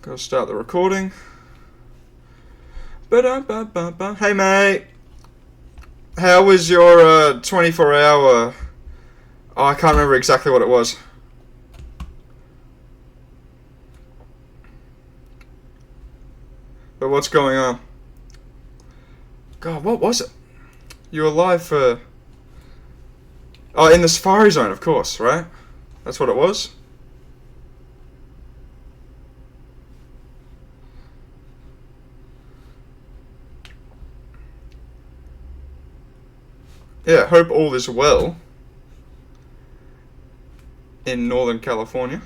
Gotta start the recording. Ba-da-ba-ba-ba. Hey mate, how was your 24-hour? Oh, I can't remember exactly what it was. But what's going on? God, what was it? You were live for... Oh, in the Safari Zone, of course, right? That's what it was? Yeah, hope all is well in Northern California.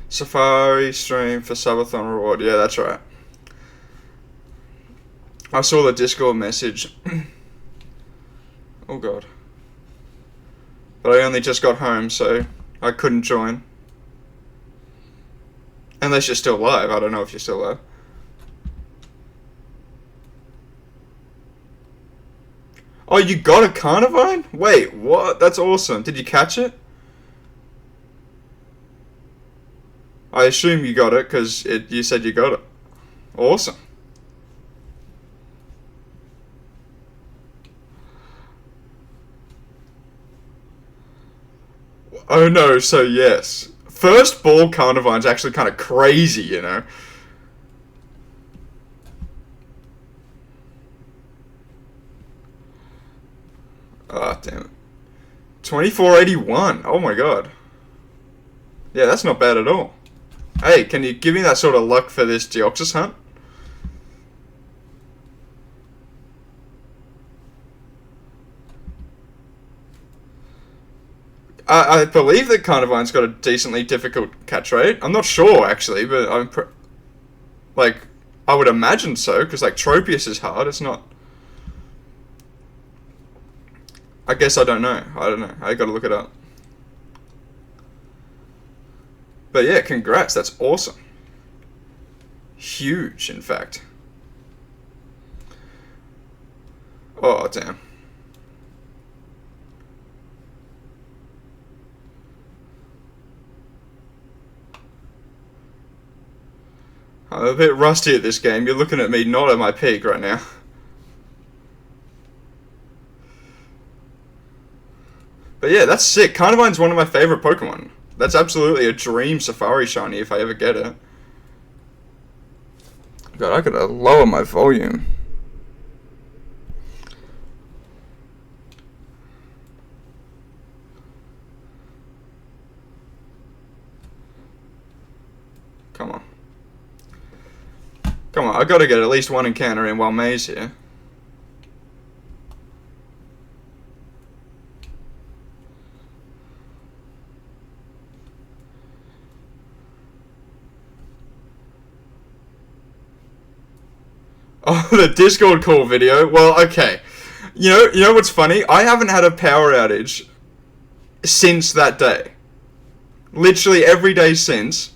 Safari stream for Subathon reward. Yeah, that's right. I saw the Discord message. Oh god. But I only just got home, so I couldn't join. Unless you're still live. I don't know if you're still live. Oh, you got a Carnivine? Wait, what? That's awesome. Did you catch it? I assume you got it because you said you got it. Awesome. Oh no, so yes. First ball Carnivine's actually kind of crazy, you know. Ah, oh, damn it. 2481. Oh my god. Yeah, that's not bad at all. Hey, can you give me that sort of luck for this Deoxys hunt? I believe that Carnivine's got a decently difficult catch rate. I'm not sure, actually, but I would imagine so, because, like, Tropius is hard. It's not... I guess I don't know. I gotta look it up. But yeah, congrats. That's awesome. Huge, in fact. Oh, damn. I'm a bit rusty at this game. You're looking at me not at my peak right now. But yeah, that's sick. Carnivine's one of my favorite Pokemon. That's absolutely a dream Safari shiny if I ever get it. God, I gotta lower my volume. Come on. Come on, I gotta get at least one encounter in while May's here. Oh, the Discord call video. Well, okay. You know what's funny? I haven't had a power outage since that day. Literally every day since.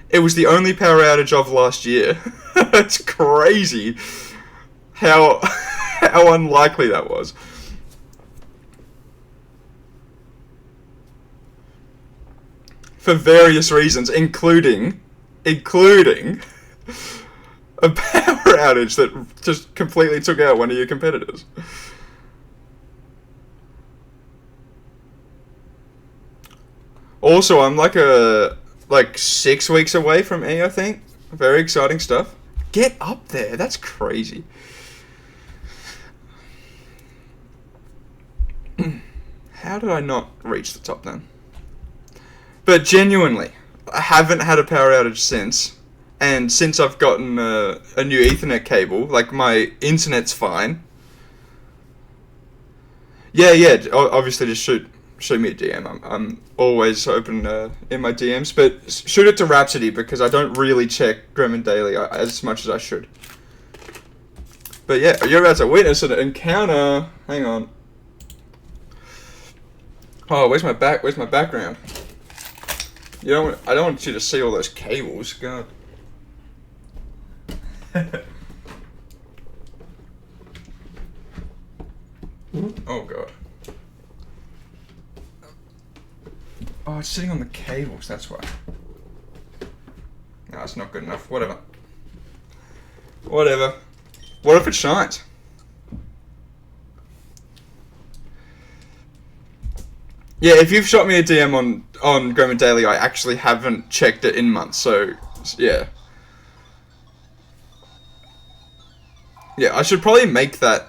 It was the only power outage of last year. It's crazy how unlikely that was. For various reasons, including a power outage that just completely took out one of your competitors. Also, I'm like 6 weeks away from E, I think. Very exciting stuff. Get up there. That's crazy. How did I not reach the top then? But genuinely, I haven't had a power outage since. And since I've gotten a new Ethernet cable, like, my internet's fine. Yeah, obviously just shoot me a DM. I'm always open in my DMs, but shoot it to Rhapsody because I don't really check GremonDaily as much as I should. But yeah, you're about to witness an encounter. Hang on. Oh, where's my background? I don't want you to see all those cables. God. Oh god. Oh, it's sitting on the cables, that's why. No, it's not good enough. Whatever. Whatever. What if it shines? Yeah, if you've shot me a DM on GremonDaily, I actually haven't checked it in months, so, yeah. Yeah, I should probably make that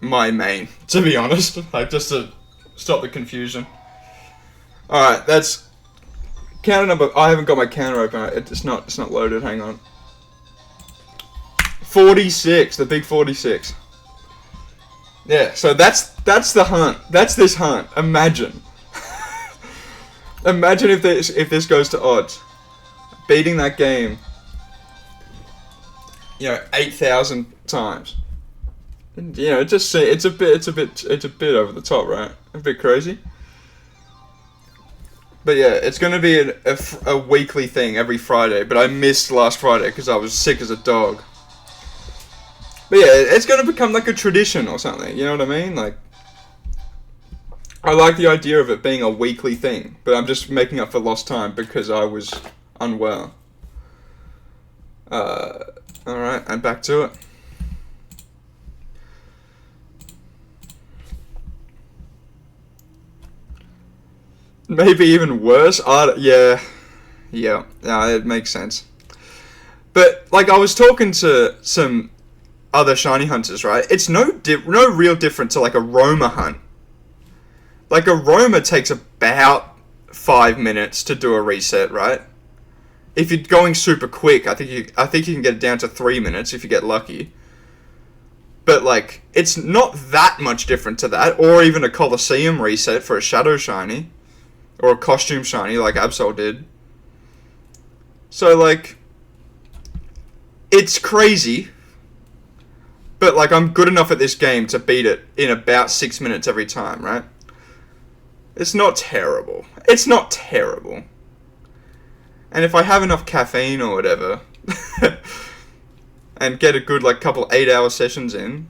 my main, to be honest. Like, just to stop the confusion. Alright, that's... Counter number... I haven't got my counter open. It's not loaded, hang on. 46, the big 46. Yeah, so that's the hunt. That's this hunt. Imagine. Imagine if this goes to odds. Beating that game, 8,000 times. And, it's a bit over the top, right? A bit crazy. But yeah, it's going to be a weekly thing every Friday. But I missed last Friday because I was sick as a dog. But yeah, it's going to become like a tradition or something. You know what I mean? Like, I like the idea of it being a weekly thing, but I'm just making up for lost time because I was unwell. Alright, and back to it. Maybe even worse. Yeah, it makes sense. But, like, I was talking to some other shiny hunters, right? It's no real different to, like, a roamer hunt. Like, a roamer takes about 5 minutes to do a reset, right? If you're going super quick, I think you can get it down to 3 minutes if you get lucky. But, like, it's not that much different to that, or even a Colosseum reset for a Shadow Shiny, or a Costume Shiny like Absol did. So, like, it's crazy, but, like, I'm good enough at this game to beat it in about 6 minutes every time, right? It's not terrible. It's not terrible. And if I have enough caffeine or whatever, and get a good, like, couple 8-hour sessions in,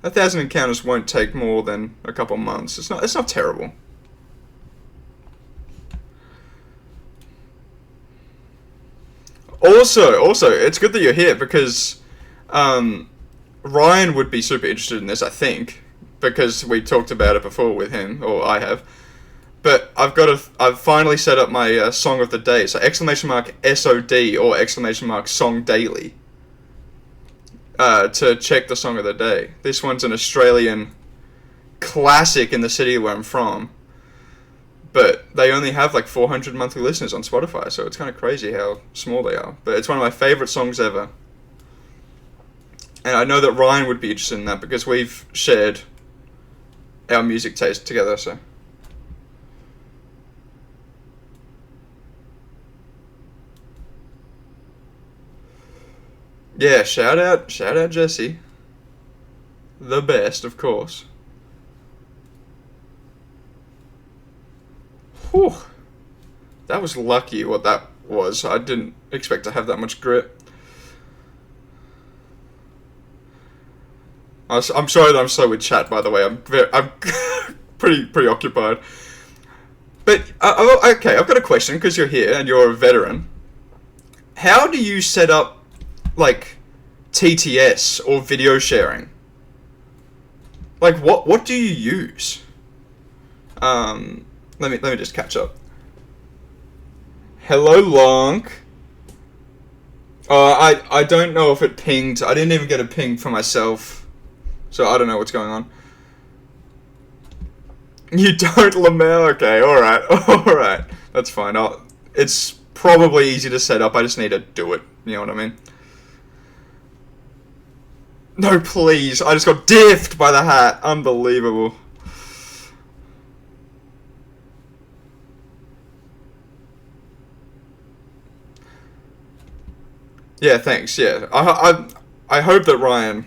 1,000 encounters won't take more than a couple months. It's not terrible. Also, it's good that you're here because Ryan would be super interested in this, I think, because we talked about it before with him, or I have. But I've finally set up my song of the day. So !SOD or !Song Daily. To check the song of the day. This one's an Australian classic in the city where I'm from. But they only have like 400 monthly listeners on Spotify, so it's kind of crazy how small they are. But it's one of my favourite songs ever. And I know that Ryan would be interested in that because we've shared our music taste together, so... Yeah, shout out Jesse. The best, of course. Whew. That was lucky what that was. I didn't expect to have that much grit. I'm sorry that I'm slow with chat, by the way. I'm pretty preoccupied. But, okay, I've got a question, because you're here and you're a veteran. How do you set up, like, TTS or video sharing? Like, what do you use? Let me just catch up. Hello, Lonk. I don't know if it pinged. I didn't even get a ping for myself, so I don't know what's going on. You don't, Lamel? Okay, alright. That's fine. It's probably easy to set up. I just need to do it. You know what I mean? No, please. I just got diffed by the hat. Unbelievable. Yeah, thanks. Yeah. I hope that Ryan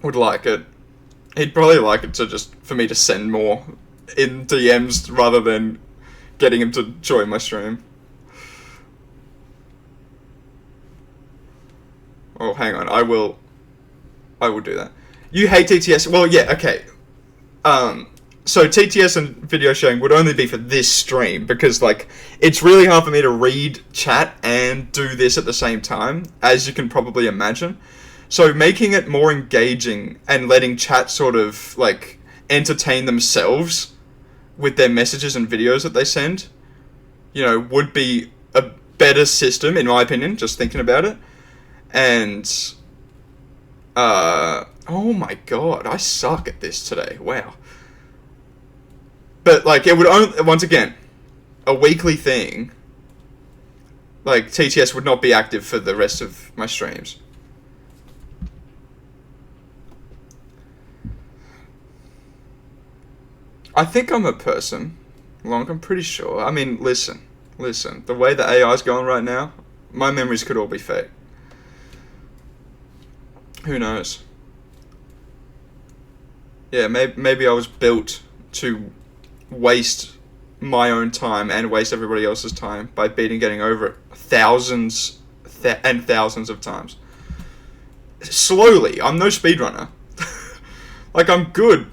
would like it. He'd probably like it for me to send more in DMs rather than getting him to join my stream. Oh, hang on. I will do that. You hate TTS? Well, yeah, okay. So TTS and video sharing would only be for this stream because, like, it's really hard for me to read chat and do this at the same time, as you can probably imagine. So making it more engaging and letting chat sort of, like, entertain themselves with their messages and videos that they send, you know, would be a better system, in my opinion, just thinking about it. And, oh my god, I suck at this today. Wow. But, like, it would only, once again, a weekly thing. Like, TTS would not be active for the rest of my streams. I think I'm a person. Long, I'm pretty sure. I mean, listen. The way the AI's going right now, my memories could all be fake. Who knows? Yeah, maybe I was built to waste my own time and waste everybody else's time by getting over it thousands and thousands of times. Slowly. I'm no speedrunner. Like, I'm good,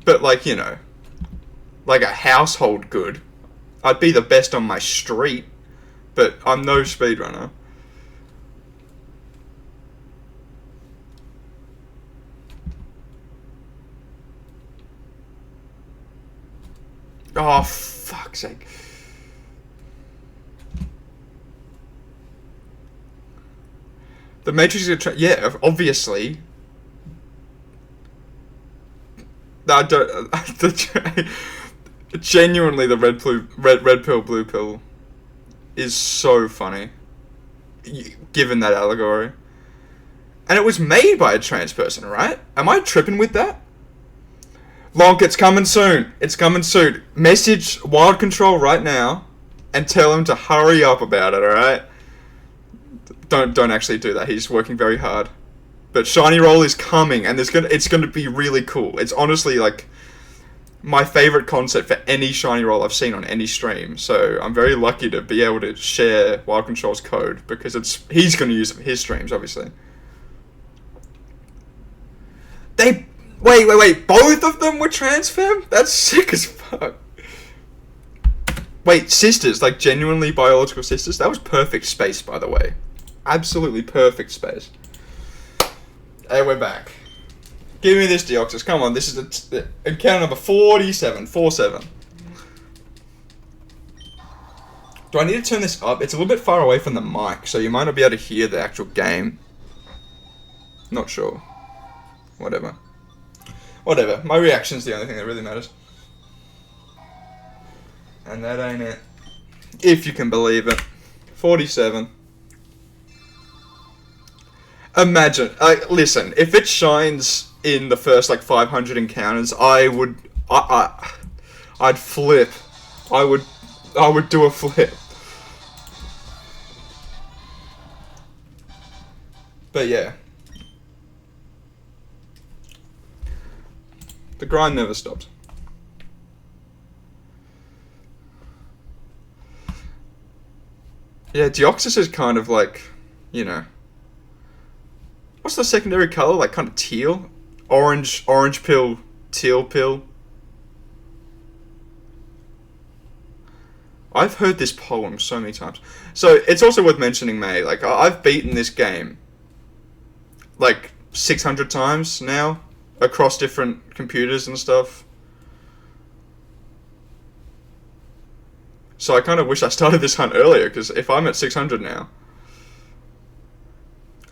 but, like, you know, like a household good. I'd be the best on my street, but I'm no speedrunner. Oh, fuck's sake. The Matrix is yeah, obviously. I don't. Genuinely, the red pill, blue pill is so funny, given that allegory. And it was made by a trans person, right? Am I tripping with that? Lonk, it's coming soon. It's coming soon. Message Wild Control right now and tell him to hurry up about it, alright? Don't actually do that. He's working very hard. But Shiny Roll is coming and it's gonna be really cool. It's honestly like my favorite concept for any Shiny Roll I've seen on any stream. So I'm very lucky to be able to share Wild Control's code because he's gonna use it for his streams, obviously. Wait, both of them were trans femme? That's sick as fuck. Wait, sisters, like genuinely biological sisters? That was perfect space, by the way. Absolutely perfect space. Hey, we're back. Give me this Deoxys, come on, this is the encounter number 47, 47. Do I need to turn this up? It's a little bit far away from the mic, so you might not be able to hear the actual game. Not sure. Whatever, my reaction's the only thing that really matters. And that ain't it. If you can believe it. 47. Imagine, listen, if it shines in the first, like, 500 encounters, I'd flip. I would do a flip. But yeah. The grind never stopped. Yeah, Deoxys is kind of like, you know, what's the secondary color? Like kind of teal? Orange pill, teal pill. I've heard this poem so many times. So it's also worth mentioning, May, like I've beaten this game like 600 times now. Across different computers and stuff. So I kind of wish I started this hunt earlier, because if I'm at 600 now,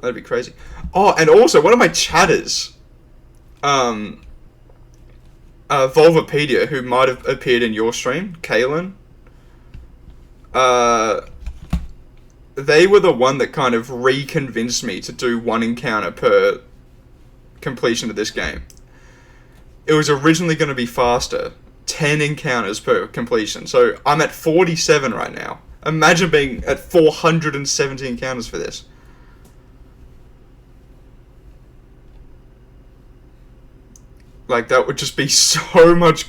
that'd be crazy. Oh, and also, one of my chatters, Volvopedia, who might have appeared in your stream, Kaylin, they were the one that kind of re-convinced me to do one encounter per completion of this game. It was originally going to be faster, 10 encounters per completion. So I'm at 47 right now. Imagine being at 470 encounters for this. Like, that would just be so much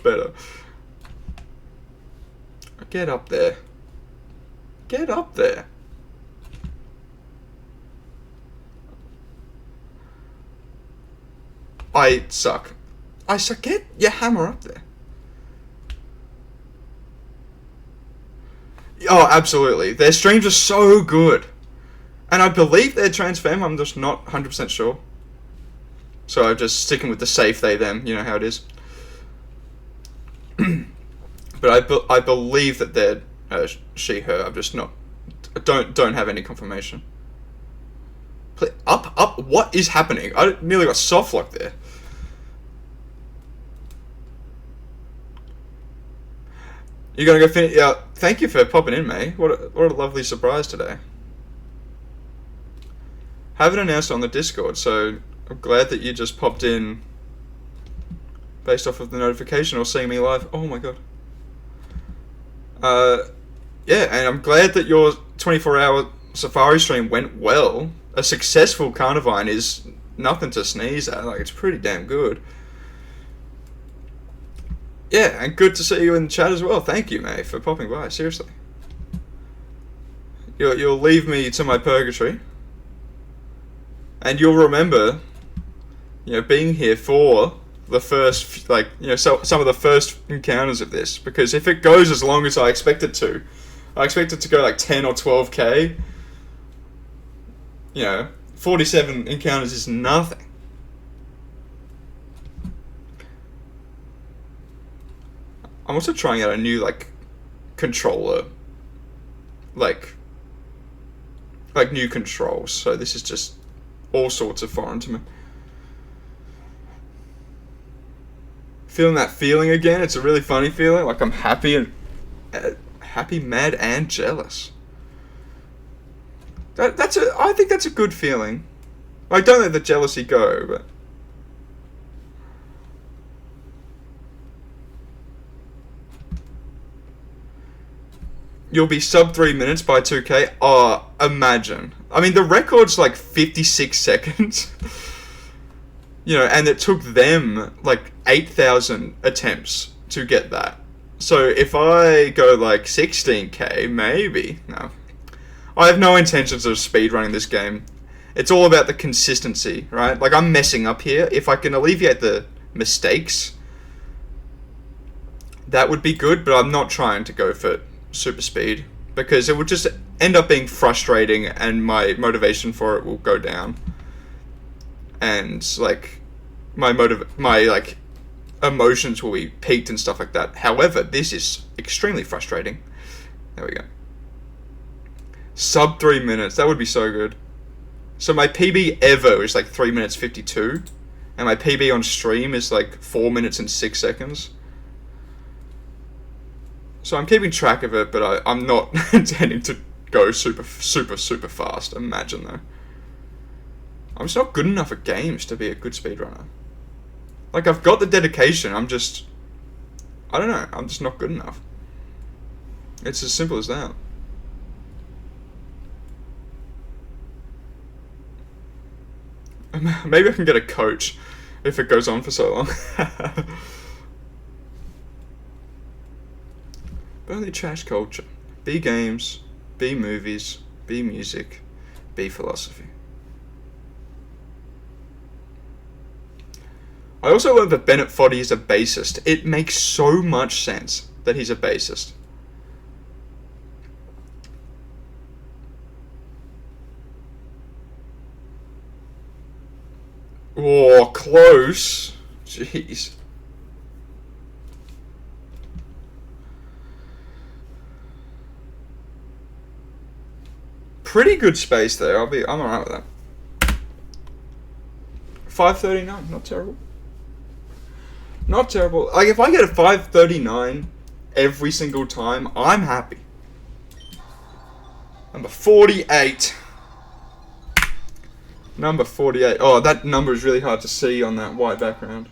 better. Get up there. Get up there. I suck. I should get your hammer up there. Oh, absolutely. Their streams are so good. And I believe they're trans femme, I'm just not 100% sure. So I'm just sticking with the safe they, them, you know how it is. But I believe that they're she, her, I'm just not, don't have any confirmation. Up, what is happening? I nearly got soft lock there. You're gonna go finish? Yeah. Thank you for popping in, May. What a lovely surprise today. Haven't announced on the Discord, so I'm glad that you just popped in based off of the notification or seeing me live. Oh my god. Yeah, and I'm glad that your 24-hour Safari stream went well. A successful Carnivine is nothing to sneeze at. Like, it's pretty damn good. Yeah, and good to see you in the chat as well. Thank you, mate, for popping by. Seriously. You'll leave me to my purgatory. And you'll remember, being here for the first, some of the first encounters of this. Because if it goes as long as I expect it to, I expect it to go like 10 or 12k. 47 encounters is nothing. I'm also trying out a new, controller. Like new controls. So this is just all sorts of foreign to me. Feeling that feeling again. It's a really funny feeling. Like, I'm happy and happy, mad, and jealous. I think that's a good feeling. I don't let the jealousy go, but you'll be sub 3 minutes by 2k. Oh, imagine. I mean, the record's like 56 seconds. And it took them like 8,000 attempts to get that. So if I go like 16k, maybe. No. I have no intentions of speedrunning this game. It's all about the consistency, right? Like, I'm messing up here. If I can alleviate the mistakes, that would be good, but I'm not trying to go for super speed, because it would just end up being frustrating and my motivation for it will go down. And, my emotions will be peaked and stuff like that. However, this is extremely frustrating. There we go. Sub 3 minutes, that would be so good. So my PB ever is like 3 minutes 52, and my PB on stream is like 4 minutes and 6 seconds. So I'm keeping track of it, but I'm not intending to go super fast. Imagine though. I'm just not good enough at games to be a good speedrunner. Like, I've got the dedication, I don't know, I'm just not good enough. It's as simple as that. Maybe I can get a coach if it goes on for so long. But only trash culture. B games, B movies, B music, B philosophy. I also learned that Bennett Foddy is a bassist. It makes so much sense that he's a bassist. Oh, close. Jeez. Pretty good space there. I'm alright with that. 539, not terrible. Not terrible. Like, if I get a 539 every single time, I'm happy. Number 48. Number 48. Oh, that number is really hard to see on that white background.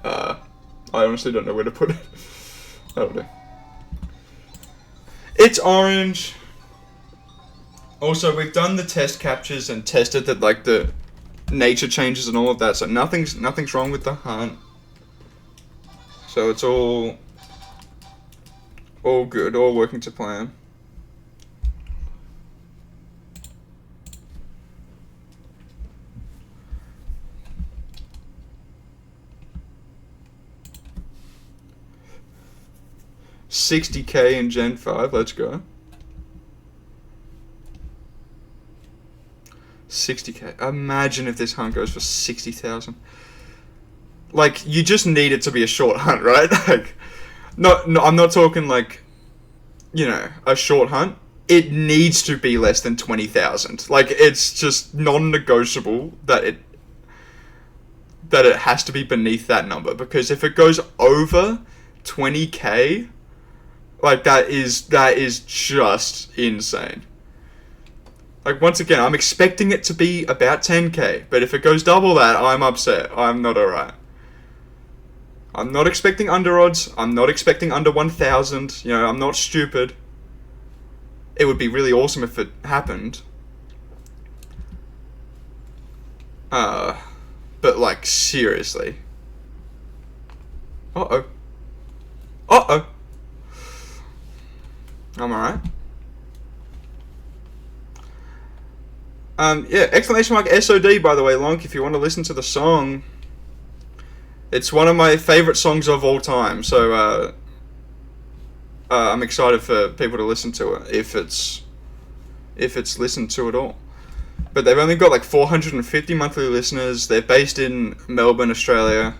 I honestly don't know where to put it. That'll do. It's orange. Also, we've done the test captures and tested that, like, the nature changes and all of that, so nothing's wrong with the hunt. So it's all good, all working to plan. 60k in Gen 5. Let's go. 60k. Imagine if this hunt goes for 60,000. Like, you just need it to be a short hunt, right? Like, no, I'm not talking like, you know, a short hunt. It needs to be less than 20,000. Like, it's just non-negotiable that it has to be beneath that number, because if it goes over 20k, like, that is just insane. Like, once again, I'm expecting it to be about 10k, but if it goes double that, I'm upset. I'm not alright. I'm not expecting under odds. I'm not expecting under 1,000. You know, I'm not stupid. It would be really awesome if it happened. But, like, seriously. Uh-oh. Uh-oh. I'm alright. Yeah, exclamation mark SOD, by the way, Lonk, if you want to listen to the song. It's one of my favourite songs of all time, so, I'm excited for people to listen to it, if it's listened to at all. But they've only got like 450 monthly listeners. They're based in Melbourne, Australia.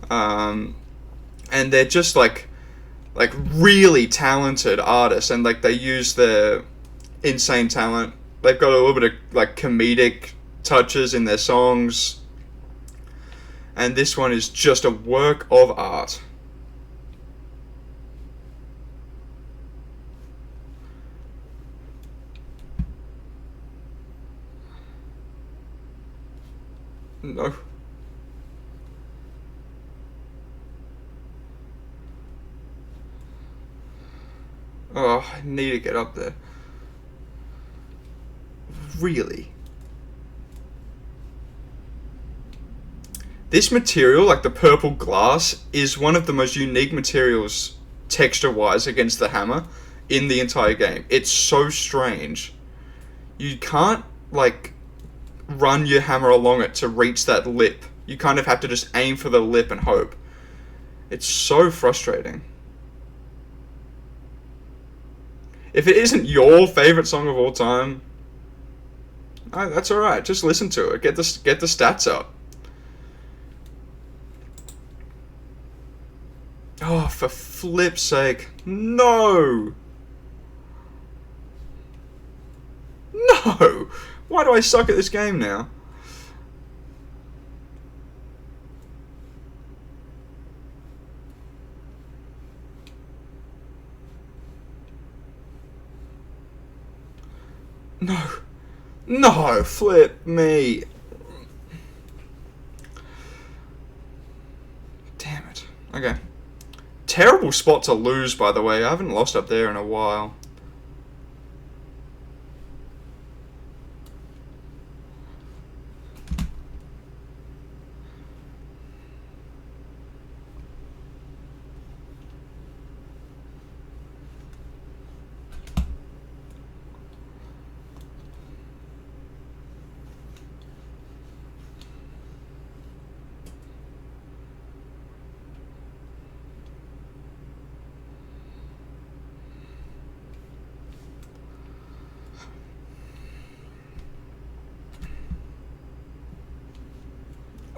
And they're just like really talented artists, and like they use their insane talent. They've got a little bit of like comedic touches in their songs. And this one is just a work of art. No. Oh, I need to get up there. Really? This material, like the purple glass, is one of the most unique materials texture-wise against the hammer in the entire game. It's so strange. You can't, like, run your hammer along it to reach that lip. You kind of have to just aim for the lip and hope. It's so frustrating. If it isn't your favorite song of all time, that's alright. Just listen to it. Get the stats up. Oh, for flip's sake. No! No! Why do I suck at this game now? No. No, flip me. Damn it. Okay. Terrible spot to lose, by the way. I haven't lost up there in a while.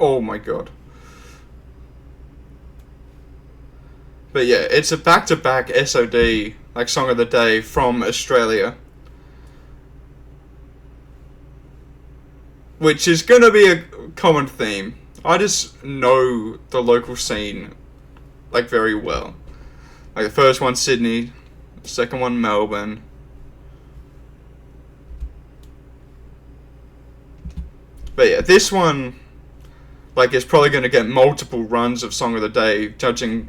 Oh my god. But yeah, it's a back-to-back SOD, like Song of the Day, from Australia. Which is gonna be a common theme. I just know the local scene, like, very well. Like, the first one, Sydney. The second one, Melbourne. But yeah, this one, like, is probably going to get multiple runs of Song of the Day, judging,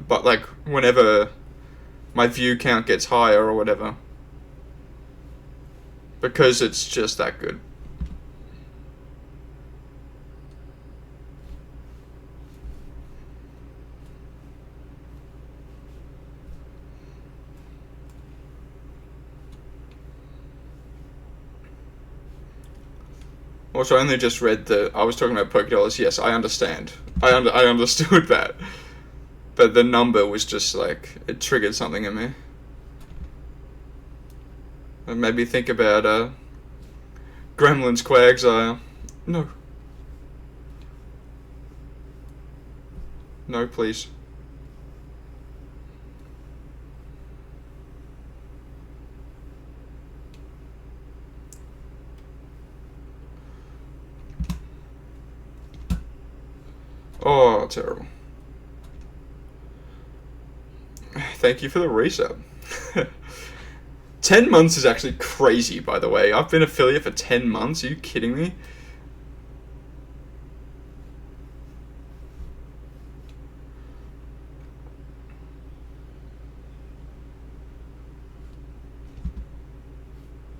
but like, whenever my view count gets higher or whatever. Because it's just that good. Also, I only just read I was talking about Poké Dollars. Yes, I understand. I understood that. But but the number was just like, it triggered something in me. It made me think about Gremlin's Quagsire. No. No, please. Oh, terrible. Thank you for the resub. 10 months is actually crazy, by the way. I've been affiliate for 10 months. Are you kidding me?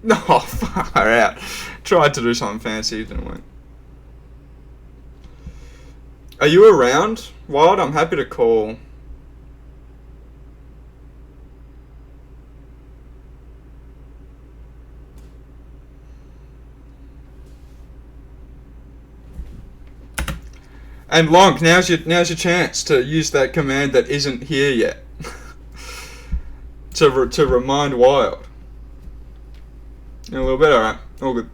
No, far out. Tried to do something fancy, didn't work. Are you around, Wild? I'm happy to call. And Lonk, now's your chance to use that command that isn't here yet. to remind Wild. A little bit, alright. All good.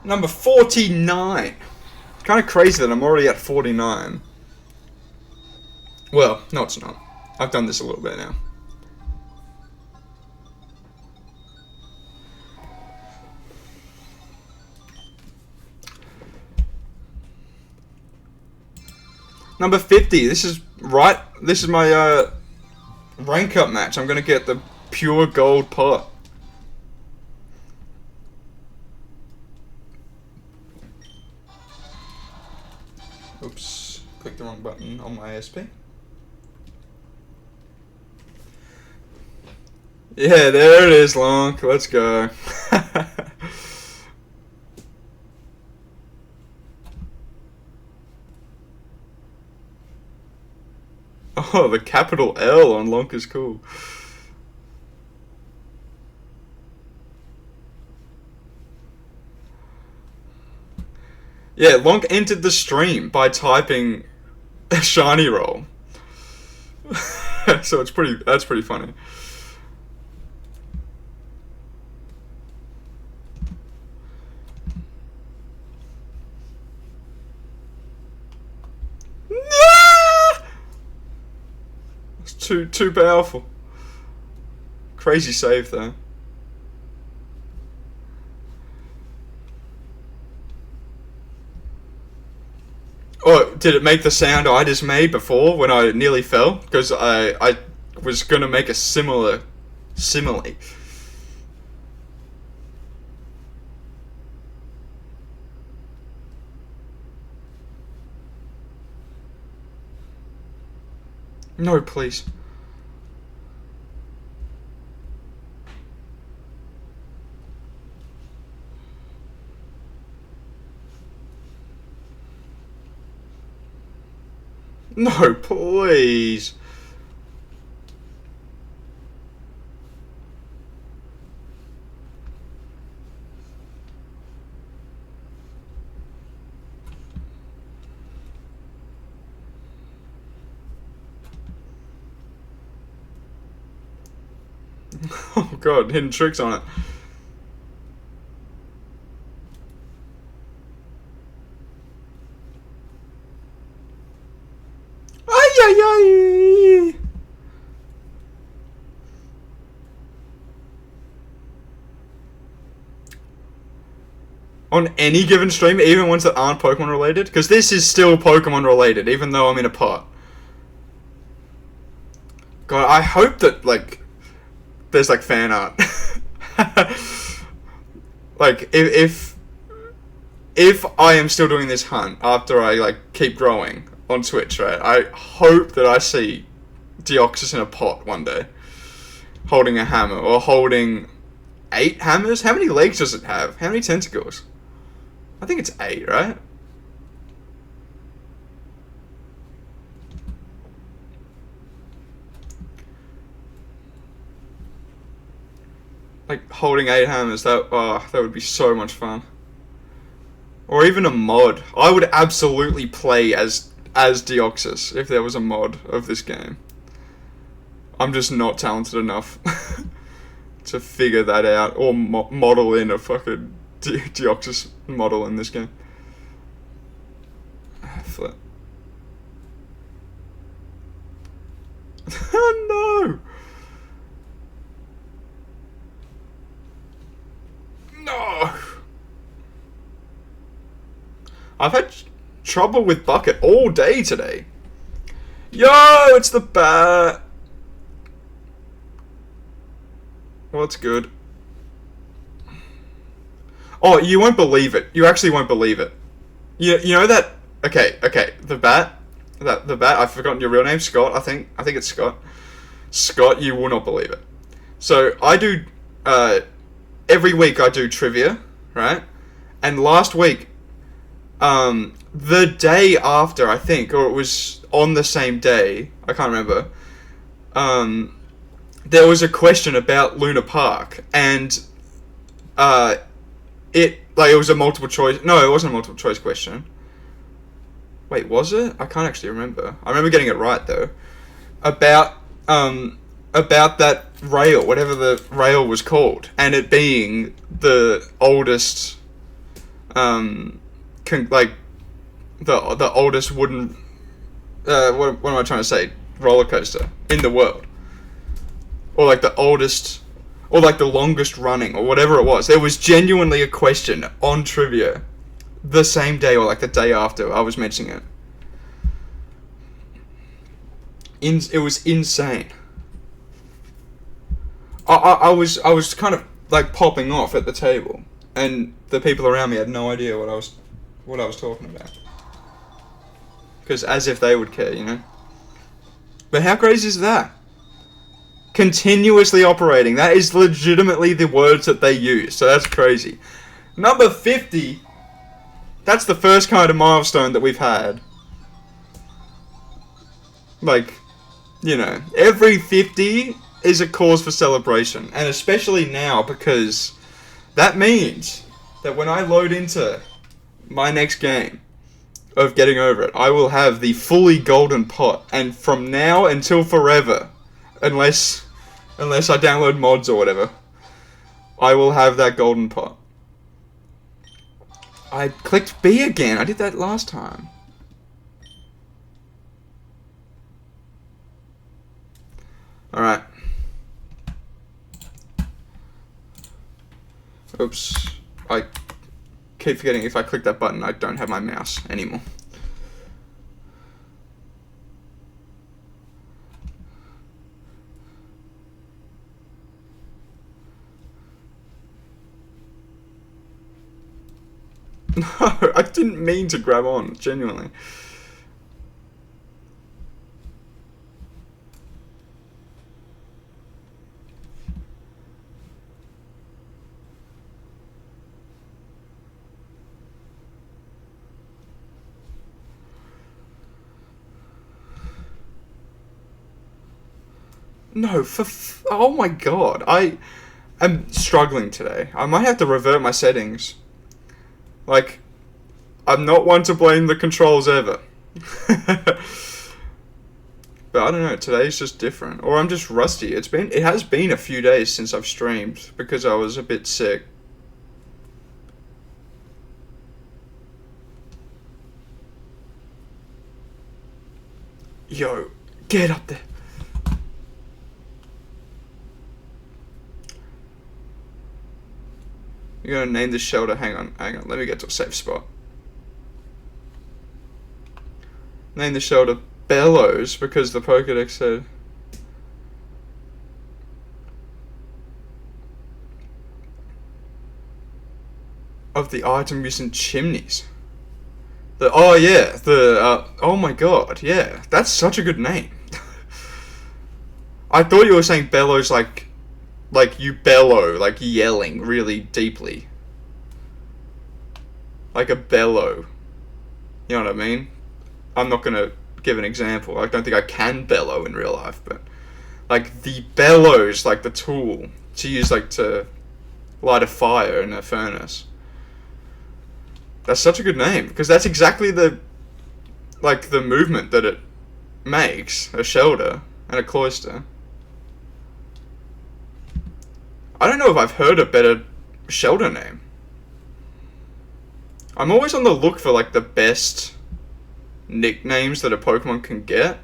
Number 49. Kind of crazy that I'm already at 49. Well, no it's not. I've done this a little bit now. Number 50. This is my rank up match. I'm gonna get the pure gold pot. Oops, clicked the wrong button on my ASP. Yeah, there it is, Lonk. Let's go. Oh, the capital L on Lonk is cool. Yeah, Lonk entered the stream by typing a shiny roll. So that's pretty funny. It's too powerful. Crazy save though. Oh, did it make the sound I just made before when I nearly fell? Because I was gonna make a simile. No, please. No, please. Oh god, hidden tricks on it. Ay, ay, ay. On any given stream, even ones that aren't Pokemon related? Because this is still Pokemon related, even though I'm in a pot. God, I hope that, like, there's, like, fan art. Like, if I am still doing this hunt after I, like, keep growing on Twitch, right, I hope that I see Deoxys in a pot one day. Holding a hammer, or holding 8 hammers? How many legs does it have? How many tentacles? I think it's 8, right? Like, holding 8 hammers, that would be so much fun. Or even a mod. I would absolutely play as Deoxys if there was a mod of this game. I'm just not talented enough to figure that out or model in a fucking Deoxys model in this game. Flip. No! No! I've had trouble with bucket all day today. Yo, it's the bat. What's good? Oh, you won't believe it. You actually won't believe it. You know that? Okay. The bat. The bat. I've forgotten your real name, Scott. I think it's Scott. Scott, you will not believe it. So I do. Every week I do trivia, right? And last week, the day after, I think, or it was on the same day, I can't remember, there was a question about Luna Park, and it was a multiple choice. No, it wasn't a multiple choice question. Wait, was it? I can't actually remember. I remember getting it right though. About that rail, whatever the rail was called, and it being the oldest, the oldest wooden, what am I trying to say? Roller coaster in the world, or like the oldest, or like the longest running, or whatever it was. There was genuinely a question on trivia the same day, or like the day after I was mentioning it. It was insane. I was kind of like popping off at the table, and the people around me had no idea what I was talking about. Because as if they would care, you know. But how crazy is that? Continuously operating. That is legitimately the words that they use. So that's crazy. Number 50. That's the first kind of milestone that we've had. Like, you know, every 50 is a cause for celebration. And especially now, because that means that when I load into my next game of Getting Over It, I will have the fully golden pot. And from now until forever, unless I download mods or whatever, I will have that golden pot. I clicked B again. I did that last time. Alright. Oops. I keep forgetting if I click that button, I don't have my mouse anymore. No, I didn't mean to grab on, genuinely. No, oh my god, I am struggling today. I might have to revert my settings. Like, I'm not one to blame the controls ever. But I don't know, today's just different. Or I'm just rusty. It has been a few days since I've streamed because I was a bit sick. Yo, get up there. You're gonna name the shelter. Hang on. Let me get to a safe spot. Name the shelter Bellows because the Pokédex said. Of the item using chimneys. Oh my god, yeah. That's such a good name. I thought you were saying Bellows like you bellow, like yelling really deeply. Like a bellow. You know what I mean? I'm not gonna give an example. I don't think I can bellow in real life, but like the bellows, like the tool to use like to light a fire in a furnace. That's such a good name, because that's exactly the movement that it makes. A shelter and a cloister. I don't know if I've heard a better shelter name. I'm always on the look for like the best nicknames that a Pokemon can get.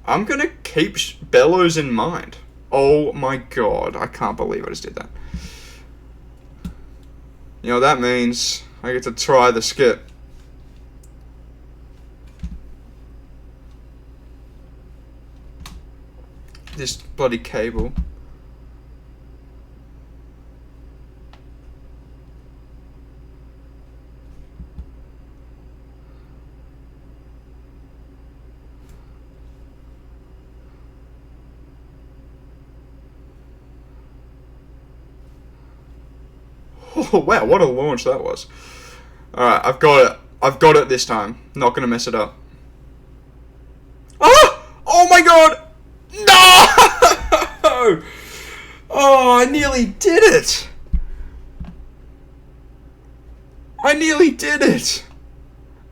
I'm gonna keep Bellows in mind. Oh my god, I can't believe I just did that. You know, that means I get to try the skip. This bloody cable. Oh wow, what a launch that was. Alright, I've got it. I've got it this time. Not gonna mess it up. Ah! Oh my god! No! Oh, I nearly did it! I nearly did it!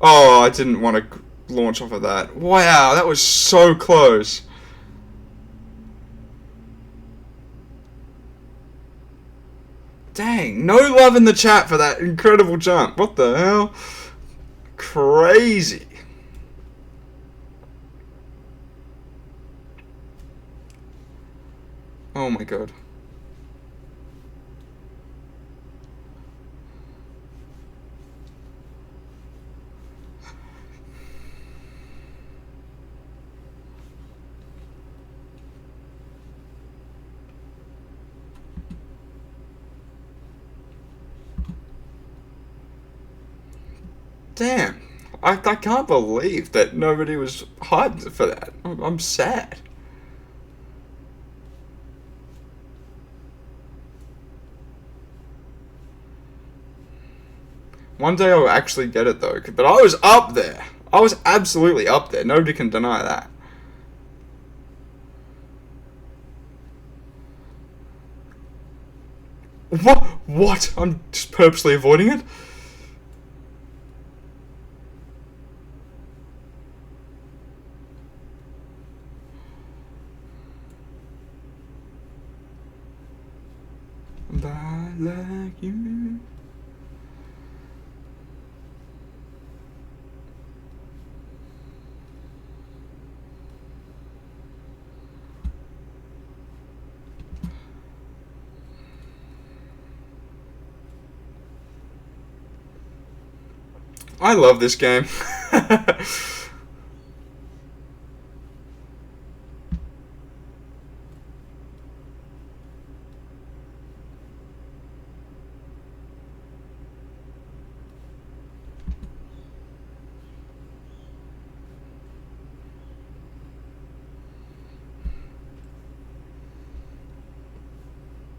Oh, I didn't want to launch off of that. Wow, that was so close. Dang, no love in the chat for that incredible jump. What the hell? Crazy. Oh my god. Damn, I can't believe that nobody was hyped for that. I'm sad. One day I'll actually get it though, but I was up there. I was absolutely up there. Nobody can deny that. What? What? I'm just purposely avoiding it? Bye like you. I love this game.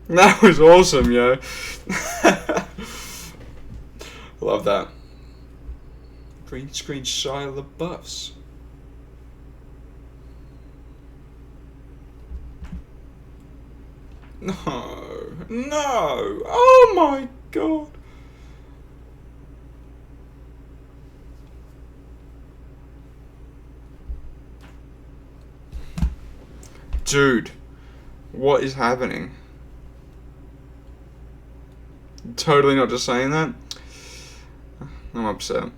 That was awesome, yo. Love that. Green screen Shia LaBeoufs. No. No. Oh my god. Dude. What is happening? Totally not just saying that. I'm upset.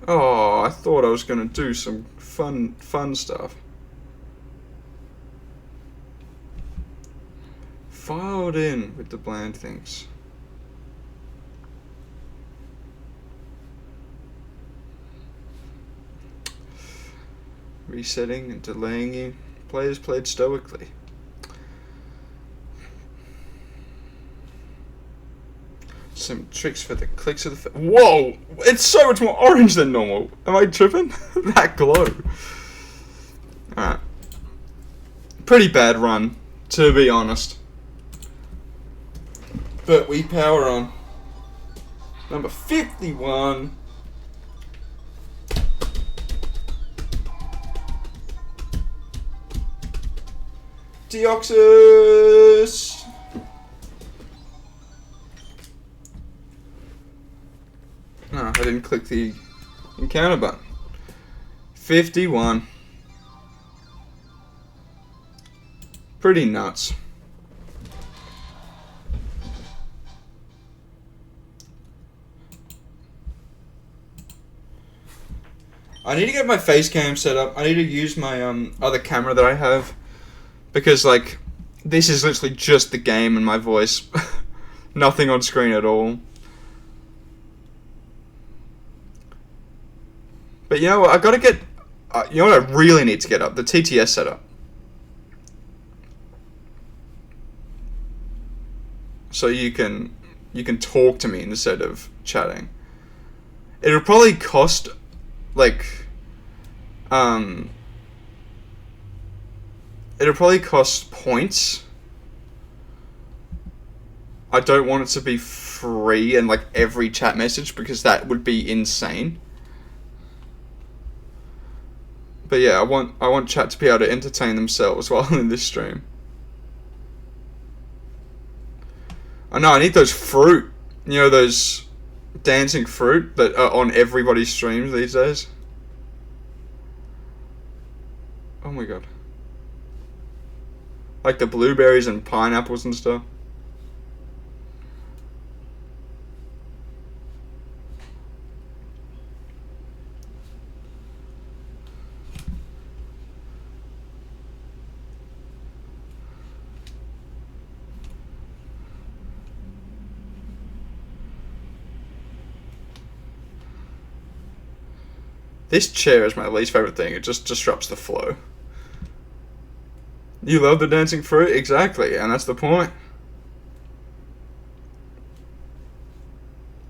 Oh, I thought I was gonna do some fun stuff. Filed in with the bland things. Resetting and delaying you. Players played stoically. Some tricks for the clicks of the... Whoa! It's so much more orange than normal. Am I tripping? That glow. Alright. Pretty bad run, to be honest. But we power on. Number 51. Deoxys! No, I didn't click the encounter button. 51. Pretty nuts. I need to get my face cam set up. I need to use my other camera that I have. Because, like, this is literally just the game and my voice. Nothing on screen at all. But you know what? I gotta get... you know what I really need to get up? The TTS setup. So you can talk to me instead of chatting. It'll probably cost, like... it'll probably cost points. I don't want it to be free and like every chat message because that would be insane. But yeah, I want chat to be able to entertain themselves while in this stream. I know, I need those fruit. You know, those dancing fruit that are on everybody's streams these days. Oh my god. Like the blueberries and pineapples and stuff. This chair is my least favorite thing. It just disrupts the flow. You love the dancing fruit? Exactly, and that's the point.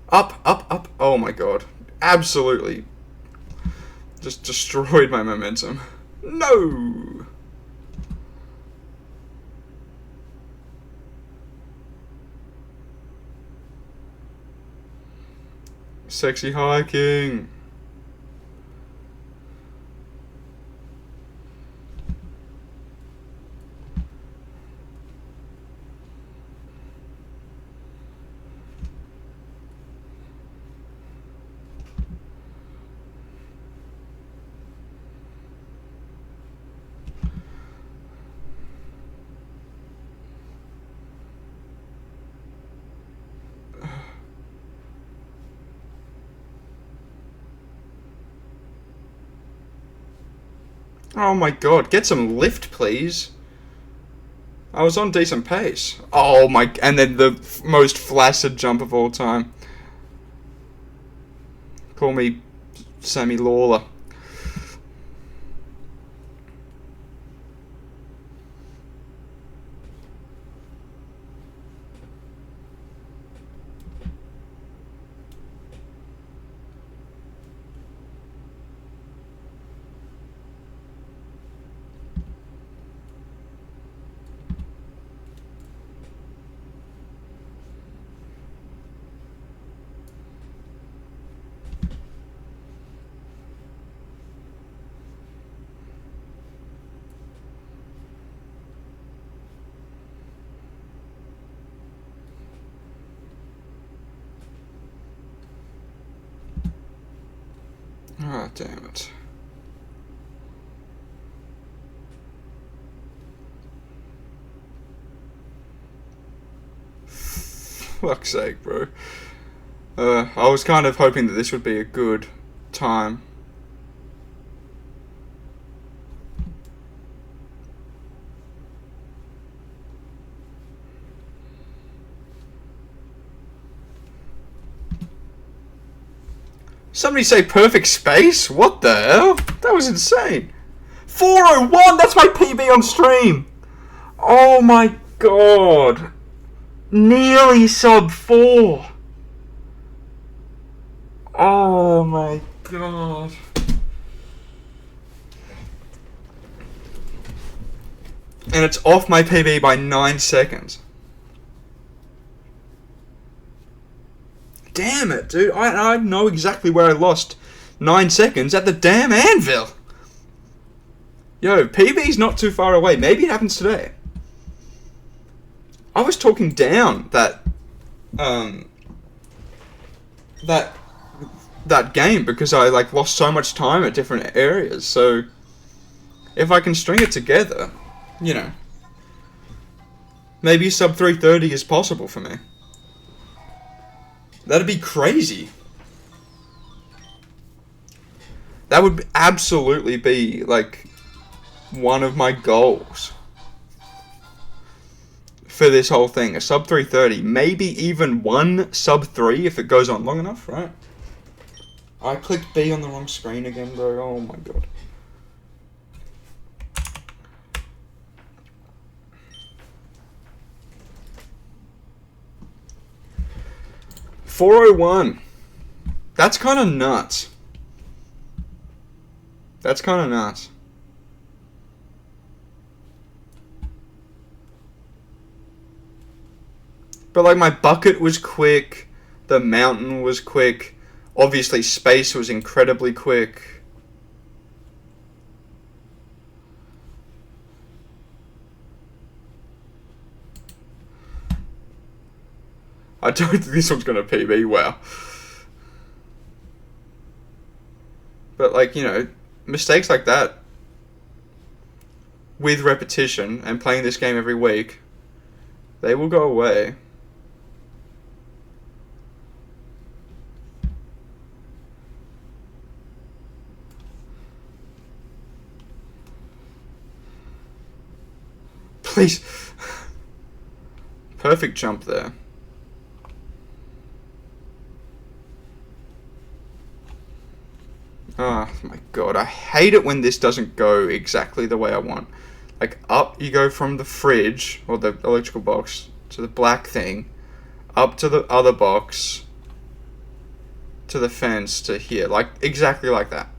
Up, up, up. Oh my god. Absolutely. Just destroyed my momentum. No! Sexy hiking. Oh my god, get some lift, please. I was on decent pace. Oh my, and then the most flaccid jump of all time. Call me Sammy Lawler. Ah, damn it. Fuck's sake, bro. I was kind of hoping that this would be a good time. Somebody say perfect space? What the hell? That was insane. 401! That's my PB on stream! Oh my god. Nearly sub 4. Oh my god. And it's off my PB by 9 seconds. Damn it, dude. I know exactly where I lost 9 seconds at the damn anvil. Yo, PB's not too far away. Maybe it happens today. I was talking down um, that that game because I like lost so much time at different areas. So if I can string it together, you know, maybe sub 330 is possible for me. That'd be crazy. That would absolutely be like one of my goals for this whole thing. A sub 330, maybe even one sub 3 if it goes on long enough, right? I clicked B on the wrong screen again, bro. Oh my god. $401. That's kind of nuts. That's kind of nuts. But like my bucket was quick, the mountain was quick, obviously space was incredibly quick. I don't think this one's gonna PB, wow. But like, you know, mistakes like that with repetition and playing this game every week, they will go away. Please. Perfect jump there. Oh my god, I hate it when this doesn't go exactly the way I want. Like, up you go from the fridge, or the electrical box, to the black thing, up to the other box, to the fence, to here. Like, exactly like that.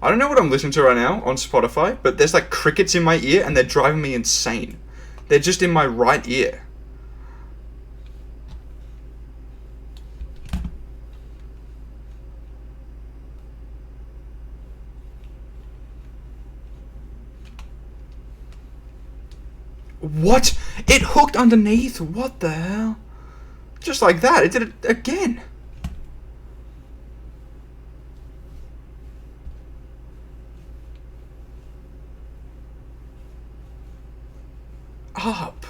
I don't know what I'm listening to right now on Spotify, but there's like crickets in my ear and they're driving me insane. They're just in my right ear. What? It hooked underneath? What the hell? Just like that. It did it again. Up.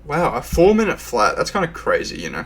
Wow, a 4-minute flat. That's kind of crazy, you know.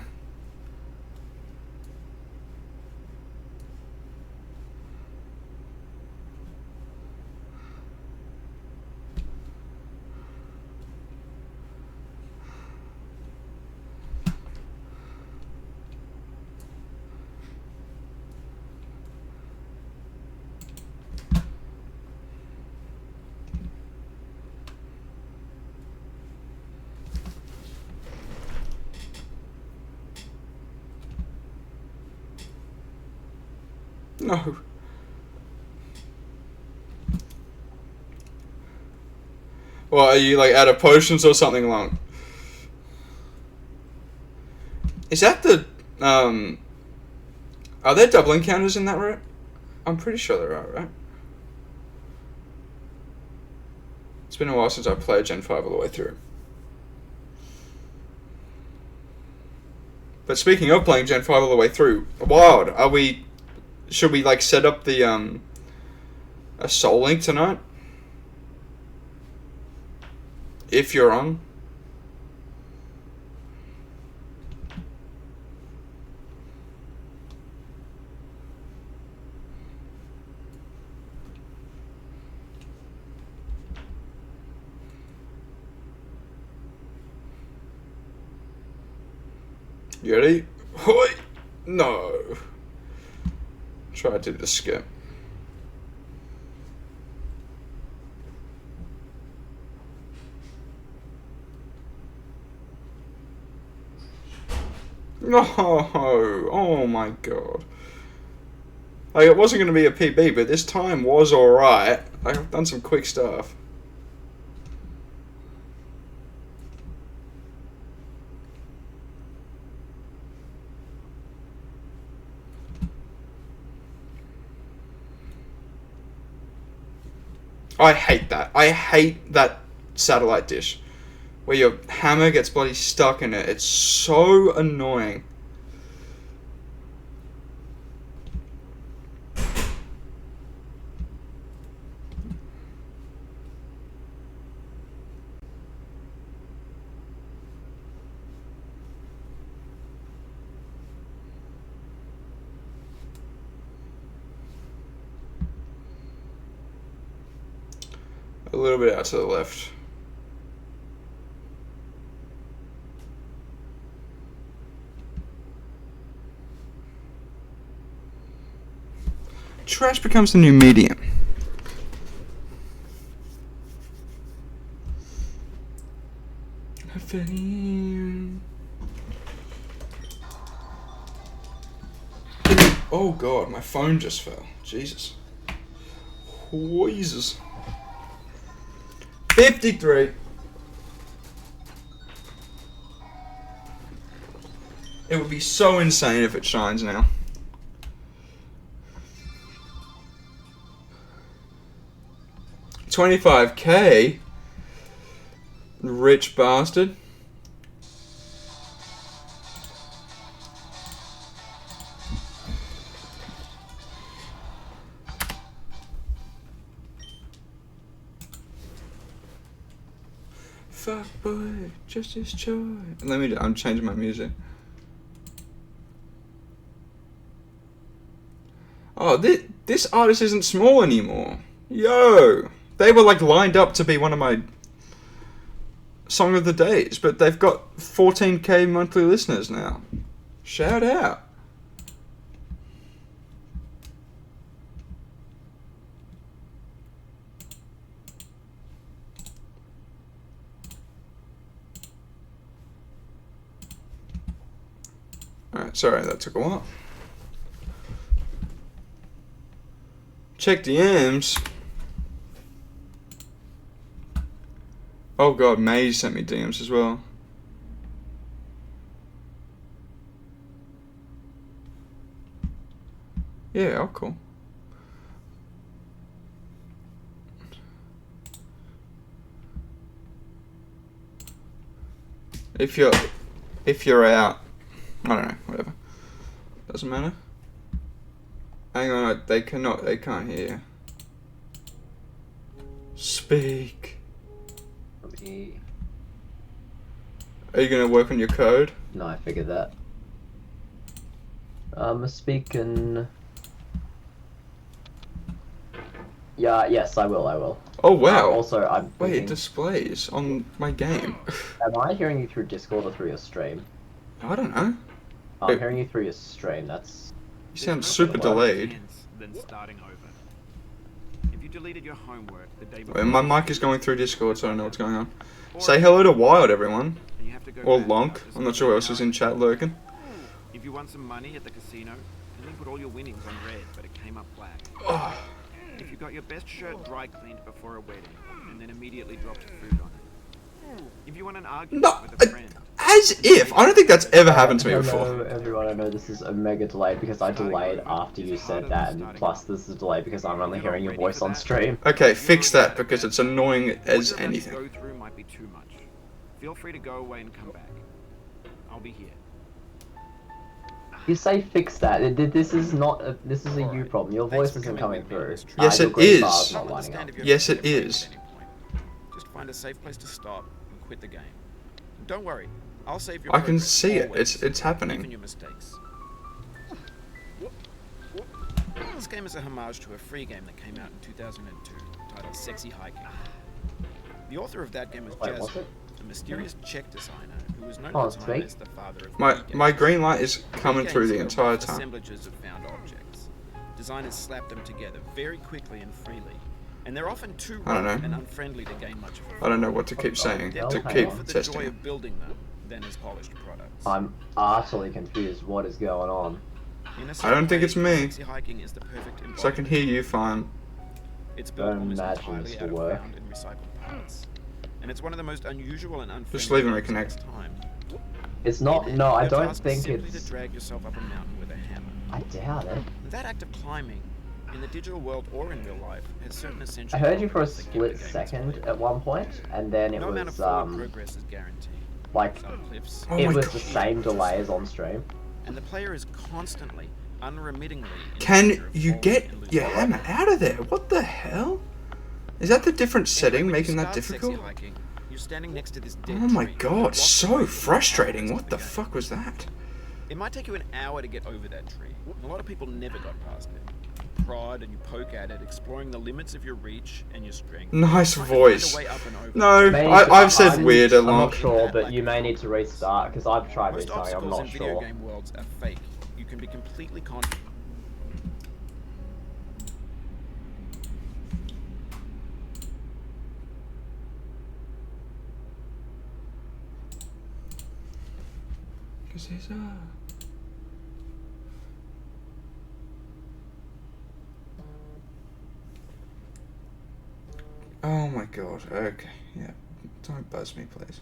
No. Well, are you like out of potions or something long? Is that the are there double encounters in that route? I'm pretty sure there are, right? It's been a while since I played Gen 5 all the way through. But speaking of playing Gen 5 all the way through, wild, should we like set up the a Soul Link tonight? If you're on. You ready? Hoi! No. Try to do the skip. No. Oh my god. Like, it wasn't going to be a PB, but this time was alright. I've done some quick stuff. I hate that. I hate that satellite dish where your hammer gets bloody stuck in it. It's so annoying. A little bit out to the left. Trash becomes the new medium. Oh god, my phone just fell. Jesus. Jesus. 53. It would be so insane if it shines now. $25K. Rich bastard. Fuck boy, just his choice. I'm changing my music. Oh, this artist isn't small anymore. Yo, they were like lined up to be one of my song of the days, but they've got 14K monthly listeners now. Shout out. Alright, sorry, that took a while. Check DMs. Oh god, May sent me DMs as well. Yeah, oh cool. If you're out, I don't know, whatever. Doesn't matter. Hang on, they can't hear you. Speak. Are you gonna work on your code? No, I figured that. Speaking. Yeah, yes, I will. Oh wow. Also, I'm Wait, thinking, it displays on my game. am I hearing you through Discord or through your stream? I don't know. I'm hearing you through your stream, that's... You sound super delayed. Than starting over. If you deleted your homework the day Wait, my mic is going through Discord, so I don't know what's going on. Say hello to Wild, everyone. Or Lonk. I'm not sure who else is in chat lurking. If you won some money at the casino, and then put all your winnings on red, but it came up black. Oh. If you got your best shirt dry cleaned before a wedding, and then immediately dropped food on it. If you won an argument with a friend. As if! I don't think that's ever happened to me before. Hello everyone, I know this is a mega delay because I delayed after you said that, and plus this is a delay because I'm only hearing your voice on stream. Okay, fix that because it's annoying as anything. Go through might be too much. Feel free to go away and come back. I'll be here. You say fix that. This is not a, this is a you problem. Your voice isn't coming through. Yes, Your it green is. bar's not lining up. Yes, it is. Just find a safe place to stop and quit the game. Don't worry, I'll save your I can progress see it. always, It's even happening. your mistakes. This game is a homage to a free game that came out in 2002 titled Sexy Hiking. The author of that game was Wait, was Jasmine, it? a mysterious Czech designer who was known Oh, at the it's time fake? as the father of My green light is coming through the Games entire are time. Assemblages of found objects. Designers slap them together very quickly and freely, and they're often too I don't rough know. and unfriendly to gain much of a I don't know what to keep saying, They're to more keep for the testing joy it. of building them than as polished products. I'm utterly confused. What is going on? In a I don't think way, it's me. Sexy hiking is the perfect So I can hear you fine. It's built Don't almost imagine entirely this out will of work. found and recycled parts. And it's one of the most unusual and unfriendly Just leave and games of reconnect. its time. It's not. No, I Your don't task is think simply it's. to drag yourself up a mountain with a hammer. I doubt it. That act of climbing in the digital world or in real life, has certain essential I heard you for a properties that give the split game its second flavor. at one point, and then it No amount of was forward progress is guaranteed. like Some cliffs, Oh it my was God. the same delay as on stream. and the player is constantly, unremittingly in Can danger of you falling get and losing your life. hammer out of there? What the hell? Is that the different setting When you making that start sexy difficult? hiking, you're standing next to this dead Oh my tree, god, locked so in frustrating. the What the game. fuck was that? It might take you an hour to get over that tree. A lot of people never got past it. You prod and you poke at it, exploring the limits of your reach and your strength. Nice Trying to find a voice. way up and over. No, I've said weird a I'm not lot. sure, but you may need to restart because I've tried Most restarting. I'm obstacles not in video sure. game worlds are fake. You can be completely confident. Because there's Oh my god, okay, yeah. Don't buzz me, please.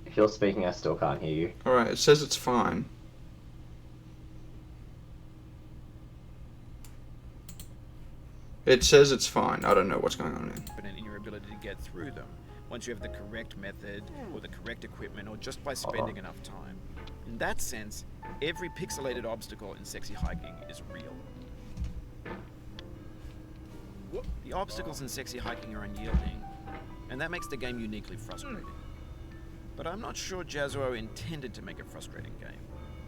If you're speaking, I still can't hear you. Alright, it says it's fine. It says it's fine. I don't know what's going on here. Confident in your ability to get through them once you have the correct method or the correct equipment or just by spending enough time. In that sense, every pixelated obstacle in sexy hiking is real. The obstacles in sexy hiking are unyielding, and that makes the game uniquely frustrating. But I'm not sure Jazzuo intended to make a frustrating game.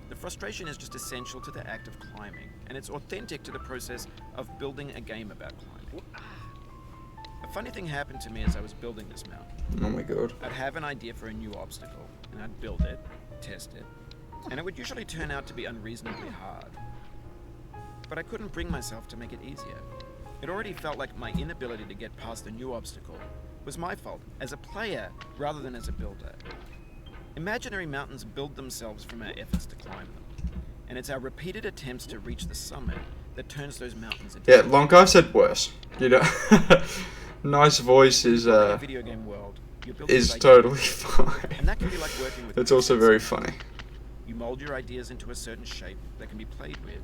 The frustration is just essential to the act of climbing, and it's authentic to the process of building a game about climbing. A funny thing happened to me as I was building this mountain. Oh my god. I'd have an idea for a new obstacle, and I'd build it, test it, and it would usually turn out to be unreasonably hard. But I couldn't bring myself to make it easier. It already felt like my inability to get past a new obstacle was my fault as a player rather than as a builder. Imaginary mountains build themselves from our efforts to climb them, and it's our repeated attempts to reach the summit that turns those mountains into... Yeah, Lonk, I've said worse. You know, nice voice is In a video game world, you're building is like- totally fine. And that can be like working with... It's also very funny. You mold your ideas into a certain shape that can be played with.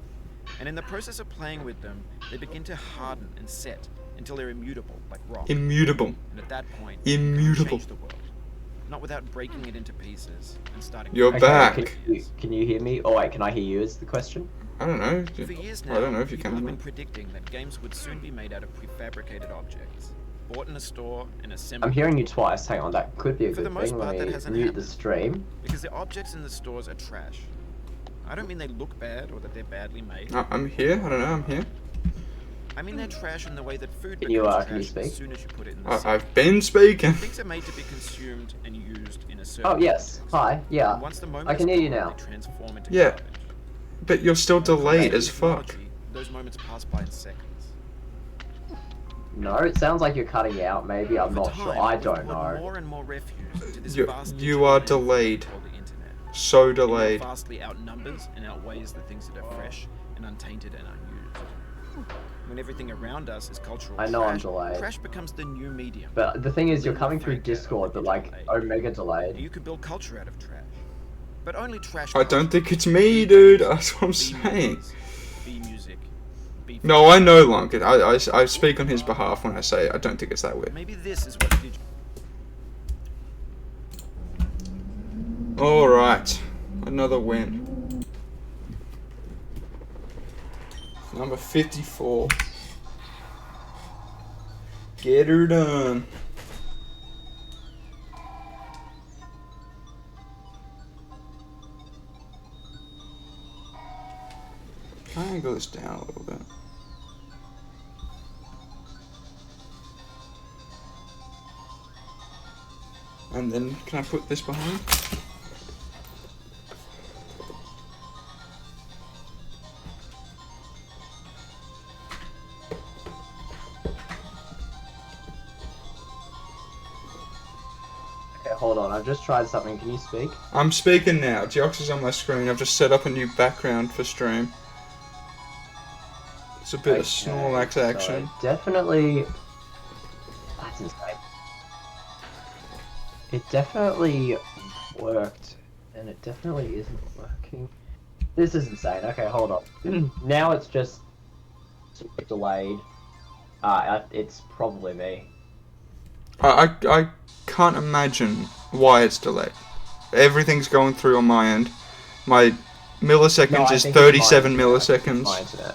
And in the process of playing with them, they begin to harden and set until they're immutable, like rock. Immutable. And at that point, Immutable. change the world. Not without breaking it into pieces and starting... You're from back. Can you hear me? Oh wait, can I hear you? Is the question? I don't know. For years now, I don't know if you people can. have or been not. predicting that games would soon be made out of prefabricated objects, bought in a store and assembled... I'm hearing you twice. Hang on, that could be a For the good most thing. part, Let that me hasn't mute the happened. stream. Because the objects in the stores are trash. I don't mean they look bad or that they're badly made. I'm here. I don't know. I'm here. I mean they're trash in the way that food Can you, becomes can you trash speak? as soon as you put it in the sink. I've been speaking. Things are made to be consumed and used in a certain Oh yes. context. Hi. Yeah. And once the moment I can is hear you gone, now. they transform into Yeah. garbage. But you're still delayed Without as fuck. technology, those moments pass by in seconds. No, it sounds like you're cutting out. Maybe I'm Over not time, sure. I we've don't poured know. More and more refuse into this You- vast you digital are landfill delayed. called the internet. So And it delayed. vastly outnumbers and outweighs the things that are fresh and untainted and unused. When everything around us is cultural I know I'm trash, delayed. trash becomes the new medium. But the thing is, you're coming through Factor of Discord, the but like digital age. Omega delayed. You can build culture out of trash. But only trash I don't culture. think it's me, dude. That's what I'm Be saying. movies, be music, be No, I know Lonk. I speak on his behalf when I say I don't think it's that weird. Maybe this is what digital... Alright. Another win. Number 54. Get her done. Can I angle this down a little bit? And then can I put this behind? Okay, hold on. I've just tried something. Can you speak? I'm speaking now. Deoxys on my screen. I've just set up a new background for stream. It's a bit of Snorlax action. So definitely. That's insane. It definitely worked, and it definitely isn't working. This is insane. Okay, hold on. Now it's just delayed. It's probably me. I can't imagine why it's delayed. Everything's going through on my end. My milliseconds is 37 milliseconds. My internet.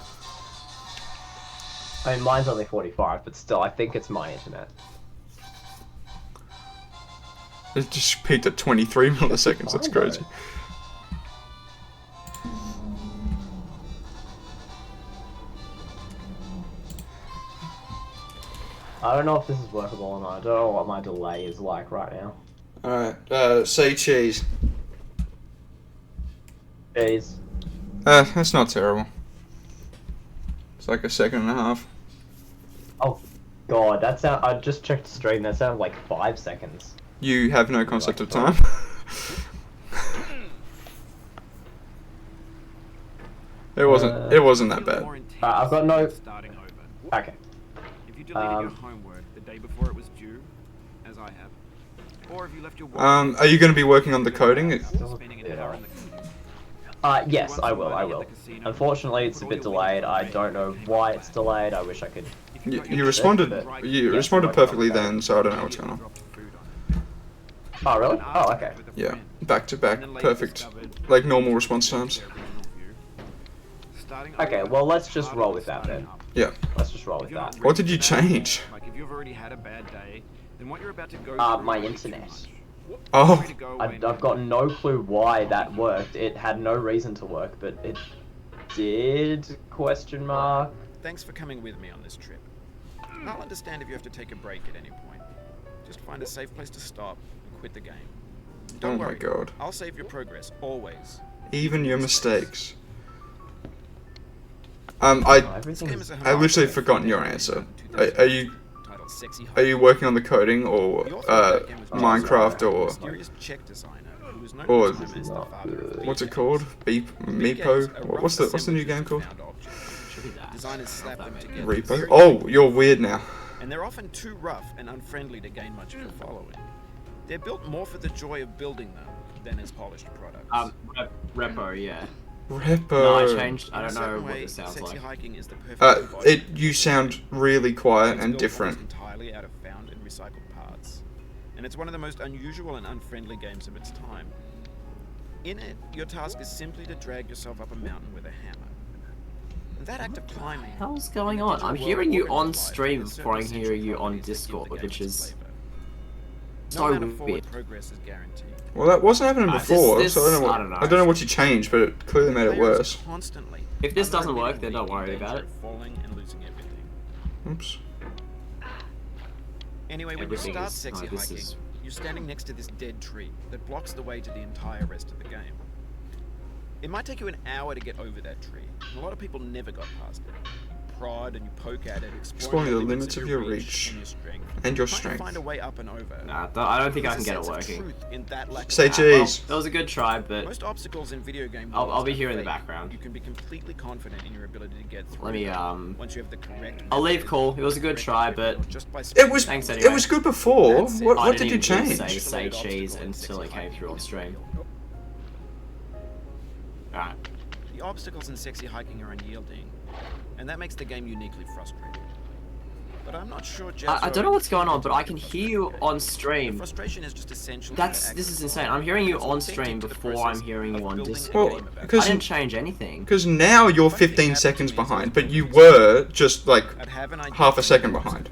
I mean, mine's only 45, but still, I think it's my internet. It just peaked at 23 milliseconds. That's crazy. I don't know if this is workable or not. I don't know what my delay is like right now. Alright, say cheese. Jeez. That's not terrible. It's like a second and a half. Oh, God, that sound. I just checked the stream. That sounded like 5 seconds. You have no concept of time. It wasn't that bad. I've got no. Okay. If you deleted your homework the day before it was due, as I have, or if you left your work Are you going to be working on the coding? Yes, I will. Unfortunately, it's a bit delayed. I don't know why it's delayed. I wish I could. You responded perfectly then, so I don't know what's going on. Oh, really? Oh, okay. Yeah, back to back, perfect, like normal response times. Okay, well, let's just roll with that then. Yeah. Let's just roll with that. What did you change? Like if you've already had a bad day, then what you're about to go My internet. Oh. I've got no clue why that worked. It had no reason to work, but it did, question mark. Thanks for coming with me on this trip. I'll understand if you have to take a break at any point. Just find a safe place to stop and quit the game. Don't worry. Oh my God. I'll save your progress, always. Even your mistakes. I literally forgotten your answer. Are you working on the coding or Minecraft or what's it called? Meepo? What's the new game called? Repo? Oh, you're weird now. And they're often too rough and unfriendly to gain much of a following. They're built more for the joy of building them than as polished products. Repo, yeah. Repo. No, I changed. I don't know what this sounds like. Hiking is the perfect you sound really quiet and different. Entirely out of found and recycled parts, and it's one of the most unusual and unfriendly games of its time. In it, your task is simply to drag yourself up a mountain with a hammer. And that act of climbing. What the hell's going on? I'm hearing you on stream before I'm hearing you on Discord, which is so weird. Progress is guaranteed. Well, that wasn't happening before, this, so I don't know what you changed, but it clearly made it worse. If this doesn't work, then don't worry about it. Falling and losing everything. Oops. Anyway, when you start sexy hiking, you're standing next to this dead tree that blocks the way to the entire rest of the game. It might take you an hour to get over that tree, and a lot of people never got past it. Prod and you poke at it, exploring the limits of your reach and your strength. Find a way up and over. Nah, I don't think I can get it working. Say cheese. That was a good try, but most obstacles in video game I'll be here in the background. You can be completely confident in your ability to get through. Let me once you have the correct. I'll leave cool. It was a good try, but thanks anyway. It was good before. What did you change? Say cheese until it came through on stream. Alright. The obstacles in sexy hiking are unyielding, and that makes the game uniquely frustrating. But I'm not sure. I don't know what's going on, but I can hear you on stream. Frustration is just essential. This is insane. I'm hearing you on stream before I'm hearing you on Discord. Well, because I didn't change anything. Because now you're 15 seconds behind, but you were just like half a second behind.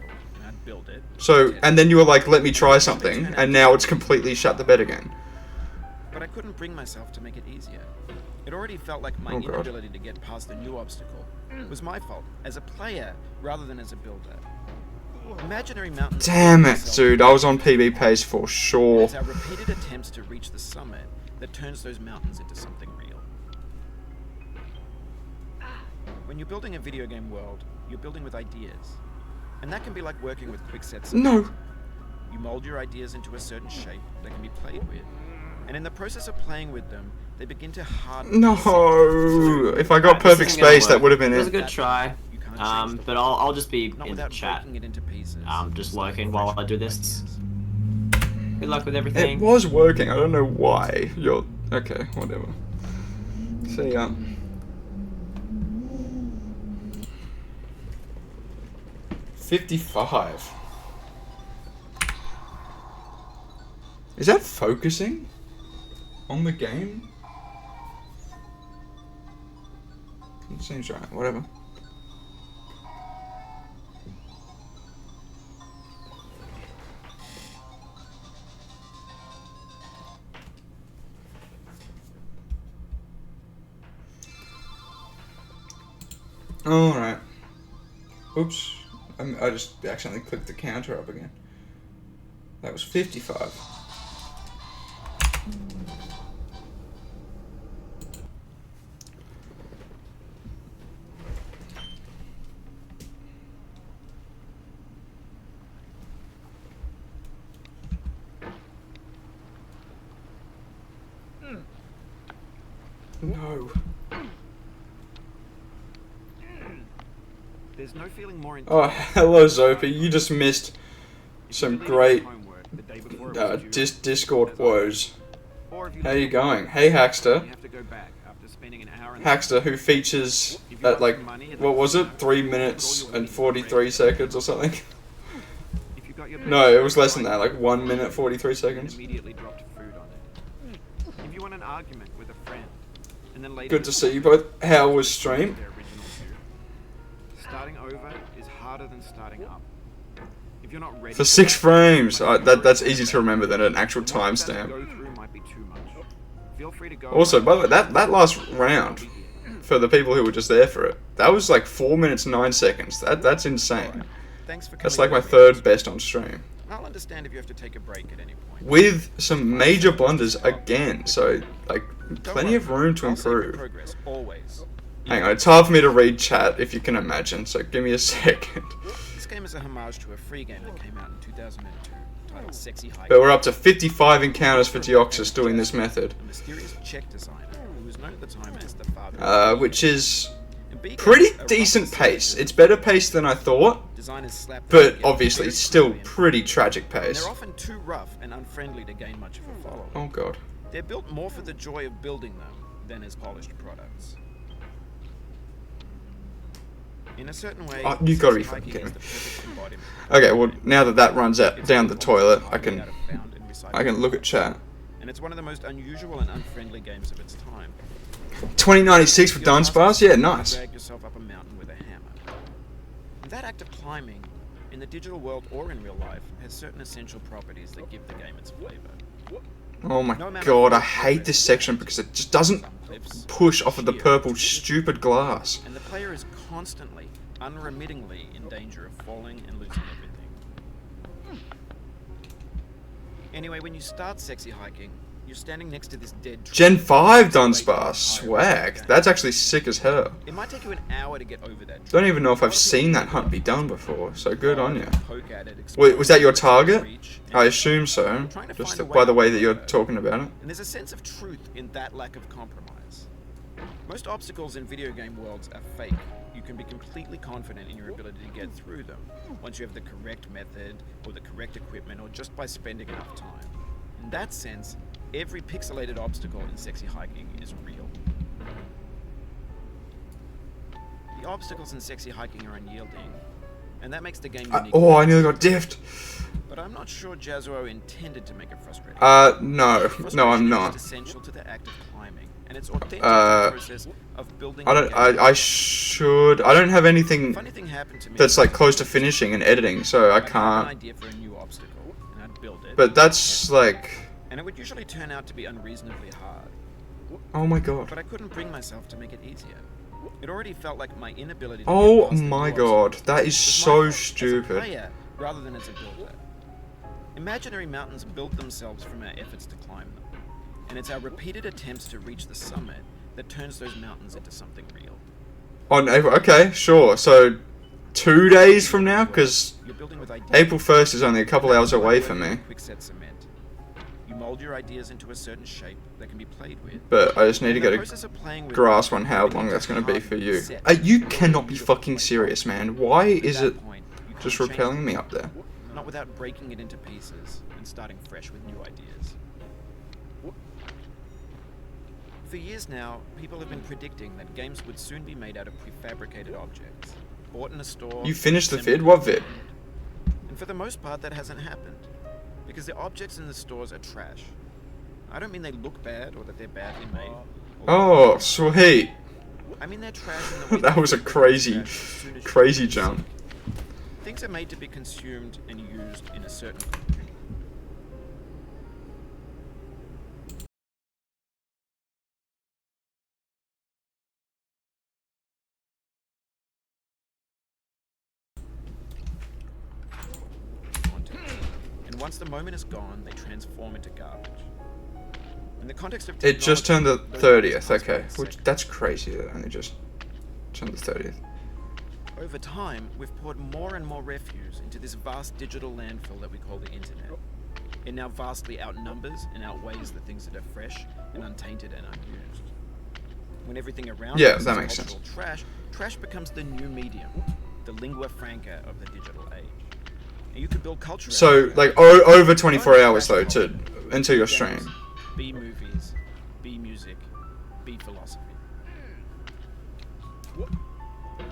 So, and then you were like, "Let me try something," and now it's completely shut the bed again. But I couldn't bring myself to make it easier. It already felt like my inability to get past the new obstacle was my fault as a player rather than as a builder. Imaginary mountains. Damn it, dude! I was on PB pace for sure. It's our repeated attempts to reach the summit that turns those mountains into something real. When you're building a video game world, you're building with ideas, and that can be like working with quick sets. No. You mold your ideas into a certain shape that can be played with, and in the process of playing with them, they begin to harden. No. If I got perfect space, that would have been it. It was a good try. But I'll just be Not in the without chat, breaking it into pieces. just Starting lurking while I do fresh this. ideas. Good luck with It everything. was working. I don't know why. You're okay. Whatever. See ya. $55. Is that focusing on the game? It seems right. Whatever. Alright. Oops. I just accidentally clicked the counter up again. That was 55. No. There's no feeling more Oh, hello, Zopi. You just missed some great Discord woes. How you going? Hey, Hackster. Hackster, who features at like, what was it? 3 minutes and 43 seconds or something? No, it was less than that, like 1 minute 43 seconds. Immediately dropped food on it. If you want an argument with a friend, and then later Good to see you both. How was stream? Starting over is harder than starting up. If you're not ready For 6 frames. That's easy to remember than an actual timestamp. Also, by the way, that last round, for the people who were just there for it, that was like 4 minutes 9 seconds. That's insane. That's like my third best on stream. I'll understand if you have to take a break at any point. With some major blunders again, so like plenty of room to improve. Progress, always. Hang on, it's hard for me to read chat if you can imagine, so give me a second. This game is a homage to a free game that came out in 2002, titled Sexy High. But we're up to 55 encounters for Deoxys doing this method. A mysterious Czech designer who was known at the time as the father. Which is pretty decent pace. It's better pace than I thought, but obviously still pretty tragic pace. They're often too rough and unfriendly to gain much of a following. Oh god. They're built more for the joy of building them than as polished products. In a certain way, Oh, you gotta be fucking kidding me. Okay, well now that runs out down the toilet, I can look at chat. And it's one of the most unusual and unfriendly games of its time. 2096 for Dunsparce? Yeah, nice. Drag yourself up a mountain with a hammer. And that act of climbing, in the digital world or in real life, has certain essential properties that give the game its flavor. Oh my god, I hate this section because it just doesn't push off of the purple stupid glass. And the player is constantly, unremittingly in danger of falling and losing everything. Anyway, when you start sexy hiking, you're standing next to this dead tree. Gen 5 Dunsparce, swag. That's actually sick as hell. It might take you an hour to get over that tree. Don't even know if I've seen that hunt be done before, so good on you. Wait, was that your target? I assume so, just by the way that you're talking about it. And there's a sense of truth in that lack of compromise. Most obstacles in video game worlds are fake. You can be completely confident in your ability to get through them once you have the correct method or the correct equipment or just by spending enough time. In that sense, every pixelated obstacle in sexy hiking is real. The obstacles in sexy hiking are unyielding, and that makes the game unique. Oh, I nearly got diffed. But I'm not sure Jazuo intended to make it frustrating. No, I'm not. It's essential to the act of climbing, and it's authentic to the process of building. I don't have anything Funny thing happened to me. that's like close to finishing and editing, so I I'd have an can't. idea for a new obstacle, and I'd build it. But that's like, And it would usually turn out to be unreasonably hard. oh my god. But I couldn't bring myself to make it easier. It already felt like my inability to Oh get past the my new god, obstacle that is was my so fault as a stupid. player rather than as a builder. Imaginary mountains build themselves from our efforts to climb them. And it's our repeated attempts to reach the summit that turns those mountains into something real. On April, okay, sure. So 2 days from now, because You're building with ideas. April 1st is only a couple hours away from me. Quickset cement. You mold your ideas into a certain shape that can be played with. But I just need to In the get process of playing a with grasp art, on how you long begin that's to going to be harden for the you. set You into a cannot be beautiful fucking play. serious, man. Why At is that it point, you just can't change repelling the me game, up there? not without breaking it into pieces and starting fresh with new ideas. For years now, people have been predicting that games would soon be made out of prefabricated objects, bought in a store. You finished the assembled vid? What vid? And for the most part, that hasn't happened, because the objects in the stores are trash. I don't mean they look bad or that they're badly made. Oh, sweet. I mean they're trash in the way That was a they crazy, trash as soon as you crazy use jump. them. Things are made to be consumed and used in a certain way. And once the moment is gone, they transform into garbage. In the context of It just turned the technology, 30th, those okay. moments Which, that's crazy that it only just turned the 30th. Over time, we've poured more and more refuse into this vast digital landfill that we call the internet. It now vastly outnumbers and outweighs the things that are fresh and untainted and unused. When everything around Yeah, us that is makes cultural trash becomes the new medium, the lingua franca of the digital age. And you could build culture. So, like, over 24 hours, though, until your stream. B movies, B music, B philosophy.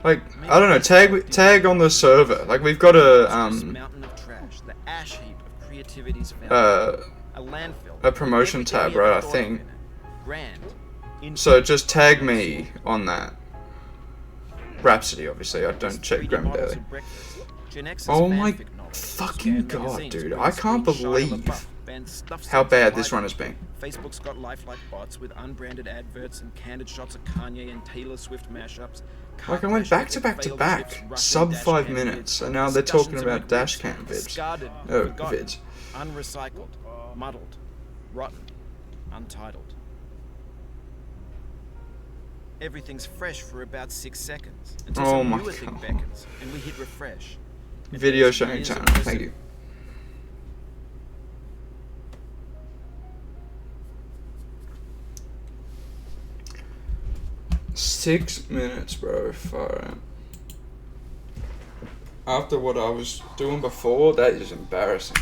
Like, I don't know, tag on the server. Like, we've got This a, mountain of trash, the ash heap of creativity's fountain, a landfill, a promotion everything tab, we ever right, I thought of think. in it. Grand. So just tag me on that. Rhapsody, obviously. I don't check GremonDaily. Oh my fucking god, dude. I can't believe how bad this run has been. Facebook's got lifelike bots with unbranded adverts and candid shots of Kanye and Taylor Swift mashups. Like, I went back to back to back. Sub 5 minutes. And now they're talking about dashcam vids. Oh, vids. Unrecycled, muddled, rotten, untitled. Everything's fresh for about 6 seconds until Oh some my newer thing God. beckons and we hit refresh. And Video there's sharing years of channel. Thank you. $6 bro. Far out. After what I was doing before, that is embarrassing.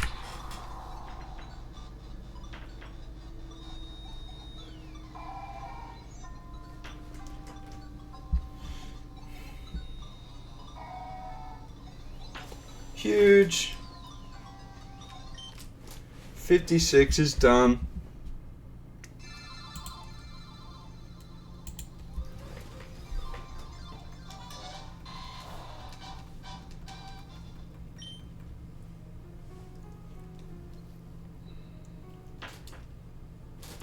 Huge. 56 is done.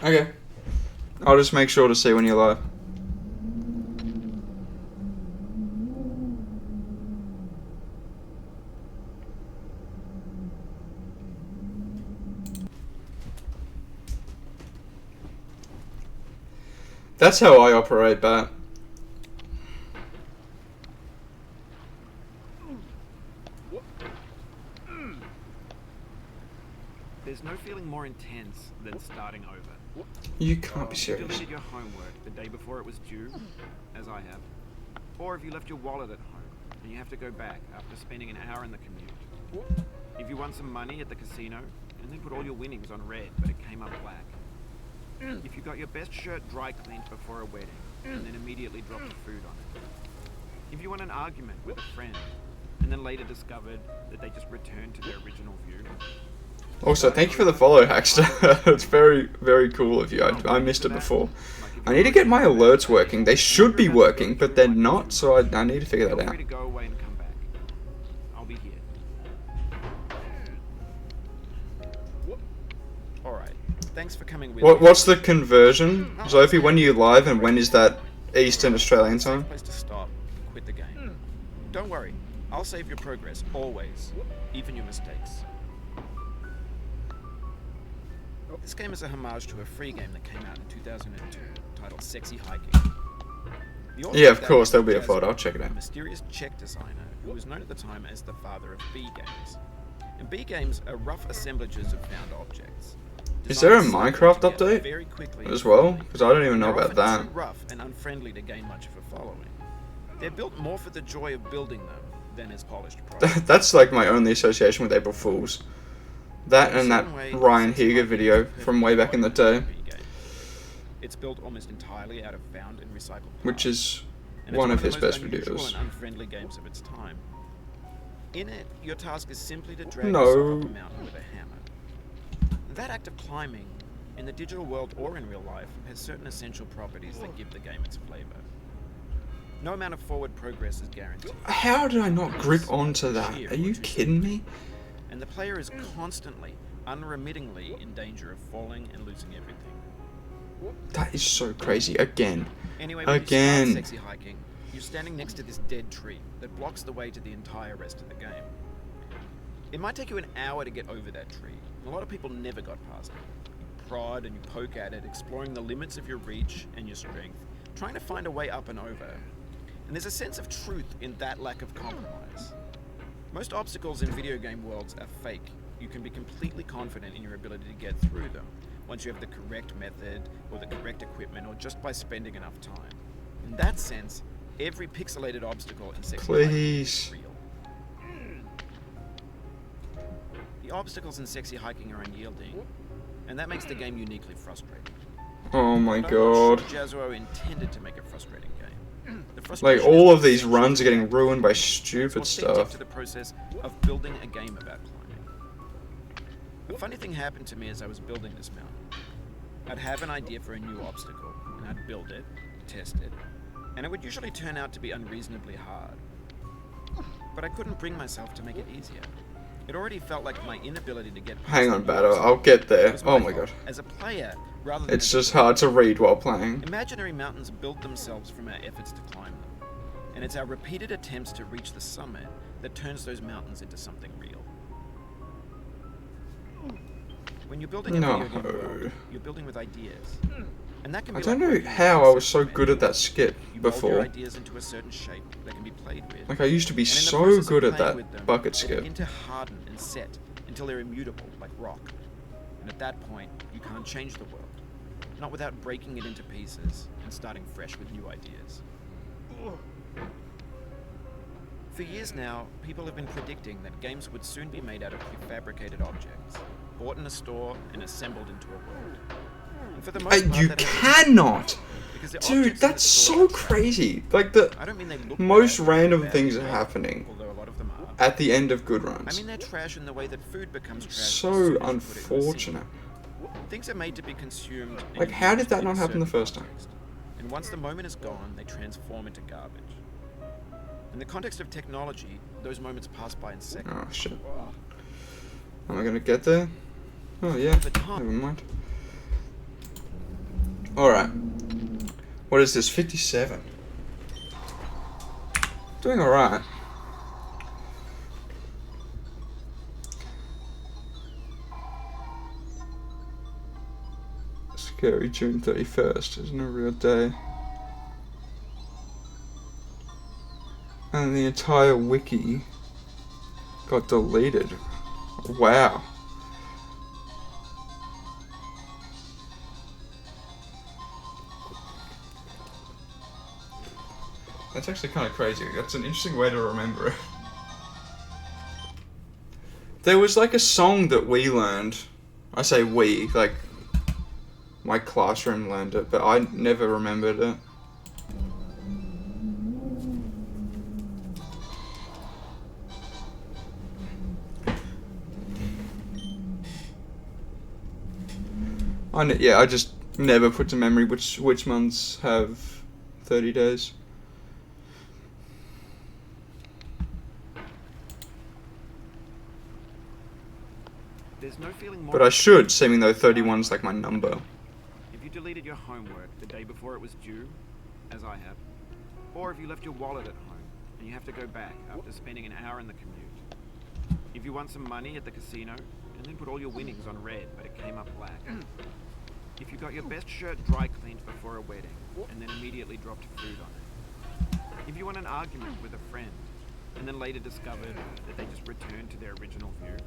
Okay. I'll just make sure to see when you're live. That's how I operate, Bat. There's no feeling more intense than starting over. You can't be You serious. deleted your homework the day before it was due, as I have. Or if you left your wallet at home and you have to go back after spending an hour in the commute. If you won some money at the casino and then put all your winnings on red but it came up black. If you got your best shirt dry cleaned before a wedding and then immediately dropped food on it. If you won an argument with a friend and then later discovered that they just returned to their original view. Also, thank you for the follow, Hackster. It's very, very cool of you. I missed it before. I need to get my alerts working. They should be working, but they're not, so I need to figure that Feel out. free to go away and come back. I'll be here. Alright. Thanks for coming with me. What's the conversion, Sophie? When are you live, and when is that Eastern Australian Safe time? place to stop. Quit the game. Don't worry. I'll save your progress, always. Even your mistakes. This game is a homage to a free game that came out in 2002, titled Sexy Hiking. The author Yeah, of that course, there'll be a was photo. I'll check it a out. mysterious Czech designer who was known at the time as the father of B games. And B games are rough assemblages of found objects. Is there a designed Minecraft to get update very quickly as well? and Because I don't even know they're about often that. too rough and unfriendly to gain much of a following. They're built more for the joy of building them than as polished products. That's like my only association with April Fools. That In a and that certain way, Ryan Sexy Higa Hiking video is a from way back in the perfect day, RPG game. It's built almost entirely out of found and recycled parts, which is and it's one of the his most best unusual videos. and unfriendly games of its time. In it, your task is simply to drag No. yourself up a mountain with a hammer. That act of climbing, in the digital world or in real life, has certain essential properties that give the game its flavor. No amount of forward progress is guaranteed. How did I not grip onto that? Are you kidding me? And the player is constantly, unremittingly in danger of falling and losing everything. That is so crazy. Again. Anyway, when Again. you start Sexy Hiking, you're standing next to this dead tree that blocks the way to the entire rest of the game. It might take you an hour to get over that tree. A lot of people never got past it. You prod and you poke at it, exploring the limits of your reach and your strength, trying to find a way up and over. And there's a sense of truth in that lack of compromise. Most obstacles in video game worlds are fake. You can be completely confident in your ability to get through them once you have the correct method or the correct equipment or just by spending enough time. In that sense, every pixelated obstacle in Sexy Hiking Please. is real. The obstacles in Sexy Hiking are unyielding, and that makes the game uniquely frustrating. Oh my But I'm god. not sure Jazuo intended to make a frustrating game. The Like, frustration all is of these essential runs are getting to the ruined by It's stupid authentic stuff. to the process of building a game about climbing. A funny thing happened to me as I was building this mountain. I'd have an idea for a new obstacle, and I'd build it, test it, and it would usually turn out to be unreasonably hard. But I couldn't bring myself to make it easier. It already felt like my inability to get past Hang the on, new Battle. obstacle I'll get there. was Oh my fault god. as a player, rather than It's as a just player. hard to read while playing. Imaginary mountains build themselves from our efforts to climb them, and it's our repeated attempts to reach the summit that turns those mountains into something real. When you're building a video game world, No. you're building with ideas, and that can I be don't like know working how with I a was so system good at method. that skip You mold your before. ideas into a certain shape that can be played with. Like, I used to be And in the so process of good at playing with that them, bucket they skip. begin to harden and set until they're immutable, like rock. And at that point, you can't change the world. Not without breaking it into pieces and starting fresh with new ideas. For years now, people have been predicting that games would soon be made out of prefabricated objects, bought in a store and assembled into a world. And for the most part, You that has cannot! because the Dude, objects in the that's store so are trash. crazy. Like, the I don't mean they look most bad or random badly things are made, happening although a lot of them are. at the end of good I runs. mean they're trash in the way that food becomes trash. as So soon as you put it in the sink. unfortunate. Things are made to be consumed. and Like, how did used that in not a happen the certain first time? context. And once the moment is gone, they transform into garbage. In the context of technology, those moments pass by in seconds. Oh, shit. Am I gonna get there? Oh, yeah. The time- Never mind. Alright. What is this? 57. Doing alright. Scary June 31st isn't a real day. And the entire wiki got deleted. Wow. That's actually kind of crazy. That's an interesting way to remember it. There was like a song that we learned. I say we, like my classroom learned it, but I never remembered it. I just never put to memory which months have 30 days. There's no feeling more. But I should, seeming though 31's like my number. If you deleted your homework the day before it was due, as I have, or if you left your wallet at home and you have to go back after spending an hour in the commute. If you won some money at the casino and then put all your winnings on red but it came up black. If you got your best shirt dry cleaned before a wedding and then immediately dropped food on it. If you won an argument with a friend and then later discovered that they just returned to their original view.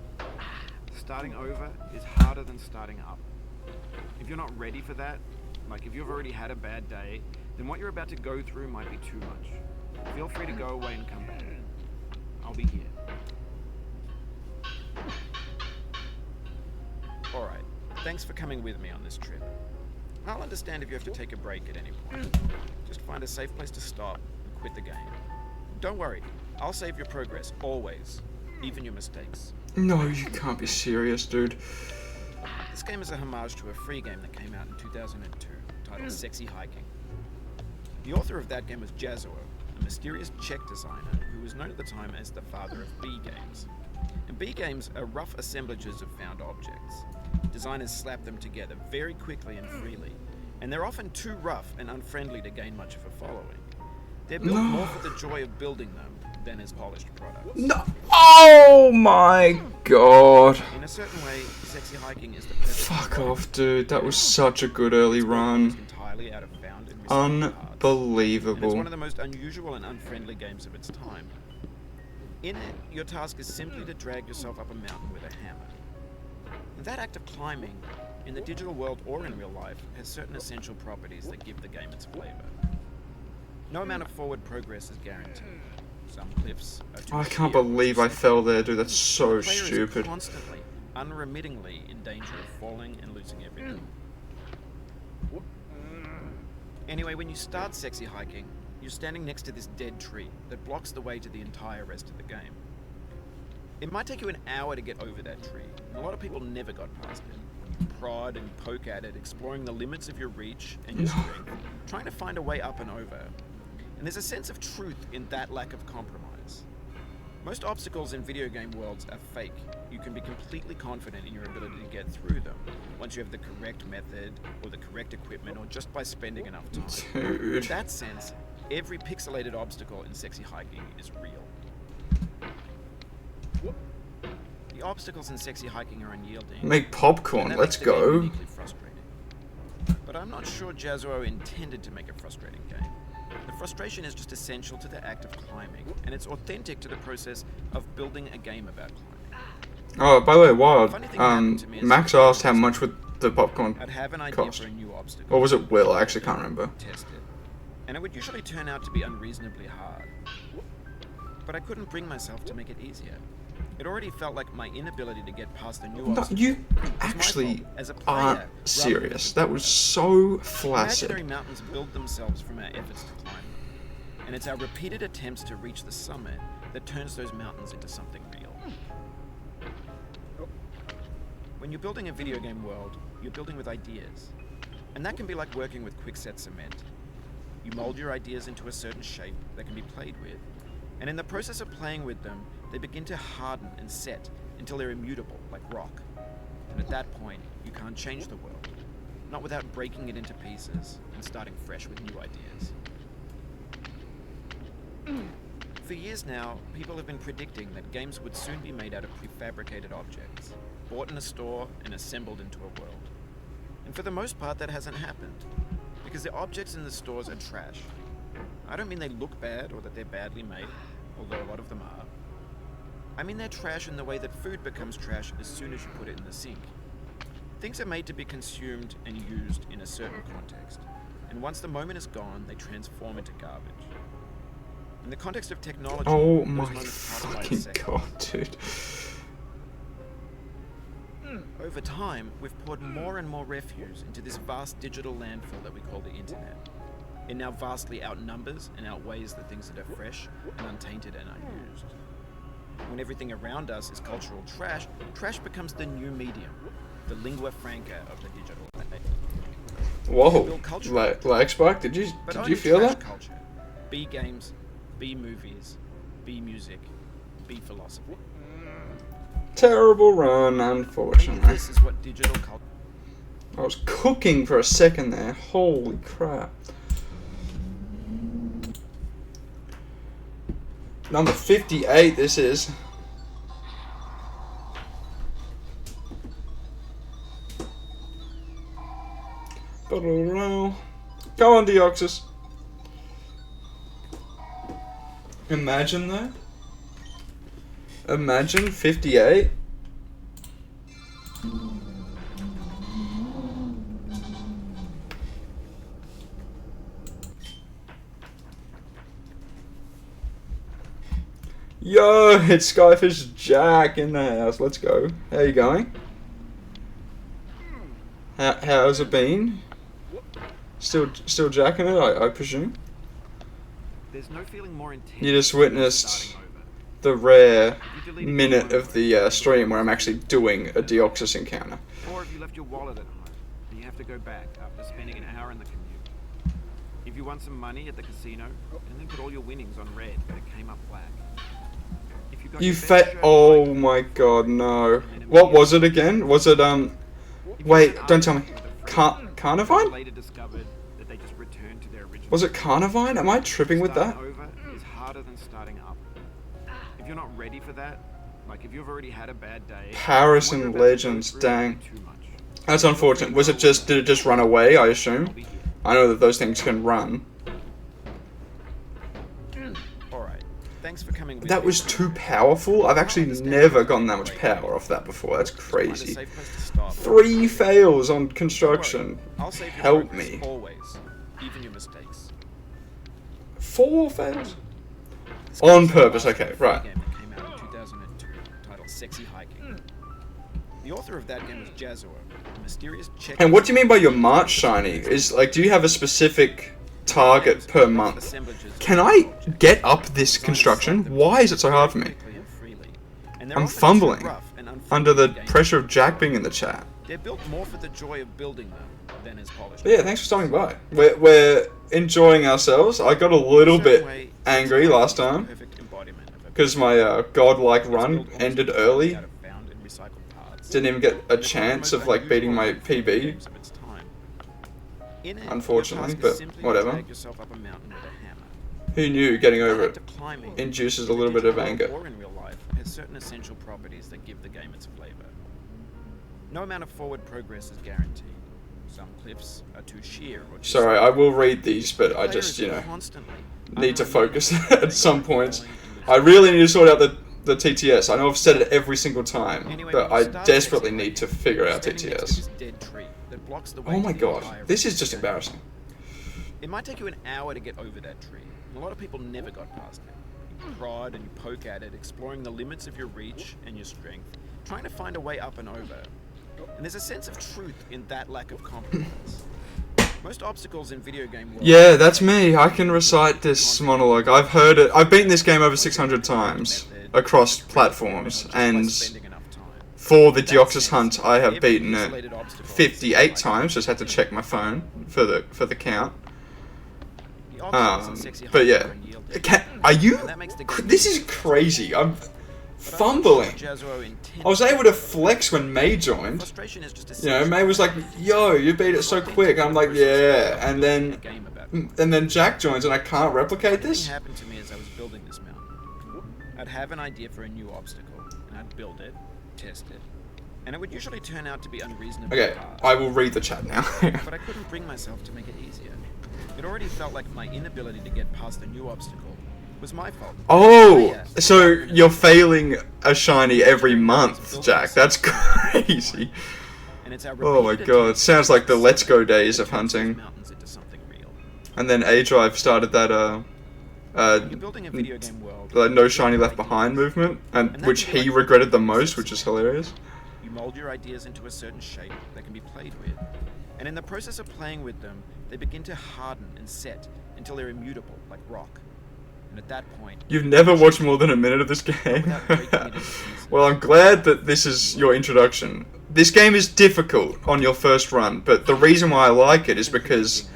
Starting over is harder than starting up. If you're not ready for that, like if you've already had a bad day, then what you're about to go through might be too much. Feel free to go away and come back. I'll be here. Alright, thanks for coming with me on this trip. I'll understand if you have to take a break at any point. Just find a safe place to stop and quit the game. Don't worry, I'll save your progress, always. Even your mistakes. No, you can't be serious, dude. This game is a homage to a free game that came out in 2002, titled Sexy Hiking. The author of that game was Jazuo, a mysterious Czech designer who was known at the time as the father of B games. And B games are rough assemblages of found objects. Designers slap them together very quickly and freely, and they're often too rough and unfriendly to gain much of a following. They're built more for the joy of building them than as polished products. No. Oh my god. In a certain way, Sexy Hiking is the perfect Fuck off, dude. That was such a good early run. entirely out of found and recycled parts. And it's Unbelievable. one of the most unusual and unfriendly games of its time. In it, your task is simply to drag yourself up a mountain with a hammer. And that act of climbing, in the digital world or in real life, has certain essential properties that give the game its flavor. No amount of forward progress is guaranteed. Some cliffs are too I can't sheer or believe too I steep. fell there, dude. That's so The player is stupid. constantly, unremittingly in danger of falling and losing everything. Anyway, when you start Sexy Hiking, you're standing next to this dead tree that blocks the way to the entire rest of the game. It might take you an hour to get over that tree, and a lot of people never got past it. You prod and poke at it, exploring the limits of your reach and your strength, trying to find a way up and over. And there's a sense of truth in that lack of compromise. Most obstacles in video game worlds are fake. You can be completely confident in your ability to get through them once you have the correct method or the correct equipment or just by spending enough time. In Dude. that sense, every pixelated obstacle in Sexy Hiking is real. The obstacles in Sexy Hiking are unyielding. Make and popcorn. that Let's makes the game go. uniquely frustrating. But I'm not sure Jazuo intended to make a frustrating game. The frustration is just essential to the act of climbing, and it's authentic to the process of building a game about climbing. Oh, by the way, Wild. Funny thing happened to me as Max a kid. asked how much would the popcorn I'd have an idea cost. for a new obstacle. Or was it Will? I actually can't remember. Test it. And it would usually turn out to be unreasonably hard. But I couldn't bring myself to make it easier. It already felt like my inability to get past the new No, obstacle you was my actually fault as a player, aren't rather than serious. as a That was so Imaginary flaccid. mountains build themselves from our efforts to climb. And it's our repeated attempts to reach the summit that turns those mountains into something real. When you're building a video game world, you're building with ideas. And that can be like working with quickset cement. You mold your ideas into a certain shape that can be played with. And in the process of playing with them, they begin to harden and set until they're immutable, like rock. And at that point, you can't change the world. Not without breaking it into pieces and starting fresh with new ideas. For years now, people have been predicting that games would soon be made out of prefabricated objects, bought in a store and assembled into a world. And for the most part, that hasn't happened, because the objects in the stores are trash. I don't mean they look bad or that they're badly made, although a lot of them are. I mean they're trash in the way that food becomes trash as soon as you put it in the sink. Things are made to be consumed and used in a certain context, and once the moment is gone, they transform into garbage. In the context of technology, Oh those my moments pass by in fucking seconds. god, dude. Over time, we've poured more and more refuse into this vast digital landfill that we call the internet. It now vastly outnumbers and outweighs the things that are fresh and untainted and unused. When everything around us is cultural trash, trash becomes the new medium, the lingua franca of the digital age. Whoa. culture. Lag spike? Did But you only feel trash that? culture. B games, B movies, B music, B philosophy. Terrible run, Maybe unfortunately. this is what digital culture. I was cooking for a second there. Holy crap. Number 58 this is. Go on, Deoxys. Imagine that. Imagine 58. Yo, it's Skyfish Jack in the house. Let's go. How you going? How's it been? Still jacking it, I presume? There's no feeling more intense. You just witnessed the rare minute of the stream where I'm actually doing a Deoxys encounter. Or if you left your wallet at home and you have to go back after spending an hour in the commute. If you won some money at the casino and then put all your winnings on red but it came up black. If you got You your best shirt oh right, my god, no. What was it again? Was it, wait, don't tell me. Carnivine? later discovered that they just returned to their original. Was it Carnivine? Am I tripping with that? Starting over is harder than starting up. If you're not ready for that, like if you've already had a bad day, Paris what you're and about to go Legends, through dang. will be too much. That's unfortunate. Did it just run away, I assume? I'll be here. I know that those things can run. Alright. Thanks for coming with That me. was too powerful? I've actually never gotten that much power off that before. That's Find a crazy. safe place to stop. 3 fails on construction. I'll save your Help progress me. always, even your mistakes. 4 fails? On purpose, okay, right. Game that came out in 2002, titled Sexy Hiking. The author of that game was Jazuo, a mysterious Czech. And what do you mean by your March shiny? Is like, do you have a specific target per month? Can I get up this construction? Why is it so hard for me? I'm fumbling under the pressure of Jack being in the chat. They're built more for the joy of building them than as polished. But yeah, thanks for stopping by. We're enjoying ourselves. I got a little bit angry last time because my godlike run ended early. Didn't even get a chance of like beating my PB, unfortunately, but whatever. Who knew getting over it induces a little bit of anger. Or in real life has certain essential properties that give the game its flavor. No amount of forward progress is guaranteed. Some cliffs are too sheer or too Sorry, I will read these, but I just, constantly need to focus at some points. I really need to sort out the TTS. I know I've said it every single time, but I desperately need to figure out TTS. Oh my god, this is just embarrassing. It might take you an hour to get over that tree. A lot of people never got past it. You prod and you poke at it, exploring the limits of your reach and your strength, trying to find a way up and over. And there's a sense of truth in that lack of compromise. Most obstacles in video game world. Yeah, that's me. I can recite this monologue. I've heard it. I've beaten this game over 600 times across platforms, and for the Deoxys hunt, I have beaten it 58 times. Just had to check my phone for the count. But yeah, are you? This is crazy. I'm fumbling. I was able to flex when May joined. You know, May was like, "Yo, you beat it so quick." I'm like, "Yeah," and then Jack joins, and I can't replicate this. Happened to me as I was building this mountain. I'd have an idea for a new obstacle, and I'd build it, test it, and it would usually turn out to be unreasonably Okay, hard. I will read the chat now. But I couldn't bring myself to make it easier. It already felt like my inability to get past the new obstacle was my fault. Oh, so you're failing a shiny every month, Jack. That's crazy. And it's our Oh my repeated god, attempts sounds like the to Let's Go turn days of these hunting. mountains into something real. And then A-Drive started that You're building a video game world. the no shiny left behind movement, and which he regretted the most, which is hilarious. You mold your ideas into a certain shape that can be played with. And in the process of playing with them, they begin to harden and set until they're immutable, like rock. And at that point... You've never watched more than a minute of this game? Well, I'm glad that this is your introduction. This game is difficult on your first run, but the reason why I like it is because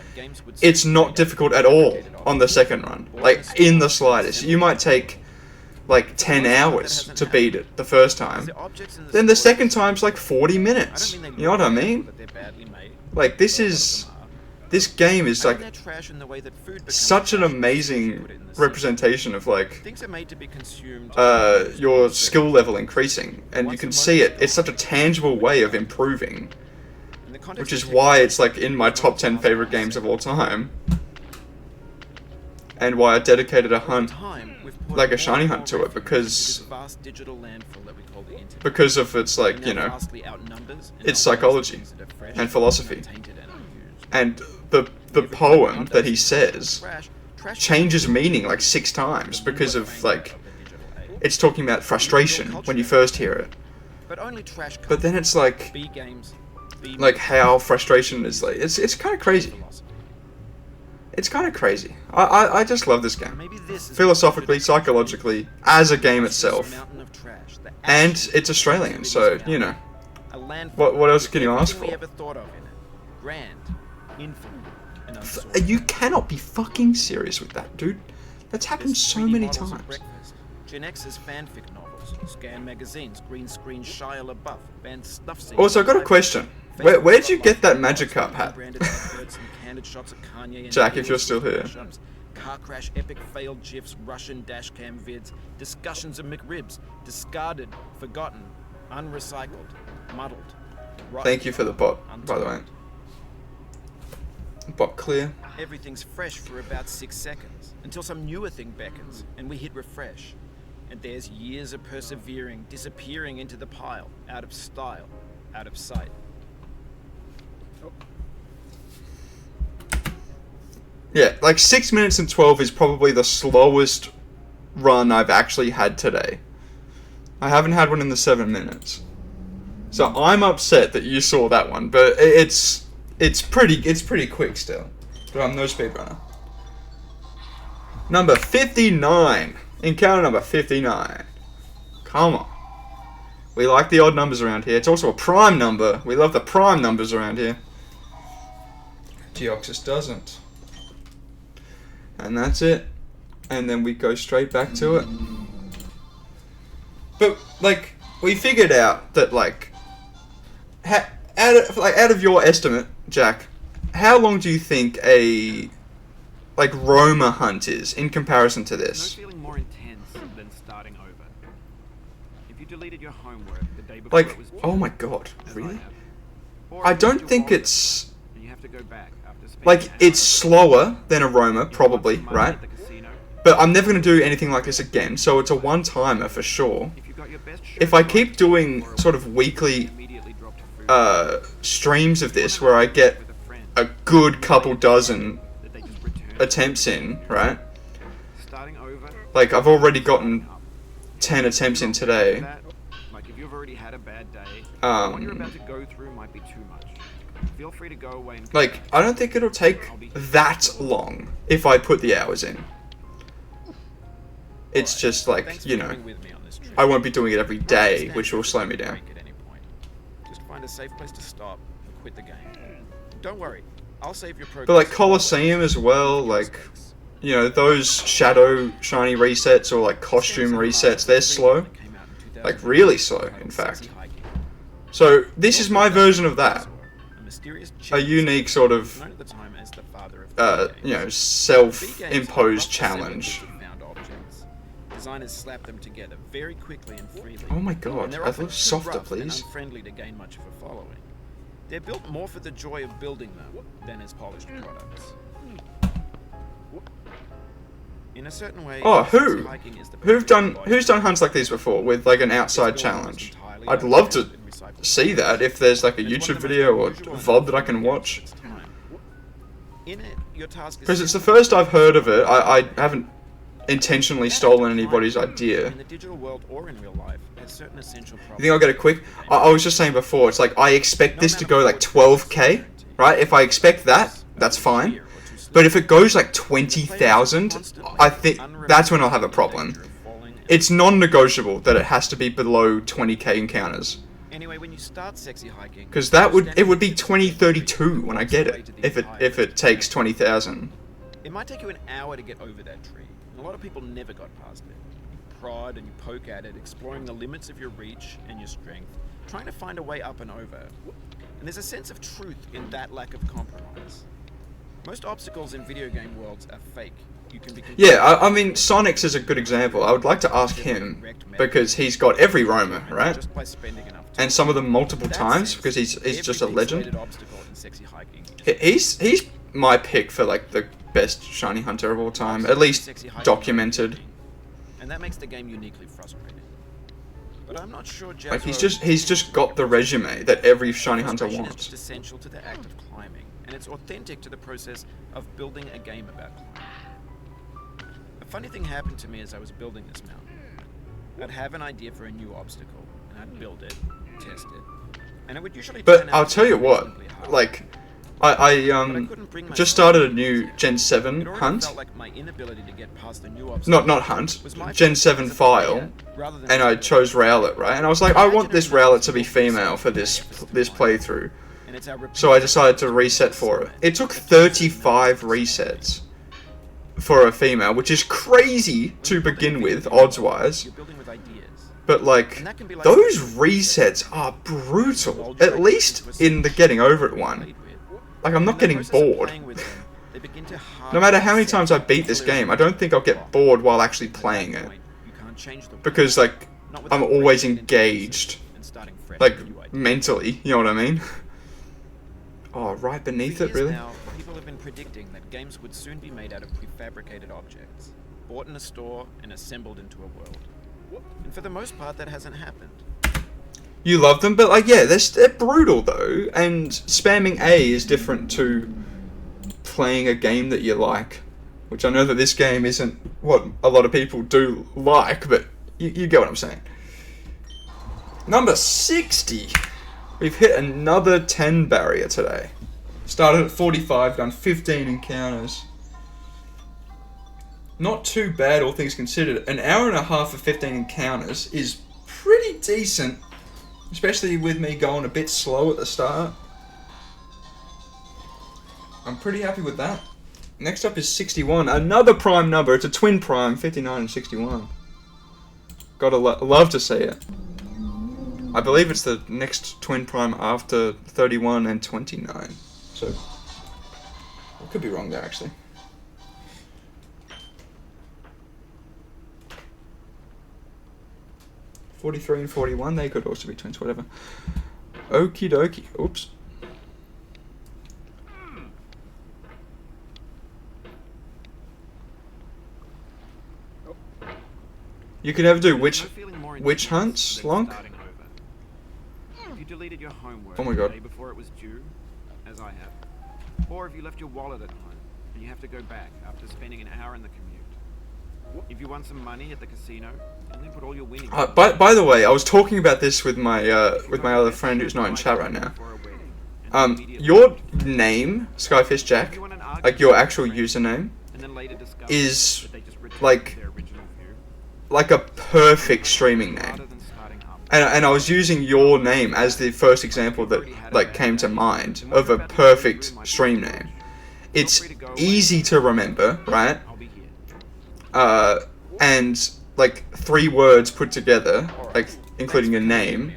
it's not difficult at all on the second run. Like, in the slightest. You might take like 10 hours to beat it the first time. Then the second time's like 40 minutes. You know what I mean? Like, this game is like such an amazing representation of like Things are made to be consumed. your skill level increasing, and you can see it. It's such a tangible way of improving, which is why it's like in my top 10 favorite games of all time, and why I dedicated a hunt, like a shiny hunt, to it, because of its like, you know, its psychology and philosophy, and the poem that he says changes meaning like 6 times because of like it's talking about frustration when you first hear it. But only trash. But then it's like, B games, B like how frustration is like, it's kind of crazy. It's kind of crazy. I just love this game. Maybe this is Philosophically, psychologically, as a game itself. And it's Australian, so, you know. What else can you ask for? Grand, infinite, and unsolved. You cannot be fucking serious with that, dude. That's happened so many times. Gen X's fanfic novels, scan magazines, green screen Shia LaBeouf, banned snuff scenes. Also, I've got a question. Where'd you get that Magikarp hat? Jack, if you're still here. Car crash, epic failed GIFs, Russian dashcam vids, discussions of McRibs, discarded, forgotten, unrecycled, muddled. Thank you for the bot, by the way. Bot clear. Everything's fresh for about 6 seconds, until some newer thing beckons, and we hit refresh. And there's years of persevering, disappearing into the pile, out of style, out of sight. Yeah, like 6 minutes and 12 is probably the slowest run I've actually had today. I haven't had one in the 7 minutes. So I'm upset that you saw that one, but it's pretty quick still. But I'm no speedrunner. Number 59. Encounter number 59. Come on. We like the odd numbers around here. It's also a prime number. We love the prime numbers around here. Deoxys doesn't. And that's it. And then we go straight back to it. But, like, we figured out that, like, out of your estimate, Jack, how long do you think a, like, Roma hunt is in comparison to this? No feeling more intense than starting over. If you deleted your homework the day before Like, it was due, oh my god, really? or I if don't you think wanted, it's, and you have to go back after spending like, an it's hour slower than a Roma, in probably, money right? at the casino. But I'm never going to do anything like this again, so it's a one-timer for sure. If you got your best If I keep doing sort of weekly immediately dropped to food streams of this where I get with a friend a good couple dozen that they just returned, attempts in, right? starting over. Like, I've already gotten 10 attempts in today. That, like if you've already had a bad day, what you're about Um, to go through might be too much. Feel free to go away and like, I don't think it'll take that long if I put the hours in. It's just like, Thanks you for know, coming with me on this trip. I won't be doing it every Don't day, understand which will if slow you me down. break at any point. Just find a safe place to stop and quit the game. Don't worry, I'll save your progress. But like Colosseum as well, like, you know, those shadow shiny resets or like costume resets, they're slow. Like, really slow, in fact. So, this is my version of that. A unique sort of, Known at the time as the father of you know, self-imposed challenge. Designers slap them together very quickly and freely. Oh my god, And they're a often little too softer, rough and please. unfriendly to gain much of a following. They're built more for the joy of building them than as polished products. In a certain way, Oh, who? hiking is the Who's done perfect hunts like these before with like an outside challenge? I'd love to see that if there's like a YouTube video or VOD that I can watch. In it, your task is Because it's the first I've heard of it. I haven't intentionally stolen anybody's idea. in the digital world or in real life has certain essential You think I'll get it quick? I was just saying before, it's like I expect this to go like 12k, right? If I expect that, that's fine. But if it goes like 20,000, I think that's when I'll have a problem. It's non-negotiable that it has to be below 20k encounters. Anyway, when you start sexy hiking, Because it would be 2032 when I get it, if it takes 20,000. it might take you an hour to get over that tree. And a lot of people never got past it. You prod and you poke at it, exploring the limits of your reach and your strength, trying to find a way up and over. And there's a sense of truth in that lack of compromise. Most obstacles in video game worlds are fake. You can be Yeah, I mean, Sonic's is a good example. I would like to ask him, because he's got every Roma, right? just by spending enough time. And some of them multiple times, because he's just a legend. He's my pick for like the best shiny hunter of all time, at least documented. And that makes the game uniquely frustrating. But I'm not sure Like he's just got the resume that every shiny hunter Frustration is wants. just essential to the act of climbing, and it's authentic to the process of building a game about climbing. A funny thing happened to me as I was building this mountain. I'd have an idea for a new obstacle, and I'd build it, test it, and it would usually turn But out I'll to tell be you what, reasonably hard. like, But I I couldn't bring just myself started to a make it new easier. Gen 7 It already hunt. felt like my inability to get past the new obstacle Not hunt, was my Gen fault 7 as a file, player, rather than and as a I builder. chose Rowlet, right? And I was like, I want this Rowlet to be female for this playthrough. And it's our So I repeated decided to reset for it. It took 35 resets for a female, which is crazy to begin with, odds-wise. You're building with ideas. But, like, And that can be like those resets are brutal. At least in the getting over it one. Like, I'm not getting bored. No matter how many times I beat this game, I don't think I'll get bored while actually playing it. Because, like, I'm always engaged. Like, mentally, you know what I mean? Oh, right beneath it, really? Now, people have been predicting that games would soon be made out of prefabricated objects, bought in a store and assembled into a world. And for the most part, that hasn't happened. You love them, but, like, yeah, they're brutal, though. And spamming A is different to playing a game that you like. Which I know that this game isn't what a lot of people do like, but you get what I'm saying. Number 60. We've hit another 10 barrier today. Started at 45, done 15 encounters. Not too bad, all things considered. An hour and a half of 15 encounters is pretty decent. Especially with me going a bit slow at the start. I'm pretty happy with that. Next up is 61. Another prime number. It's a twin prime, 59 and 61. Gotta love to see it. I believe it's the next twin prime after 31 and 29. So, I could be wrong there, actually. (43 and 41), they could also be twins, whatever. Okie dokie. Oops. You could ever do witch hunts, Lonk? If you deleted your homework Oh my the God. day before it was due, as I have, or if you left your wallet at home and you have to go back after spending an hour in the commute. If you won some money at the casino and then put all your winnings. By the way, I was talking about this with my other friend who's not in chat right now. Your name, Skyfish Jack, like your actual username, is like a perfect streaming name. And I was using your name as the first example that like came to mind of a perfect stream name. It's easy to remember, right? And like 3 words put together, like including a name,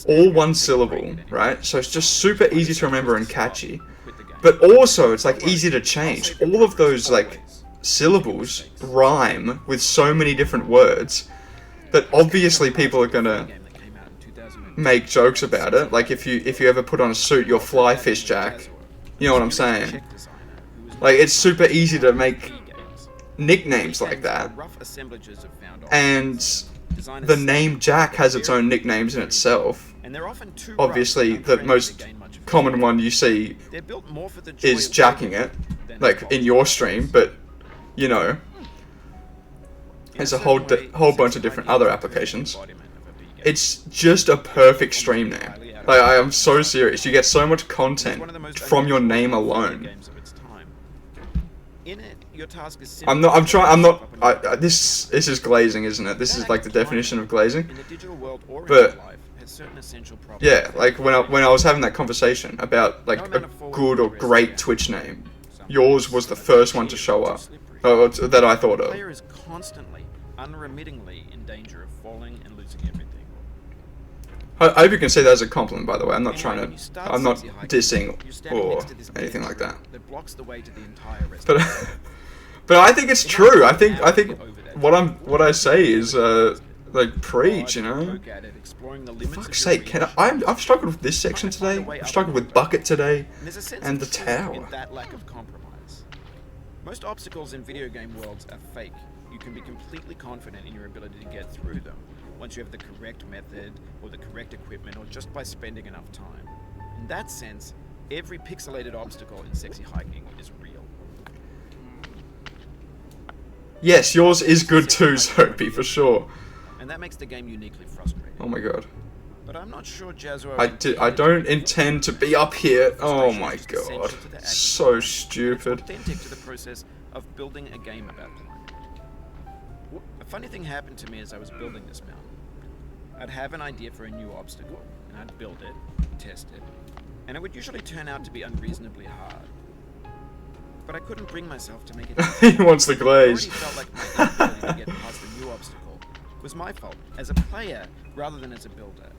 all one syllable, right? So it's just super easy to remember and catchy. But also it's like easy to change. All of those like syllables rhyme with so many different words that obviously people are gonna make jokes about it. Like if you ever put on a suit, you're Fly Fish Jack. You know what I'm saying? Like it's super easy to make nicknames like that. And the name Jack has its own nicknames in itself. Obviously, the most common one you see is jacking it, like in your stream, but you know, there's a whole bunch of different other applications. It's just a perfect stream name. Like I am so serious. You get so much content from your name alone. This is glazing, isn't it? This is like the definition of glazing. But yeah, like when I was having that conversation about like a good or great Twitch name, yours was the first one to show up that I thought of. The player is constantly, unremittingly in danger of falling and losing everything. I hope you can see that as a compliment, by the way. I'm not dissing or anything like that. But I think it's true. I think what I say is like preach, you know. For fuck's sake, I've struggled with this section today. I've struggled with bucket today, and the tower. Most obstacles in video game worlds are fake. You can be completely confident in your ability to get through them once you have the correct method or the correct equipment or just by spending enough time. In that sense, every pixelated obstacle in Sexy Hiking is real. Yes, yours is good too, Soapy, for sure. And that makes the game uniquely frustrating. Oh my god. But I'm not sure Jazzo... I don't intend to be up here. Oh my god. So stupid. Authentic to the process of building a game about climbing. A funny thing happened to me as I was building this mountain. I'd have an idea for a new obstacle, and I'd build it, test it, and it would usually turn out to be unreasonably hard. But I couldn't bring myself to make it easy. He wants the glaze. It already felt like my inability to get past the new obstacle was my fault, as a player rather than as a builder.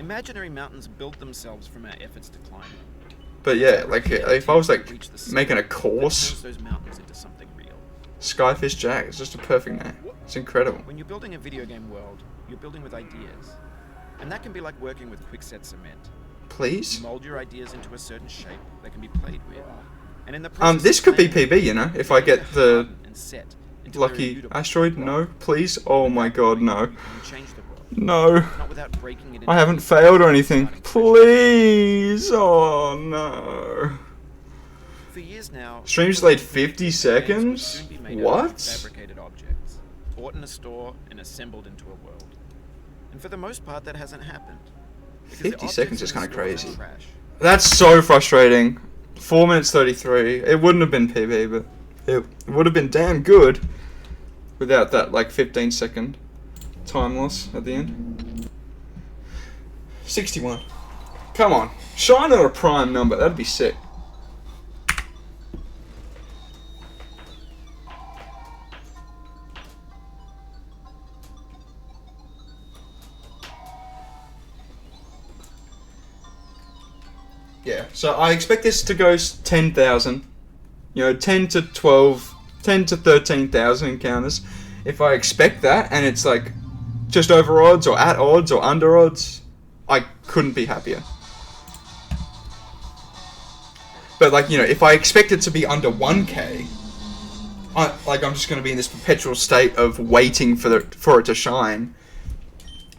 Imaginary mountains build themselves from our efforts to climb them. But yeah, like if I was like making a course, turns those mountains into something real. Skyfish Jack is just a perfect name. It's incredible. When you're building a video game world, you're building with ideas. And that can be like working with quickset cement. Please? You mold your ideas into a certain shape that can be played with. And in the This could be PB, you know, if I get the lucky lucky asteroid. No, please. Oh my god, no. change the world, No. not without breaking it into I haven't failed or anything. Please. Oh no. For years now, Streams delayed 50 games seconds? will soon be made out of What? fabricated objects, bought in a store and assembled into a world. And for the most part, that hasn't happened. Because the 50 seconds is objects in kind the of stores crazy. are trash. That's so frustrating. 4 minutes 33. It wouldn't have been PB, but it would have been damn good without that like 15-second time loss at the end. 61. Come on. Shine on a prime number. That'd be sick. Yeah, so I expect this to go 10,000. You know, 10 to 12, 10 to 13,000 encounters. If I expect that and it's like just over odds or at odds or under odds, I couldn't be happier. But like, you know, if I expect it to be under 1k, I'm just going to be in this perpetual state of waiting for it to shine,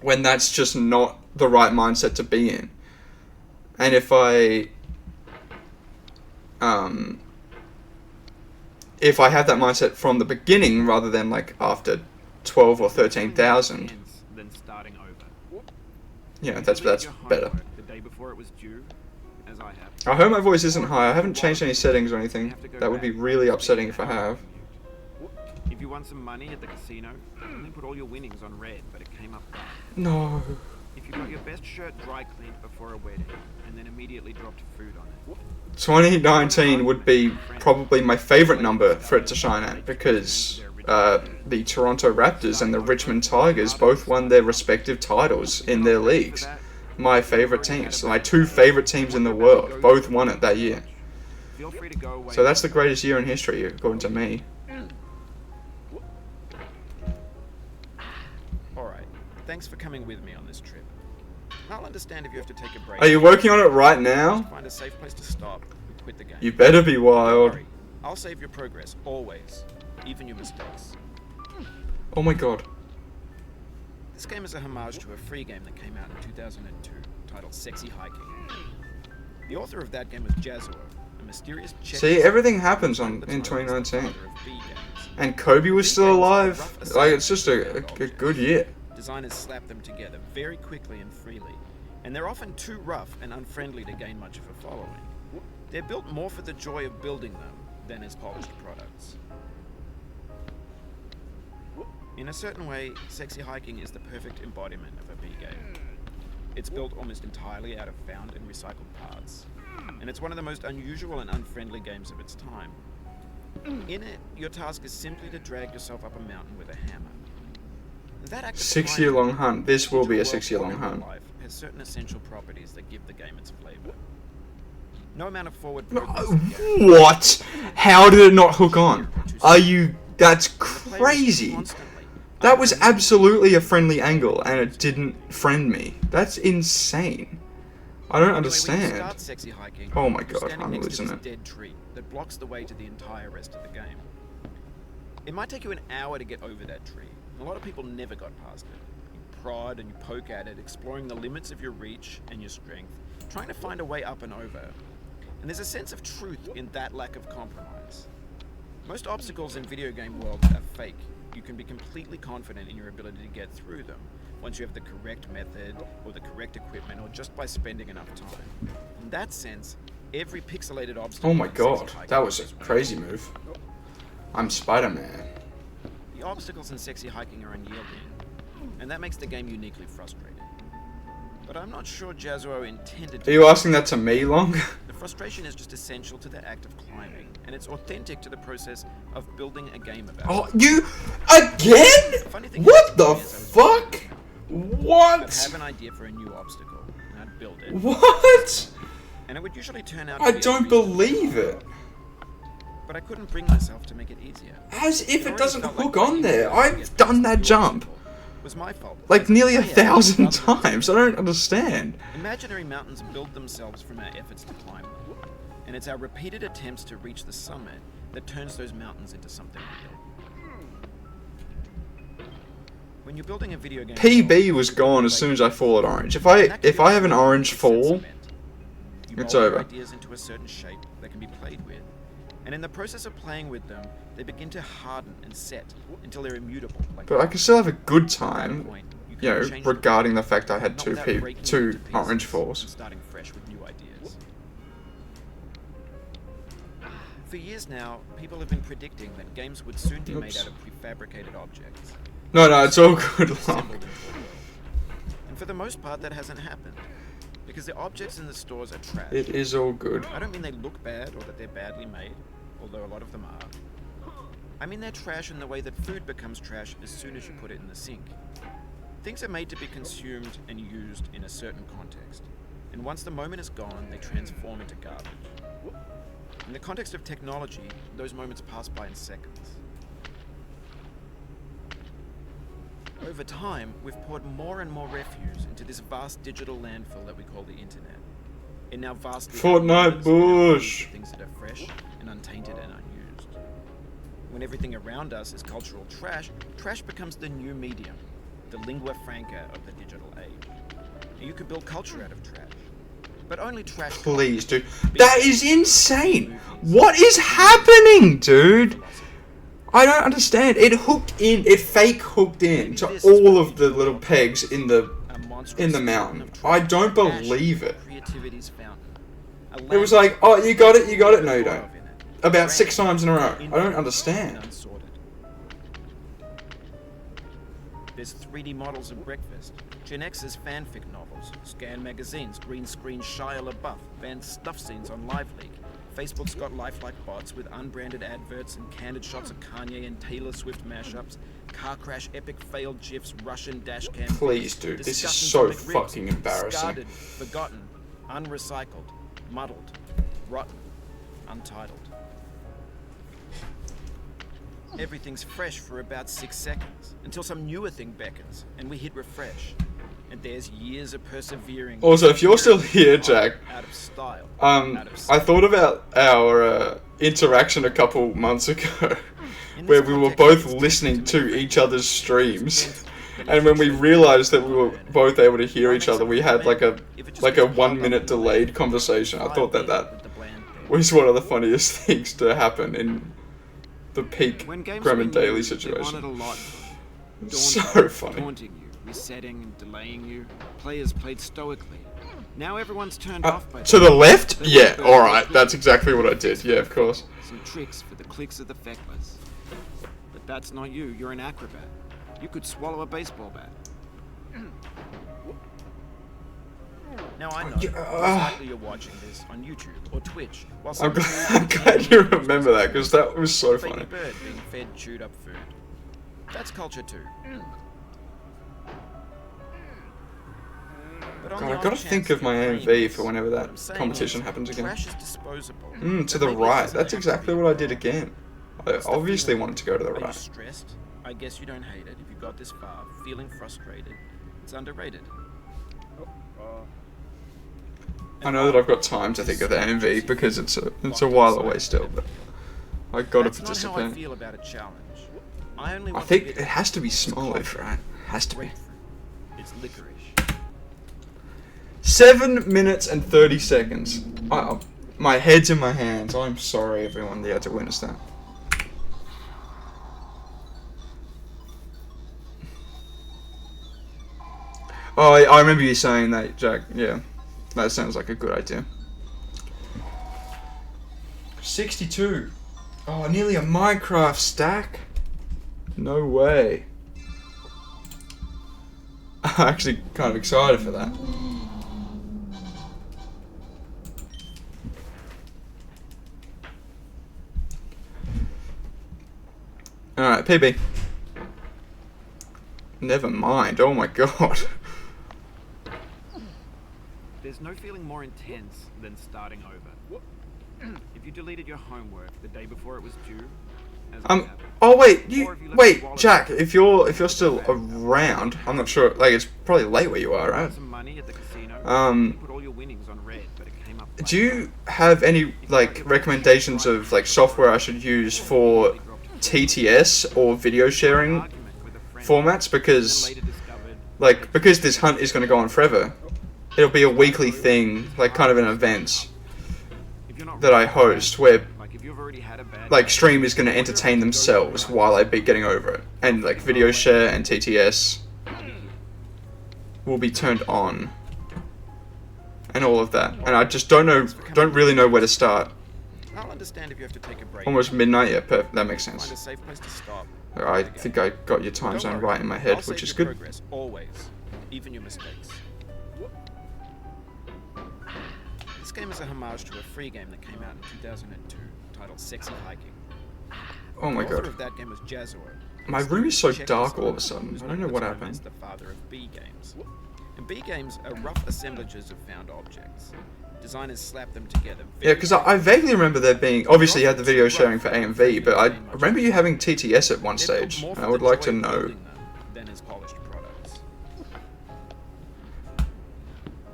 when that's just not the right mindset to be in. And if I have that mindset from the beginning rather than like after 12 or 13,000, Then starting over. yeah, that's better. The day before it was due, as I have. I hope my voice isn't high. I haven't changed any settings or anything. That would be really upsetting if I have. If you won some money at the casino, and then put all your winnings on red, but it came up dark. No. If you got your best shirt dry cleaned before a wedding, and then immediately dropped food on it. 2019 would be probably my favorite number for it to shine at, because the Toronto Raptors and the Richmond Tigers both won their respective titles in their leagues. My favorite teams, my two favorite teams in the world, both won it that year. Feel free to go away. So that's the greatest year in history, according to me. Alright, thanks for coming with me on this trip. I'll understand if you have to take a break. Are you working on it right now? Find a safe place to stop and quit the game. You better be Don't wild. worry, I'll save your progress, always. Even your mistakes. Oh my god. This game is a homage to a free game that came out in 2002, titled Sexy Hiking. The author of that game was Jazzo, a mysterious Czech... See, everything happens in 2019. And Kobe was still alive. Like, it's just a good year. Designers slap them together very quickly and freely, and they're often too rough and unfriendly to gain much of a following. They're built more for the joy of building them than as polished products. In a certain way, Sexy Hiking is the perfect embodiment of a B game. It's built almost entirely out of found and recycled parts, and it's one of the most unusual and unfriendly games of its time. In it, your task is simply to drag yourself up a mountain with a hammer. That act of 6 year long climbing, hunt. This will be a world 6 year long in real hunt. life, has certain essential properties that give the game its flavor. No amount of forward No, progress. what? How did it not hook on? Are you... That's crazy. That was absolutely a friendly angle, and it didn't friend me. That's insane. I don't understand. Sexy Hiking, Oh my you're god, standing I'm next to losing this it. dead tree that blocks the way to the entire rest of the game. It might take you an hour to get over that tree. A lot of people never got past it. You prod and you poke at it, exploring the limits of your reach and your strength, trying to find a way up and over. And there's a sense of truth in that lack of compromise. Most obstacles in video game world are fake. You can be completely confident in your ability to get through them once you have the correct method or the correct equipment or just by spending enough time. In that sense, every pixelated obstacle... Oh my in god, Sexy Hiking that was a is crazy move. I'm Spider-Man. The obstacles in Sexy Hiking are unyielding, and that makes the game uniquely frustrating. But I'm not sure Jazuo intended to... Are you asking that to me, Long? The frustration is just essential to the act of climbing, and it's authentic to the process of building a game about Oh, it. you... Again? Funny thing What is, the as I was fuck? I'd What? have an idea for a new obstacle, and I'd build it, What? and it would usually turn out to I be don't unreasonably believe hard. it. But I couldn't bring myself to make it easier. As if it already doesn't felt like hook on breaking there. the game to I've get done past that the jump. obstacle was my fault. Like As a nearly player, 1,000 rather than times. I don't understand. Imaginary mountains build themselves from our efforts to climb them. And it's our repeated attempts to reach the summit that turns those mountains into something real. When you're building a video game... PB was gone as soon as I fall at orange. If I have an orange fall, it's over. Ideas into a certain shape that can be played with. And in the process of playing with them, they begin to harden and set until they're immutable. Like But I can still have a good at that time, point, you you know, can change the regarding world, the fact I had not two without breaking it two into pieces orange and falls. starting fresh with new ideas. For years now, people have been predicting that games would soon be made Oops. out of prefabricated objects. No, it's all good, assembled Long. into a world. And for the most part, that hasn't happened. Because the objects in the stores are trash. It is all good. I don't mean they look bad or that they're badly made, although a lot of them are. I mean they're trash in the way that food becomes trash as soon as you put it in the sink. Things are made to be consumed and used in a certain context. And once the moment is gone, they transform into garbage. In the context of technology, those moments pass by in seconds. Over time, we've poured more and more refuse into this vast digital landfill that we call the internet. It now vastly Fortnite outnumbers Bush. things that are fresh and untainted and unused. When everything around us is cultural trash, trash becomes the new medium, the lingua franca of the digital age. And you can build culture out of trash. But only trash. Please, dude. That is insane. What is happening, dude? I don't understand. It hooked in. It fake hooked in to all of the little pegs in the mountain. I don't believe it. Creativity's fountain. It was like, oh, you got it, you got it. No, you don't. About 6 times in a row. I don't understand. There's 3D models of breakfast, Gen X's fanfic novels, scan magazines, green screen Shia LaBeouf, banned stuff scenes on LiveLeak. Facebook's got lifelike bots with unbranded adverts and candid shots of Kanye and Taylor Swift mashups, car crash epic failed GIFs, Russian dash cam. Please, dude, this is disgusting so comic rips, fucking embarrassing. discarded, forgotten, unrecycled, muddled, rotten, untitled. Everything's fresh for about 6 seconds, until some newer thing beckons, and we hit refresh. And there's years of persevering. Also, if you're still here, Jack, out of style, I thought about our interaction a couple months ago, where we were both listening to each other's streams, and when we realized that we were both able to hear each other, we had like a 1 minute delayed conversation. I thought that was one of the funniest things to happen in the peak GremonDaily situation. So funny. Taunting you, resetting and delaying you. Players played stoically. Now everyone's turned off by To the left? Yeah, alright, that's exactly what I did. Yeah, of course. some tricks for the clicks of the feckless. But that's not you, you're an acrobat. You could swallow a baseball bat. Now I know, most likely you're watching this on YouTube or Twitch while I'm glad you remember that, because that was so baby funny. bird being fed chewed up food. That's culture too. But on God, the I've got to off think chance of my you're AMV playing for whenever what I'm that saying competition is, happens again. Trash is disposable. To But the maybe it right. doesn't That's have to exactly be. what I did again. I What's the obviously feeling? wanted to go to the Are you right. stressed? I guess you don't hate it if you got this far. Feeling frustrated. It's underrated. I know that I've got time to think of the AMV because it's a while away still, but I got to That's not how I participate. feel about a challenge. I only I want think the it bit has to be smooth, right? Has to be. grapefruit. It's licorice. 7 minutes and 30 seconds. My head's in my hands. I'm sorry, everyone, that you had to witness that. Oh, I remember you saying that, Jack. Yeah, that sounds like a good idea. 62. Oh, nearly a Minecraft stack? No way. I'm actually kind of excited for that. Alright, PB. Never mind, oh my god. There's no feeling more intense than starting over. If you deleted your homework the day before it was due, as I have, Oh wait, wait, wallet Jack, if you're still around, I'm not sure, like, it's probably late where you are, right? some money at the casino, you put all your winnings on red, but it came up Do you have any, like, recommendations of, like, software I should use for TTS or video sharing formats? Because, like, because this hunt is going to go on forever, it'll be a weekly thing, like, kind of an event that I host, where, like, stream is going to entertain themselves while I be getting over it. And, like, video share and TTS will be turned on. And all of that. And I just don't really know where to start. I'll understand if you have to take a break. Almost midnight, yeah, perfect. That makes Find sense. a safe place to stop. I think I got your time zone right in my head, which is good. Progress, always, even your mistakes. This game is a homage to a free game that came out in 2002 titled Sexy Hiking. Oh my The author god. of that game was Jazuo. My room is so dark all of a sudden. I don't know what Who's known happened. as the father of B games. And B games are rough assemblages of found objects. Designers slap them together. Yeah, because I vaguely remember there being... Obviously you had the video sharing for AMV, but I remember you having TTS at one stage. And I would like to know... Than as polished products.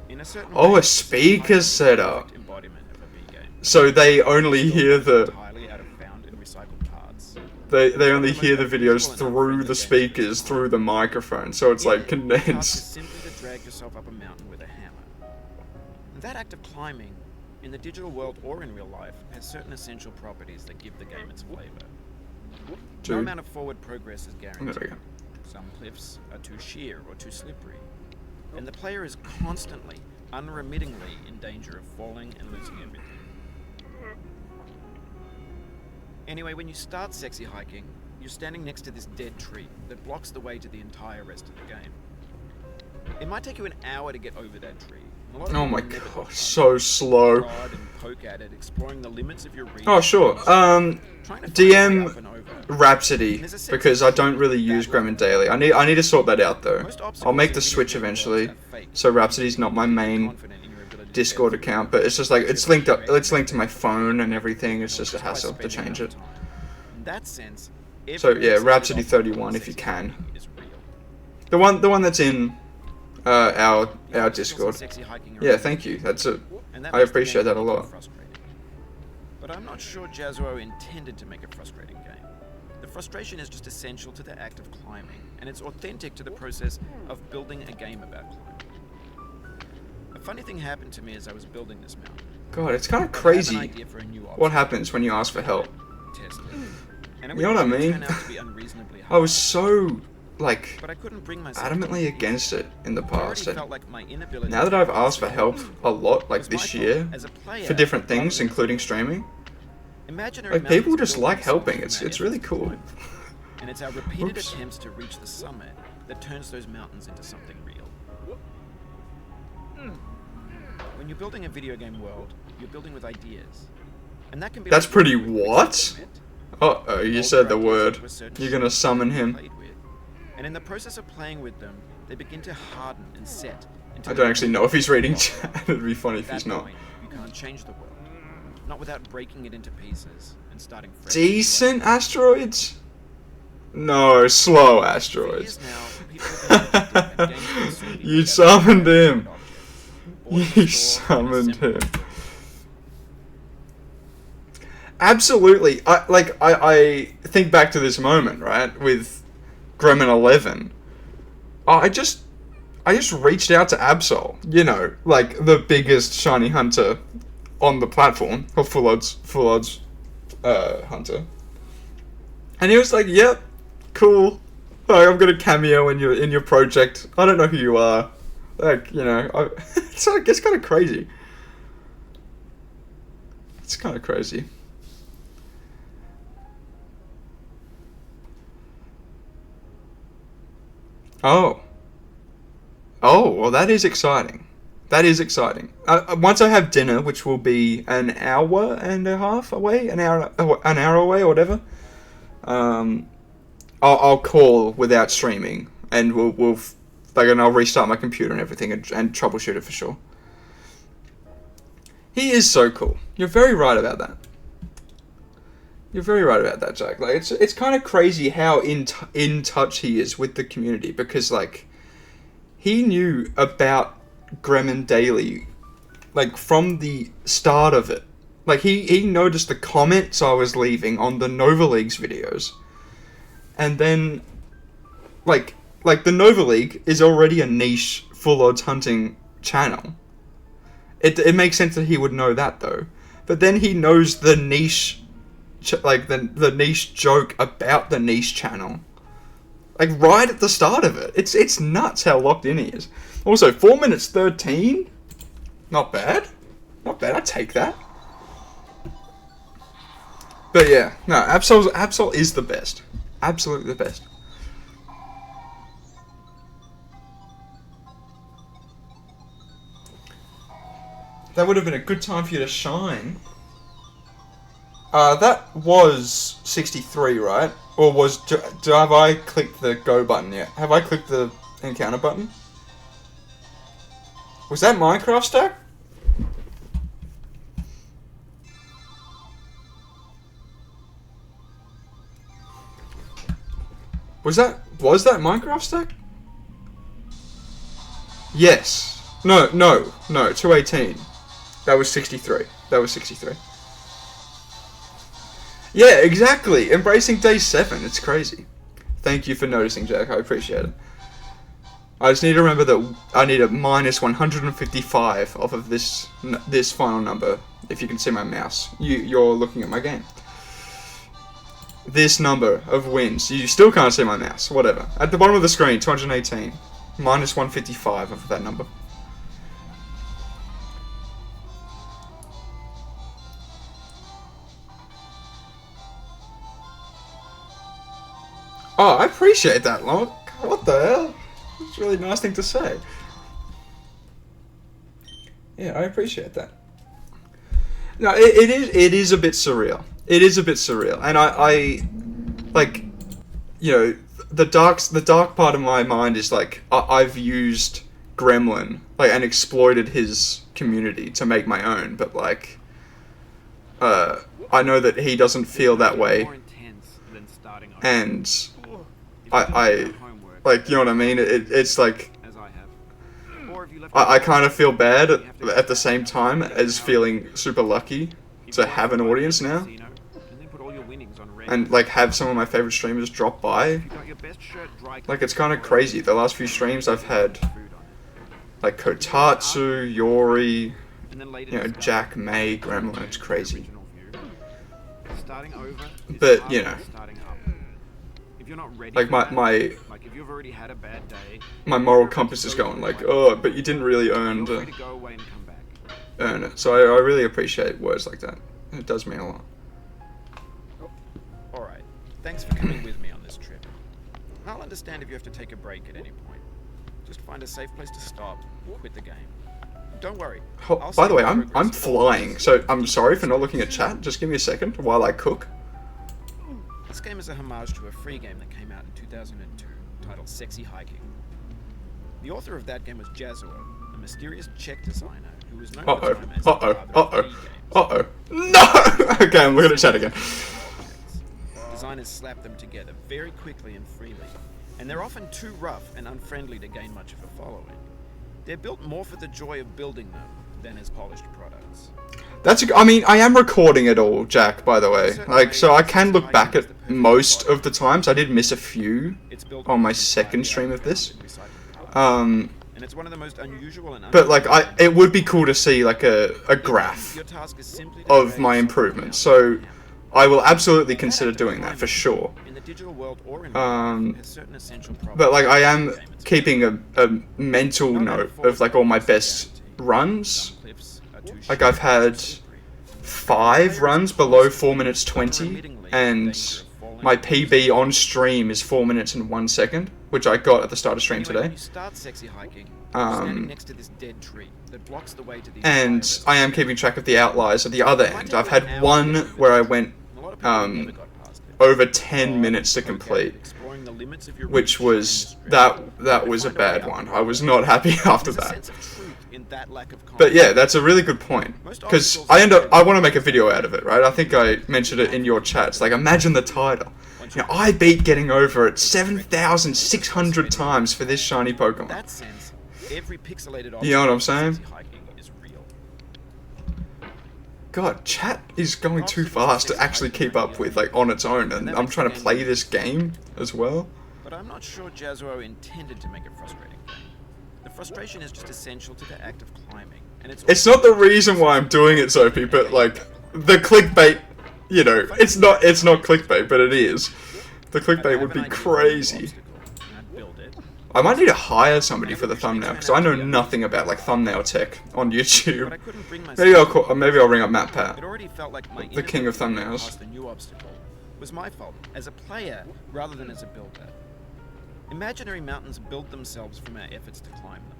In a certain Oh, way, a speaker setup. embodiment of a B game. So they only hear the... Entirely out of found and recycled parts. They only hear the videos through the speakers, through the microphone, so it's like The task is condensed. simply to drag yourself up a mountain with a hammer. And that act of climbing, in the digital world or in real life, has certain essential properties that give the game its flavor. No Dude. amount of forward progress is There we guaranteed. go. Some cliffs are too sheer or too slippery. And the player is constantly, unremittingly in danger of falling and losing everything. Anyway, when you start sexy hiking, you're standing next to this dead tree that blocks the way to the entire rest of the game. It might take you an hour to get over that tree. A lot of Oh people my never get god, past so it. slow. Prod and poke at it, exploring the limits of your reach. Oh sure, Trying to find a way DM up and over. Rhapsody, because I don't really use GremonDaily. I need to sort that out though. I'll make the switch eventually, so Rhapsody's not my main Confident in your ability to Discord get through account, but it's just like it's linked to my phone and everything. It's just a hassle to change it. In that sense, So yeah, every Rhapsody single 31 if you can. is real. The one that's in our Discord. Sexy hiking Yeah, around. thank you. That's it. And that I makes the appreciate game that a lot. frustrating. But I'm not sure Jazuo intended to make a frustrating game. The frustration is just essential to the act of climbing, and it's authentic to the process of building a game about climbing. A funny thing happened to me as I was building this mountain. God, it's kind of I have an crazy idea for a new what obstacle. happens when you ask for help. Test it. And it You know what I would mean? turn out to be unreasonably I hard, was so like but I couldn't bring myself to adamantly do it. against it in the I already past. And felt like my inability now that to I've do asked for this help a lot, like was my this fault year, as a player for different rather things, than including as a streaming, Imaginary like people mountains just build like themselves helping. from It's our really efforts to cool. climb. And it's our repeated Oops. attempts to reach the summit that turns those mountains into something real. When you're building a video game world, you're building with ideas. And that can be That's like pretty working with what? people you met. Oh, you Older said the ideas word. to a certain You're gonna shape summon you him. played with. And in the process of playing with them, they begin to harden and set. Into I don't actually know if he's reading At chat. It'd be funny if that he's not. point, you can't change the world. Not without breaking it into pieces and starting fresh. Decent asteroids? No, slow For asteroids. years now, people have been addicted and game-consuming You with summoned their him. objects. You Order, store, and summoned assemble. him. Absolutely. I think back to this moment, right, with Gremon 11. I just reached out to Absol, you know, like the biggest shiny hunter on the platform, or full odds hunter. And he was like, "Yep, cool. Like, I'm gonna cameo in your project. I don't know who you are, Like, you know, it's kind of crazy. It's kind of crazy. Oh. Oh, well, that is exciting. That is exciting. Once I have dinner, which will be an hour and a half away, an hour away, or whatever. I'll call without streaming, and and I'll restart my computer and everything, and troubleshoot it for sure. He is so cool. You're very right about that. You're very right about that, Jack. Like, it's kind of crazy how in touch he is with the community, because like he knew about GremonDaily like from the start of it. Like he noticed the comments I was leaving on the Nova League's videos, and then like the Nova League is already a niche full odds hunting channel. It makes sense that he would know that though, but then he knows the niche. Like the niche joke about the niche channel, like right at the start of it. It's nuts how locked in he is. Also, 4 minutes 13, not bad, not bad. I take that. But yeah, no, Absol is the best, absolutely the best. That would have been a good time for you to shine. That was 63, right? Or have I clicked the go button yet? Have I clicked the encounter button? Was that Minecraft stack? Was that Minecraft stack? Yes. No, 218. That was 63. Yeah, exactly. Embracing day 7. It's crazy. Thank you for noticing, Jack. I appreciate it. I just need to remember that I need a minus 155 off of this final number. If you can see my mouse, you're looking at my game. This number of wins. You still can't see my mouse. Whatever. At the bottom of the screen, 218. Minus 155 of that number. Oh, I appreciate that, Locke. What the hell? It's a really nice thing to say. Yeah, I appreciate that. No, it is a bit surreal. It is a bit surreal, and I like, you know, the dark part of my mind is like I've used Gremlin and exploited his community to make my own, but like, I know that he doesn't feel that way, and I like, you know what I mean? It's like, I kind of feel bad at the same time as feeling super lucky to have an audience now, and like have some of my favorite streamers drop by. Like, it's kind of crazy. The last few streams I've had like Kotatsu, Yori, you know, Jack, May, Gremlin. It's crazy. But you know, like my moral compass is going like, oh, but you didn't really earn it. So I really appreciate words like that. It does mean a lot. Alright, thanks for coming with me on this trip. I'll understand if you have to take a break at any point. Just find a safe place to stop, quit the game. Don't worry. Oh, by the way, I'm flying, so I'm sorry for not looking at chat. Just give me a second while I cook. This game is a homage to a free game that came out in 2002, titled Sexy Hiking. The author of that game was Jazzuo, a mysterious Czech designer who was known at the time as the father of free games. No! Okay, I'm looking at chat again. Designers slap them together very quickly and freely, and they're often too rough and unfriendly to gain much of a following. They're built more for the joy of building them than as polished products. I mean, I am recording it all, Jack, by the way. Like, so I can look back at most of the times. I did miss a few on my second stream of this. And it's one of the most unusual and but like, it would be cool to see like a graph of my improvements. So I will absolutely consider doing that for sure. In the digital world or in has certain essential problems. But like I am keeping a mental note of like all my best runs. Like I've had 5 runs below 4 minutes 20, and my PB on stream is 4 minutes and 1 second, which I got at the start of stream today. And I am keeping track of the outliers at the other end. I've had one where I went over 10 minutes to complete, which was that was a bad one. I was not happy after that. But yeah, that's a really good point, because I want to make a video out of it, right? I think I mentioned it in your chats. Like, imagine the title. You know, I beat getting over it 7,600 times for this shiny Pokemon. You know what I'm saying? God, chat is going too fast to actually keep up with, like, on its own, and I'm trying to play this game as well. But I'm not sure Jazuo intended to make it frustrating. The frustration is just essential to the act of climbing, and it's not the reason why I'm doing it, Soapy, but like the clickbait, you know, it's not clickbait, but it is. The clickbait would be crazy. I might need to hire somebody for the thumbnail, because I know nothing about like thumbnail tech on YouTube. Maybe I'll ring up Matt Pat, the king of thumbnails. Was my fault as a player rather than as a builder. Imaginary mountains build themselves from our efforts to climb them,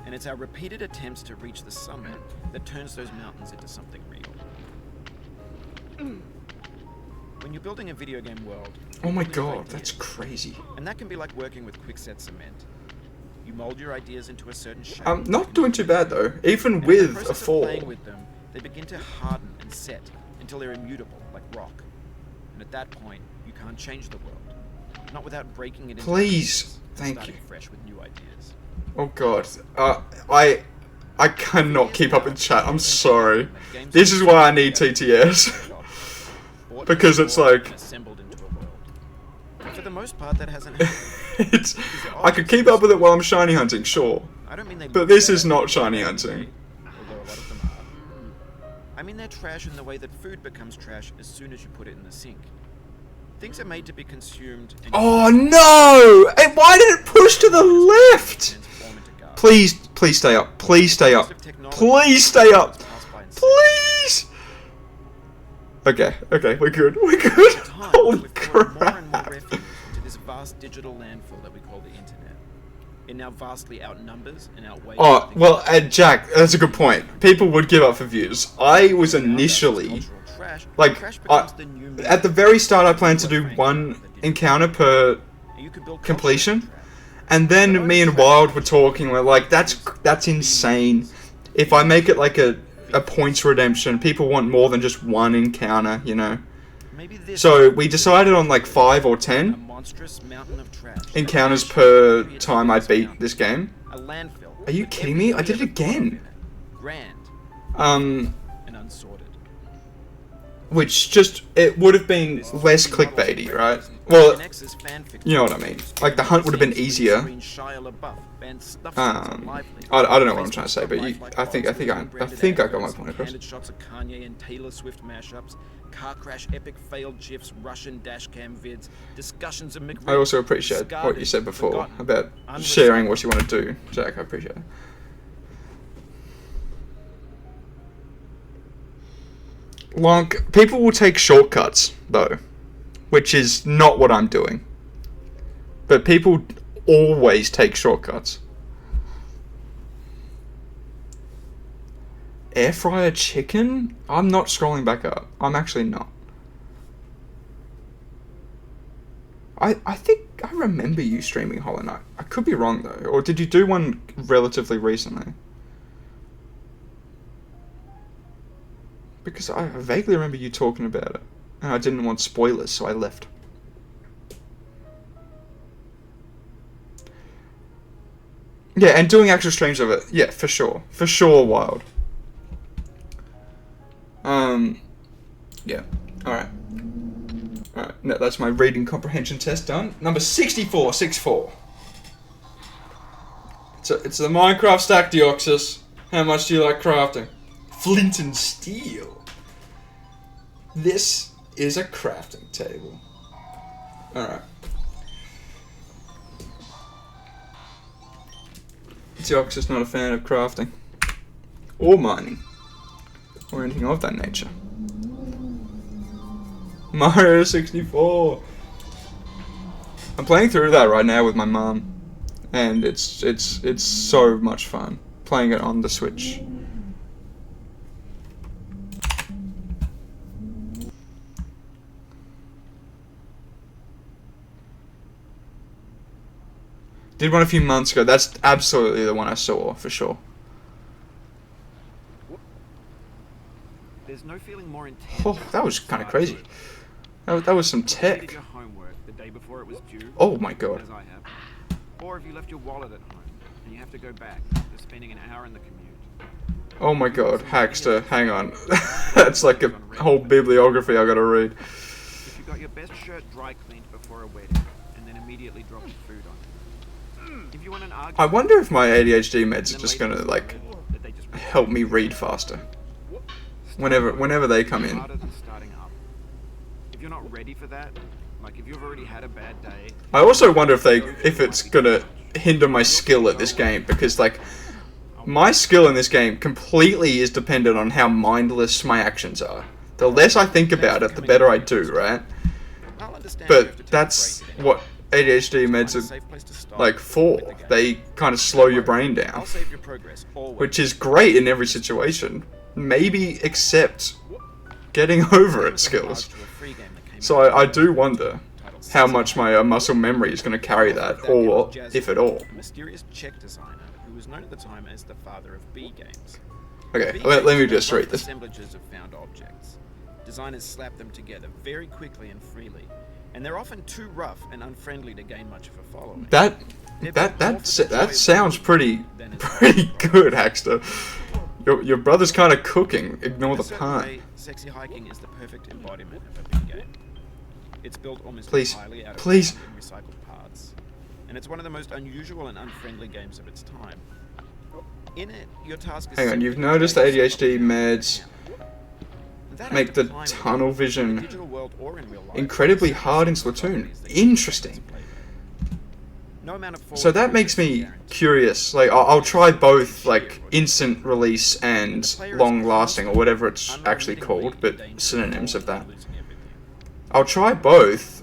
and it's our repeated attempts to reach the summit that turns those mountains into something real. When you're building a video game world... Oh my god, that's crazy. And that can be like working with quickset cement. You mold your ideas into a certain shape... I'm not doing too bad though, even with a fall. Playing with them, they begin to harden and set until they're immutable, like rock. And at that point, you can't change the world. Not without breaking it into please, thank you. Fresh with new ideas. Oh god, I cannot keep up with chat. I'm sorry. This is why I need TTS, because it's like for the most part that hasn't happened. It's I could keep up with it while I'm shiny hunting, sure. But this is not shiny hunting. Although a lot of them are. I mean they're trash in the way that food becomes trash as soon as you put it in the sink. Things are made to be consumed. Oh no! Hey, why did it push to the left? Please stay up. Please stay up. Please stay up. Please. Okay, we're good. We're good. Holy crap! To this vast digital landfill that we call the internet. It now vastly outnumbers and outweighs. Oh well, Jack, that's a good point. People would give up for views. I was initially. Like, at the very start I planned to do 1 encounter per completion, and then me and Wild were talking, like, that's insane. If I make it like a points redemption, people want more than just 1 encounter, you know. So we decided on like 5 or 10 encounters per time I beat this game. Are you kidding me? I did it again. Which just, it would have been less clickbaity, right? Well, you know what I mean. Like, the hunt would have been easier. I don't know what I'm trying to say, but I think I got my point across. Shots of Kanye and Taylor Swift mashups, car crash epic failed gifs, Russian dashcam vids, discussions of McRib. I also appreciate what you said before about sharing what you want to do, Jack. I appreciate it. Like, people will take shortcuts, though, which is not what I'm doing. But people always take shortcuts. Air fryer chicken? I'm not scrolling back up. I'm actually not. I think I remember you streaming Hollow Knight. I could be wrong, though. Or did you do one relatively recently? Because I vaguely remember you talking about it. And I didn't want spoilers, so I left. Yeah, and doing actual streams of it. Yeah, for sure. For sure, Wild. Yeah. Alright. Alright, no, that's my reading comprehension test done. Number 64. It's the Minecraft stack, Deoxys. How much do you like crafting? Flint and steel. This is a crafting table. Alright. Deoxys not a fan of crafting. Or mining. Or anything of that nature. Mario 64! I'm playing through that right now with my mum. And it's so much fun. Playing it on the Switch. Did one a few months ago. That's absolutely the one I saw, for sure. There's no feeling more intense. Oh, that was kind of crazy. That was some tech. Your homework the day before it was due, Oh my god. as I have. Or if you left your wallet at home and you have to go back after spending an hour in the commute. Oh my god, Hackster, hang on. That's like a whole bibliography I gotta read. If you got your best shirt dry cleaned before a wedding and then immediately dropped food on it. If you want an argument, I wonder if my ADHD meds are just gonna, like, help me read faster. Whenever they come in. harder than starting up. If you're not ready for that, like if you've already had a bad day, I also wonder if it's gonna hinder my skill at this game, because, like, my skill in this game completely is dependent on how mindless my actions are. The less I think about it, the better I do, right? I'll understand you have to But take a that's break then. what ADHD Find a meds are, safe place to stop like, for. with the game. They kind of slow your brain down. I'll save your progress always. Which is great in every situation. Maybe except getting over it skills. So I do wonder how much my muscle memory is going to carry that, or if at all. A mysterious Czech designer who was known at the time as the father of B games. Okay, B let me games are just rough read this. assemblages of found objects. Designers slap them together very quickly and freely, and they're often too rough and unfriendly to gain much of a following. That sounds pretty good, Hackster. Your brother's kind of cooking. Ignore In the a certain pun. way, Sexy Hiking is the perfect embodiment of a B game. It's built almost Please, entirely out of please. found and recycled parts, and it's one of the most unusual and unfriendly games of its time. In it, your task is Hang on, simply you've to noticed make the ADHD yourself a meds That make active the climb tunnel in the vision digital world or in real life incredibly is hard in the Splatoon. properties that you Interesting. play with. No amount of So that makes me curious. Like, I'll try both, like, instant release and long lasting, or whatever it's actually called, but synonyms of that. I'll try both.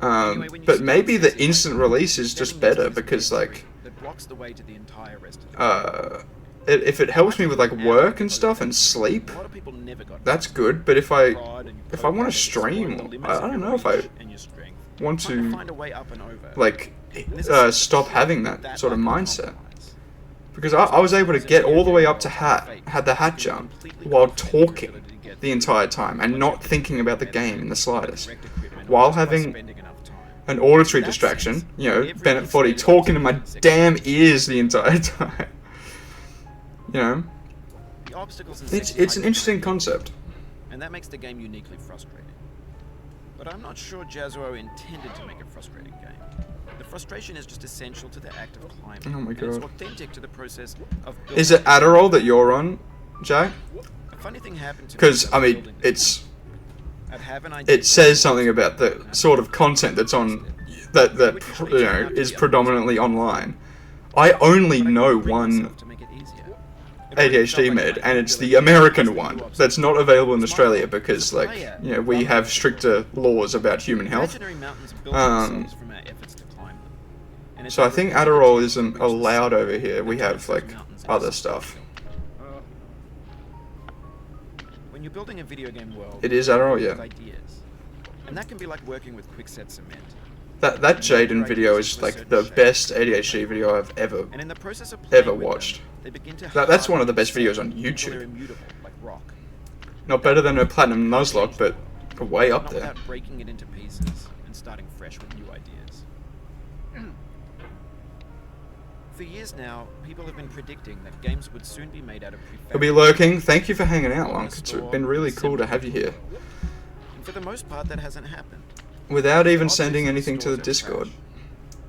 But maybe the instant release is just better because, like, that blocks the way to the entire rest of the if it helps me with, like, work and stuff and sleep, A lot of people never got that's good. But if I pride and you if I want to poke stream, at the limits I of don't your know if I reach and your strength. want Trying to to, find a way up and over. like, And this is stop having that that sort of like a mindset. compromise. Because I was able to get all the way up to had the hat jump, while talking the entire time and not thinking about the game in the slightest, while having an auditory distraction, you know, Bennett Foddy talking to my damn ears the entire time. You know, The obstacles in it's Sexy an Hiking interesting are concept. and that makes the game uniquely frustrating. But I'm not sure Jazuo intended to make a frustrating game. The frustration is just essential to the act of climbing. Oh my and it's God. authentic to the process of building. Is it Adderall that you're on, Jack? A funny thing happened to me Because, while I mean, building this it's... game. I'd have an idea It says something about the sort of content that's on... that you know, is predominantly online. I only but I know couldn't bring one myself to make it easier. It already ADHD felt like med, my and it's the ability American was one the obstacle. that's not available in It's my Australia fault. because, As a like, player, you know, we have stricter laws about human health. Imaginary mountains build Um, themselves from our efforts to climb them. And it's So I a think repetitive Adderall process isn't which is allowed simple over here. We that have, turns those like, mountains other into stuff. When you're building a video game world, It is Adderall, you have yeah. ideas. And that can be like working with quickset cement. That Jaden video is, like, the best ADHD video I've ever... And in the process of playing Ever with them, watched. they begin to That's one of the harden best and videos on settle until they're YouTube. immutable, like rock. Not better than a Platinum Nuzlocke, but way up Not there. without breaking it into pieces and starting fresh with new ideas. For years now, people have been predicting that games would soon be made out of He'll be lurking. Thank you for hanging out, Lunk. It's been really cool to have you here. And for the most part, that hasn't happened. Without even Objects sending in anything to the stores are Discord. trash.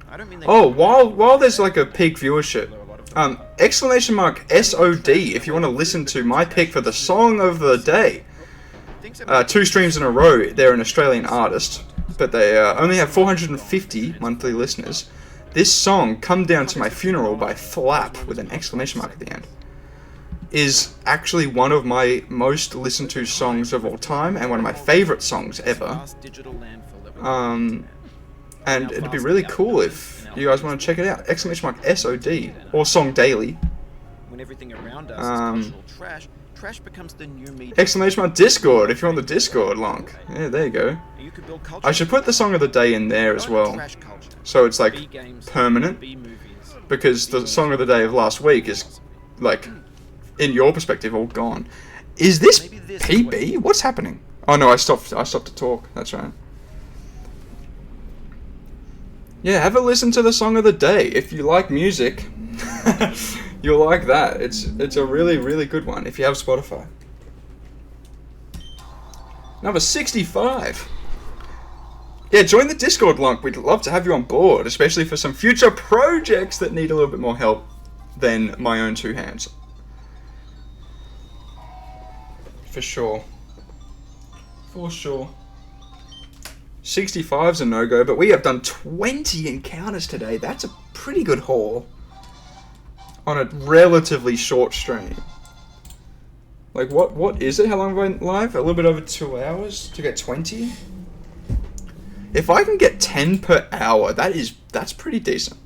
I don't mean they Oh, can't while there's like a peak viewership, although a lot of them are. exclamation mark SOD if you want to listen to my pick for the song of the day. 2 streams in a row. They're an Australian artist, but they only have 450 monthly listeners. This song, Come Down to My Funeral by Flap, with an exclamation mark at the end, is actually one of my most listened to songs of all time, and one of my favorite songs ever. And it'd be really cool if you guys want to check it out. Exclamation mark SOD, or Song Daily. When everything around us is cultural trash, trash becomes the new media. Exclamation mark Discord, if you're on the Discord, Lonk. Yeah, there you go. You could build I should put the song of the day in there as well, so it's like permanent, because the song of the day of last week is, like, in your perspective, all gone. Is this PB? What's happening? Oh no, I stopped to talk. That's right. Yeah, have a listen to the song of the day. If you like music, you'll like that. It's a really, really good one if you have Spotify. Number 65. Yeah, join the Discord, Lonk. We'd love to have you on board, especially for some future projects that need a little bit more help than my own 2 hands. For sure. For sure. 65's a no-go, but we have done 20 encounters today. That's a pretty good haul on a relatively short stream. Like, what is it? How long have I been live? A little bit over 2 hours to get 20? If I can get 10 per hour, that's pretty decent.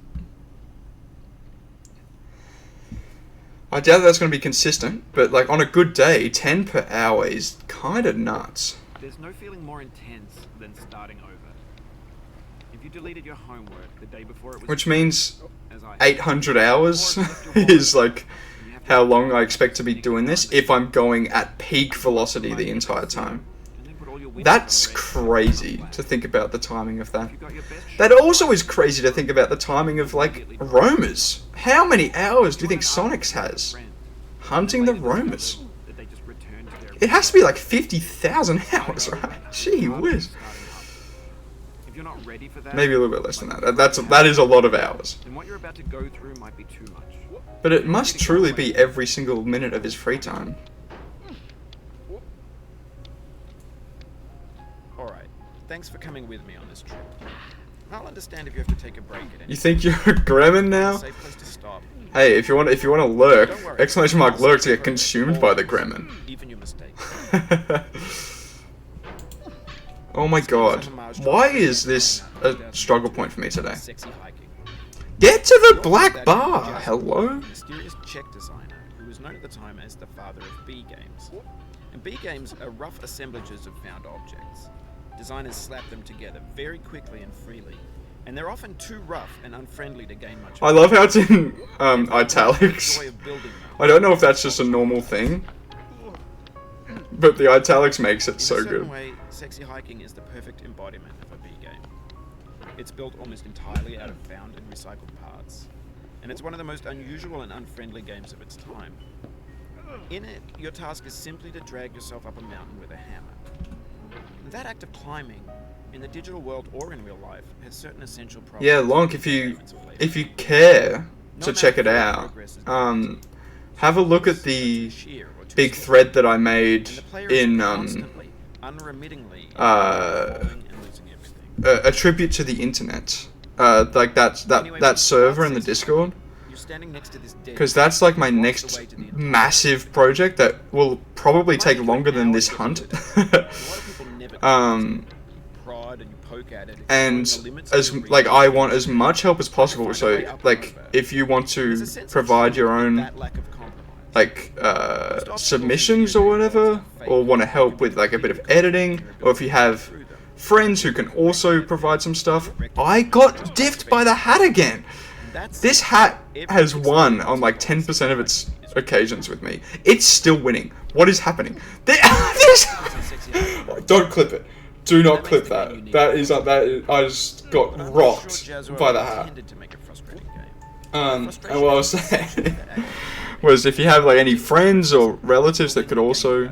I doubt that's going to be consistent, but like on a good day, 10 per hour is kind of nuts. There's no feeling more intense than starting over. If you deleted your homework the day before it was... Which means 800 hours is like how long I expect to be doing this if I'm going at peak velocity the entire time. That's crazy to think about the timing of that. That also is crazy to think about the timing of, like, roamers. How many hours do you think Sonics has hunting the roamers? It has to be like 50,000 hours, right? Gee whiz. Maybe a little bit less than that. That is a lot of hours. But it must truly be every single minute of his free time. Thanks for coming with me on this trip. I'll understand if you have to take a break at any. You think you're a Gremon now? Safe place to stop. Hey, if you want to lurk, exclamation mark lurk to get consumed by the Gremon. Even your mistakes. Oh my god. Why is this a struggle point for me today? Get to the black bar! Hello? Mysterious Czech designer who was known at the time as the father of B games. And B games are rough assemblages of found objects. Designers slap them together very quickly and freely, and they're often too rough and unfriendly to gain much. I love how it's in italics. I don't know if that's just a normal thing, but the italics makes it so good. In a way, Sexy Hiking is the perfect embodiment of a B game. It's built almost entirely out of found and recycled parts, and it's one of the most unusual and unfriendly games of its time. In it, your task is simply to drag yourself up a mountain with a hammer. That act of climbing, in the digital world or in real life, has certain essential problems. Yeah, Lonk, if you care to check it out, have a look at the big thread that I made in a tribute to the internet, like that server in the Discord. Because that's like my next massive project that will probably take longer than this hunt. And as like I want as much help as possible. So like if you want to provide your own like submissions or whatever, or want to help with like a bit of editing, or if you have friends who can also provide some stuff. I got diffed by the hat again. This hat has won on like 10% of its occasions with me. It's still winning. What is happening? Don't clip it. Do not clip that. That is I just got rocked by the hat. And what I was saying was, if you have like any friends or relatives that could also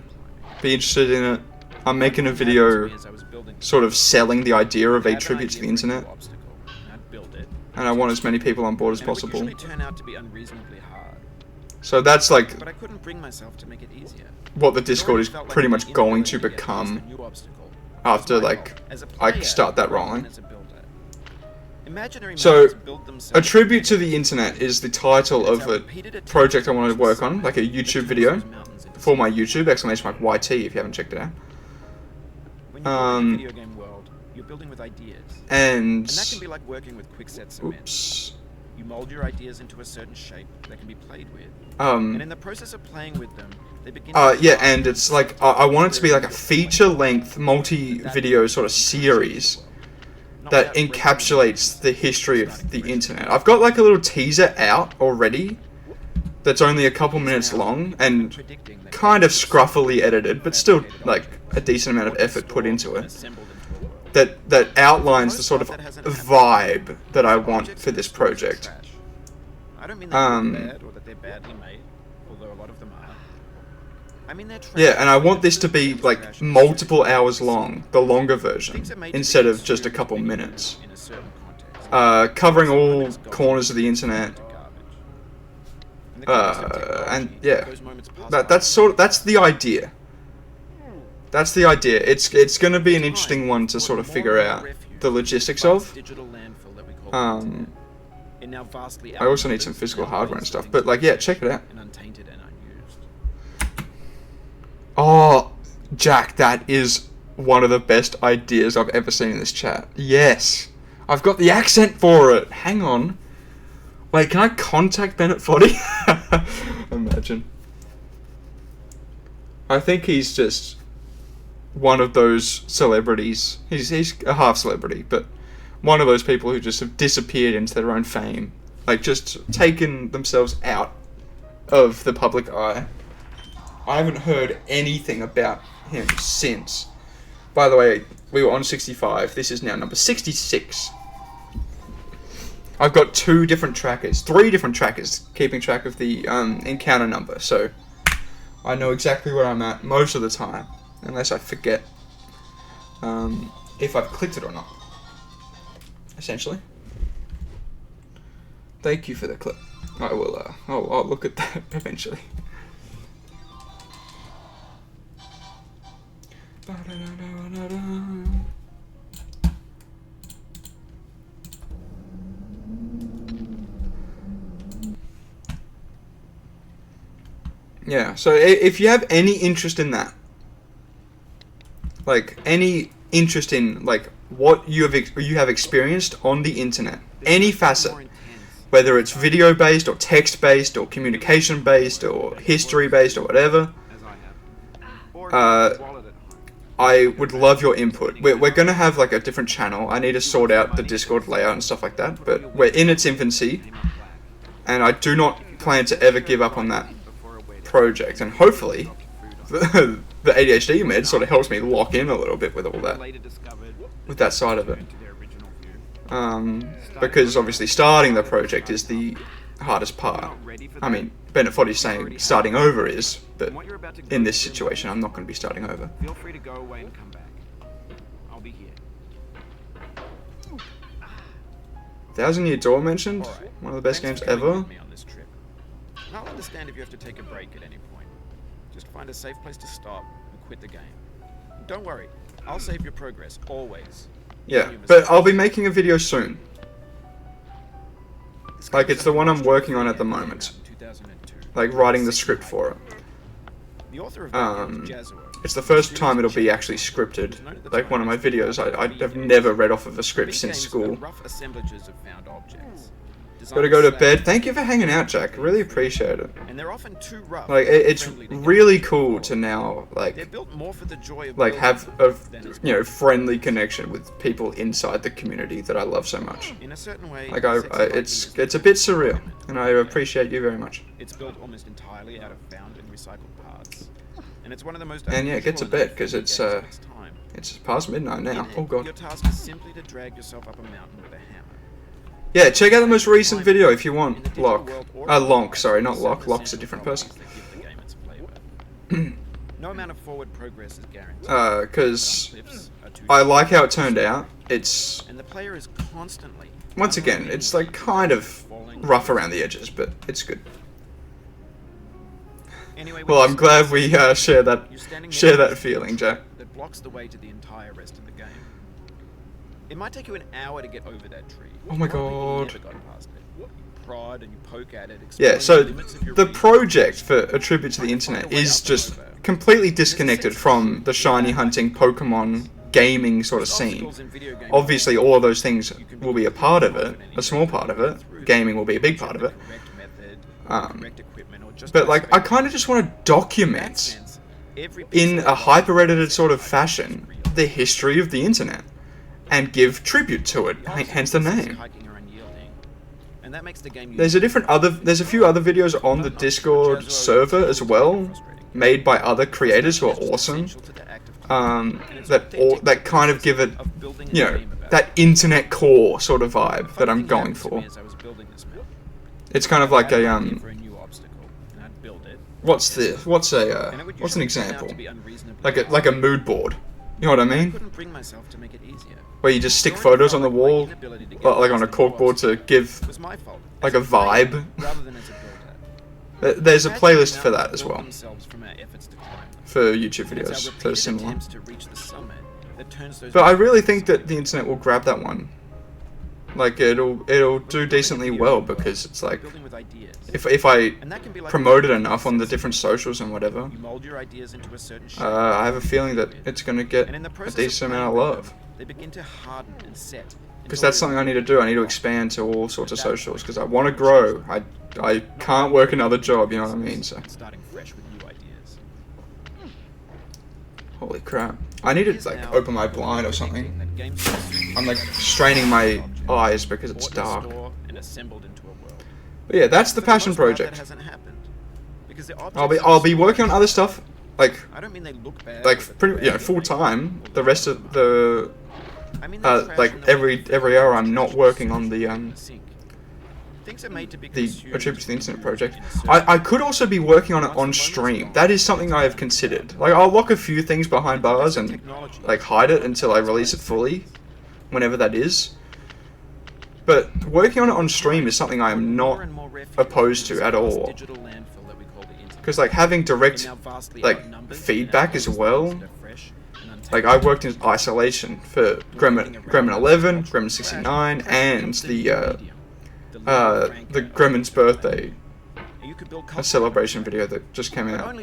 be interested in it, I'm making a video sort of selling the idea of a tribute to the internet. And I want as many people on board as possible. So that's like But I couldn't bring myself to make it easier. what the It Discord already is felt like pretty my much going to inability get past become a new obstacle after was my like fault as a I player start that rather than rolling. as a builder. Imaginary So, mountains build A themselves Tribute to the Internet is the title It's of our a repeated attempts project I to wanted to work on, decide like a that YouTube turns video those mountains into for my something. YouTube, exclamation mark YT if you haven't checked it out. When you're building a video game world, you're building with ideas. And that can And be like working with quickset cement. oops. You mold your ideas into a certain shape that can be played with. And in the process of playing with them, they begin to Yeah, and it's like I want it to be like a feature-length, multi-video sort of series that encapsulates the history of the internet. I've got like a little teaser out already that's only a couple minutes long and kind of scruffily edited, but still like a decent amount of effort put into it. That outlines the sort of vibe that I want for this project. I don't mean they're bad or that they're badly made, although a lot of them are. I mean they're trash. Yeah, and I want this to be like multiple hours long, the longer version, instead of just a couple minutes. In a certain context. Covering all corners of the internet. And yeah, that's the idea. That's the idea. It's going to be an interesting one to sort of figure out the logistics of. I also need some physical hardware and stuff, but like, yeah, check it out. Oh, Jack, that is one of the best ideas I've ever seen in this chat. Yes, I've got the accent for it. Hang on. Wait, can I contact Bennett Foddy? Imagine. I think he's just one of those celebrities. He's a half celebrity, but one of those people who just have disappeared into their own fame. Like, just taken themselves out of the public eye. I haven't heard anything about him since. By the way, we were on 65. This is now number 66. I've got 3 different trackers keeping track of the encounter number, so I know exactly where I'm at most of the time, unless I forget if I've clicked it or not, essentially. Thank you for the clip. I will, I'll look at that eventually. Yeah, so if you have any interest in that, like any interest in like what you have experienced on the internet, any facet, whether it's video based or text based or communication based or history based or whatever, I would love your input. We're gonna have like a different channel. I need to sort out the Discord layout and stuff like that, but we're in its infancy, and I do not plan to ever give up on that project, and hopefully the ADHD med sort of helps me lock in a little bit with all that, with that side of it. Because obviously starting the project is the hardest part. I mean, Bennett Foddy's saying starting over is, but in this situation I'm not going to be starting over. Feel free to go away and come back. I'll be here. 1,000 Year Door mentioned, one of the best games ever. I'll understand if you have to take a break at any point. Just find a safe place to stop and quit the game. Don't worry, I'll save your progress, always. Yeah, but I'll be making a video soon. Like, it's the one I'm working on at the moment. Like, writing the script for it. It's the first time it'll be actually scripted. Like, one of my videos, I have never read off of a script since school. Gotta go to bed. Thank you for hanging out, Jack. Really appreciate it. And they're often too rough. Like, it's really cool to now, like have a friendly connection with people inside the community that I love so much. In a certain way, like, it's a bit surreal, and I appreciate you very much. It's built almost entirely out of found and recycled parts, and it's one of the most. And yeah, get to bed because it's past midnight now. Oh god. Your task is simply to drag yourself up a mountain with a hammer. Yeah, check out the most recent video if you want, Locke. Lonk, sorry, not Locke. Locke's a different person. No amount of forward progress is guaranteed. Because I like how it turned out. It's, and the player is constantly, once again, it's like kind of rough around the edges, but it's good. Anyway, Well, I'm glad we share you're that standing share next to that this feeling, bridge Jack. that blocks the way to the entire rest of the game. It might take you an hour to get over that tree. Oh my A lot of people god. never got past it. You prod and you poke at it, Yeah, exploring so the limits of your the reach. project for A Tribute to the Internet is just completely disconnected from the shiny hunting Pokemon gaming sort of scene. Obviously, all of those things will be a part of it, a small part of it. Gaming will be a big part of it. But like, I kind of just want to document in a hyper-edited sort of fashion the history of the internet and give tribute to it, hence the name. There's a few other videos on the Discord server as well, made by other creators who are awesome, that kind of give it, you know, that internet core sort of vibe that I'm going for. It's kind of like a what's an example? Like a mood board. You know what I mean? Where you just stick photos on the wall, like on a corkboard to give like a vibe. There's a playlist for that as well. For YouTube videos that are similar. But I really think that the internet will grab that one. Like it'll do decently well, because it's like if I promote it enough on the different socials and whatever, I have a feeling that it's gonna get a decent amount of love. Because that's something I need to do. I need to expand to all sorts of socials because I want to grow. I can't work another job. You know what I mean? So. Holy crap! I need to like open my blind or something. I'm like straining my eyes because it's dark. But yeah, that's the passion project. I'll be working on other stuff like pretty full time. The rest of the like every hour I'm not working on the A Tribute to the Internet project. I could also be working on it on stream. That is something I have considered. Like, I'll lock a few things behind bars and like hide it until I release it fully, whenever that is. But working on it on stream is something I am not opposed to at all. Because like having direct like feedback as well. Like I worked in isolation for Gremon 11, Gremon 69, and the Gremon's birthday, a celebration video that just came out.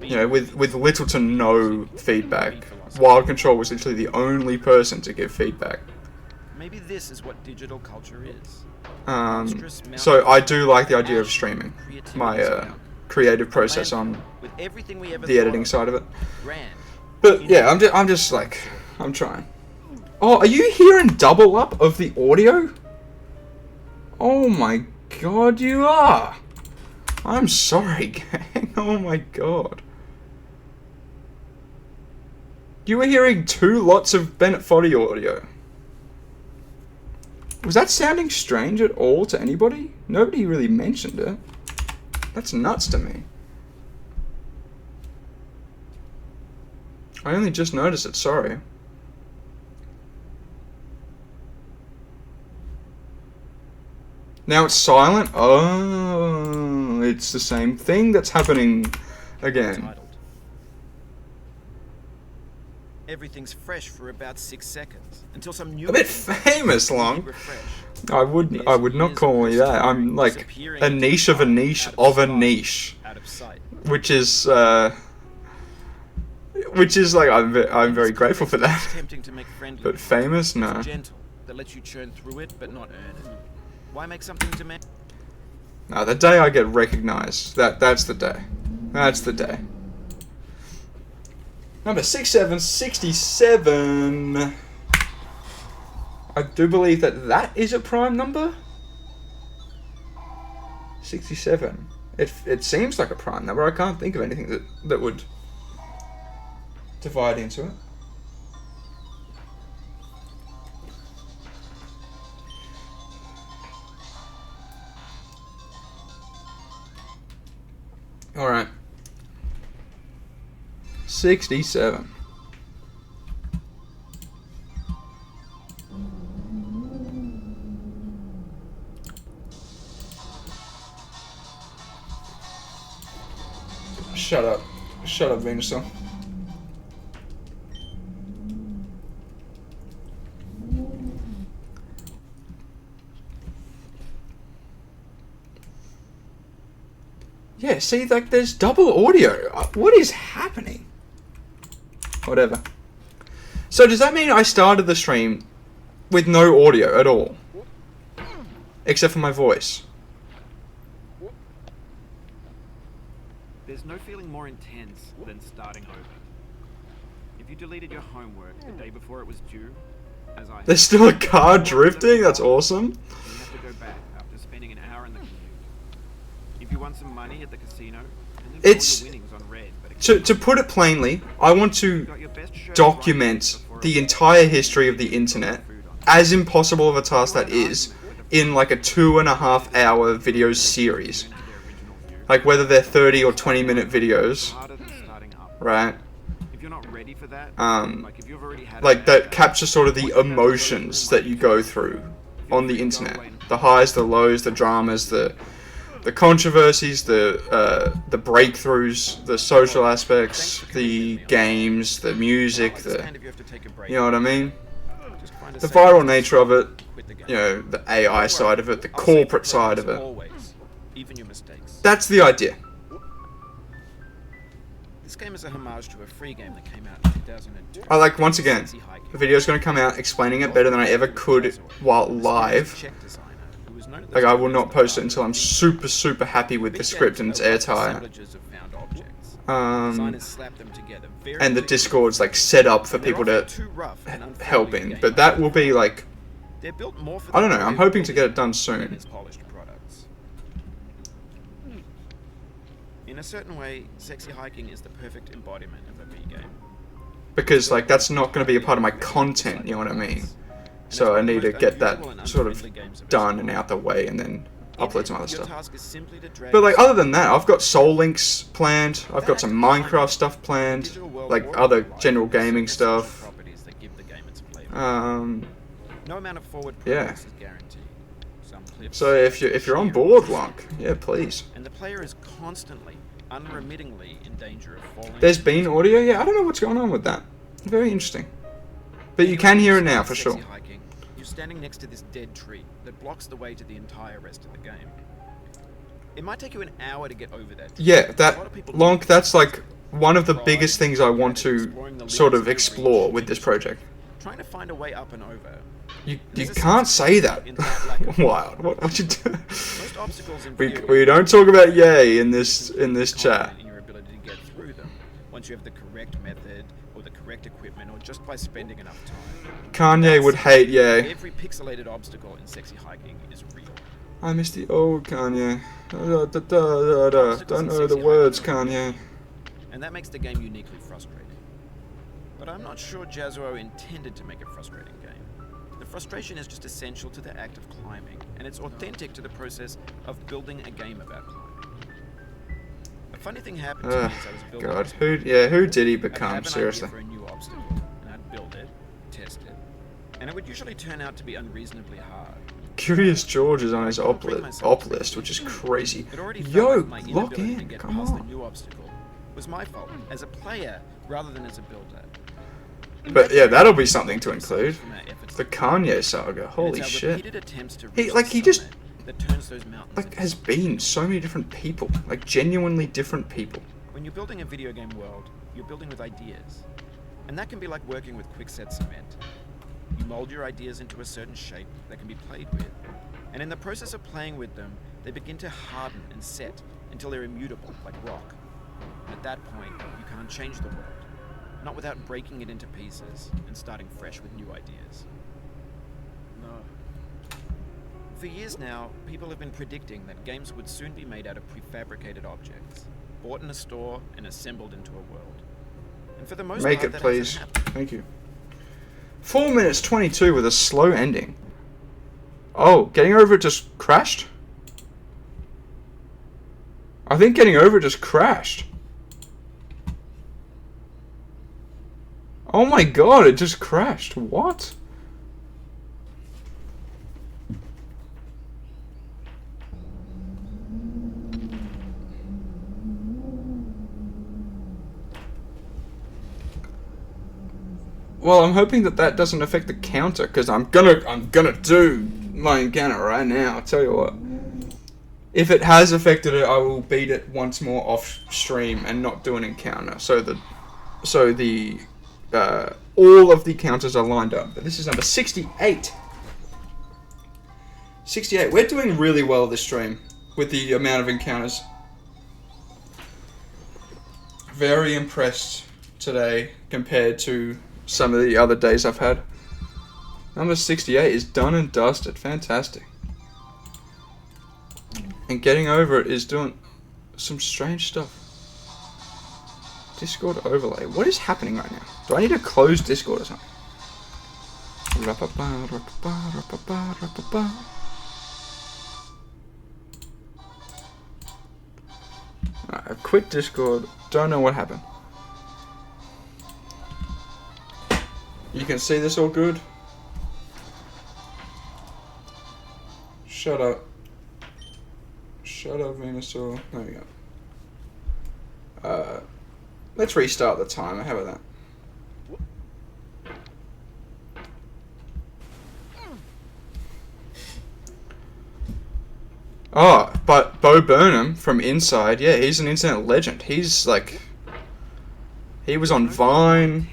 You know, with little to no feedback. Wild Control was literally the only person to give feedback. Maybe this is what digital culture is. So I do like the idea of streaming my creative process on the editing side of it. But yeah, I'm just like, I'm trying. Oh, are you hearing double up of the audio? Oh my god, you are. I'm sorry, gang. Oh my god. You were hearing 2 lots of Bennett Foddy audio. Was that sounding strange at all to anybody? Nobody really mentioned it. That's nuts to me. I only just noticed it, sorry. Now it's silent? Oh, it's the same thing that's happening again. Everything's fresh for about 6 seconds until some new a bit famous, Long. I would not call me that. I'm like a niche of a niche of a niche, which is like I'm very grateful for that. But famous, no. That lets you churn through it, but not earn it. Why make something to me? No, the day I get recognized, that's the day. That's the day. Number 6767. I do believe that is a prime number. 67. It seems like a prime number. I can't think of anything that would divide into it. All right. 67. Shut up. Shut up, Venusaur. Yeah, see, like, there's double audio. What is happening? Whatever. So does that mean I started the stream with no audio at all? Except for my voice. There's no feeling more intense than starting over. If you deleted your homework the day before it was due, as I There's still a car drifting? That's awesome. you have to go back after spending an hour in the commute. If you won some money at the casino, and then It's... your winnings on red, but To put it plainly, I want to document the entire history of the internet, as impossible of a task that is, in like a 2.5 hour video series. Like whether they're 30 or 20-minute videos, right? If you're not ready for that, like that capture sort of the emotions that you go through on the internet. The highs, the lows, the dramas, the controversies, the breakthroughs, the social aspects, the games, the music, you know what I mean? The viral nature of it, you know, the AI side of it, the corporate side of it. That's the idea. This game is a homage to a free game that came out in 2002. I like, once again, the video's going to come out explaining it better than I ever could while live. Like, I will not post it until I'm super, super happy with the script and it's airtight. And the Discord's like set up for people to help in. But that will be like, I don't know, I'm hoping to get it done soon. In a certain way, sexy hiking is the perfect embodiment of a V game. Because like that's not going to be a part of my content, you know what I mean? So I need to get that sort of done and out the way and then upload some other stuff. But like other than that, I've got Soul Links planned, I've got some Minecraft stuff planned, like other general gaming stuff. Yeah. So if you're on board, Lunk, yeah, please. And the player is constantly, unremittingly in danger of falling. There's been audio? Yeah, I don't know what's going on with that. Very interesting. But you can hear it now for sure. You're standing next to this dead tree that blocks the way to the entire rest of the game. It might take you an hour to get over that. Yeah, Lonk, that's like one of the biggest things I want to sort of explore with this project. Trying to find a way up and over. You can't say that. Wild. What you do? We don't talk about yay in this chat. In your ability to get through them, once you have the correct method or the correct equipment, or just by spending enough time. Kanye would hate yay. Every pixelated obstacle in sexy hiking is real. I miss the old Kanye. Don't know the words, Kanye. And that makes the game uniquely frustrating. But I'm not sure Jazzuo intended to make a frustrating game. The frustration is just essential to the act of climbing, and it's authentic to the process of building a game about climbing. A funny thing happened to me as I was building. God, who did he become? Seriously. For a new obstacle, and I'd build it, test it, and it would usually turn out to be unreasonably hard. Curious George is on his op list, which is crazy. Yo, lock in, come on. The new obstacle was my fault as a player rather than as a builder. But yeah, that'll be something to include. The Kanye saga, holy shit. He just like has been so many different people, like genuinely different people. When you're building a video game world, you're building with ideas. And that can be like working with quickset cement. You mold your ideas into a certain shape that can be played with. And in the process of playing with them, they begin to harden and set until they're immutable, like rock. And at that point, you can't change the world. Not without breaking it into pieces and starting fresh with new ideas. No. For years now, people have been predicting that games would soon be made out of prefabricated objects, bought in a store and assembled into a world. And for the most Make part, it, please. Thank you. 4 minutes 22 with a slow ending. Oh, Getting Over It just crashed? I think Getting Over It just crashed. Oh my god, it just crashed. What? Well, I'm hoping that doesn't affect the counter, because I'm gonna do my encounter right now. I'll tell you what. If it has affected it, I will beat it once more off stream and not do an encounter. So the all of the counters are lined up. But this is number 68. 68. We're doing really well this stream with the amount of encounters. Very impressed today compared to some of the other days I've had. Number 68 is done and dusted. Fantastic. And getting over it is doing some strange stuff. Discord overlay. What is happening right now? Do I need to close Discord or something? I quit Discord. Don't know what happened. You can see this all good? Shut up. Shut up, Venusaur. There we go. Let's restart the timer. How about that? Oh, but Bo Burnham from Inside, yeah, he's an internet legend. He's like, he was on Vine.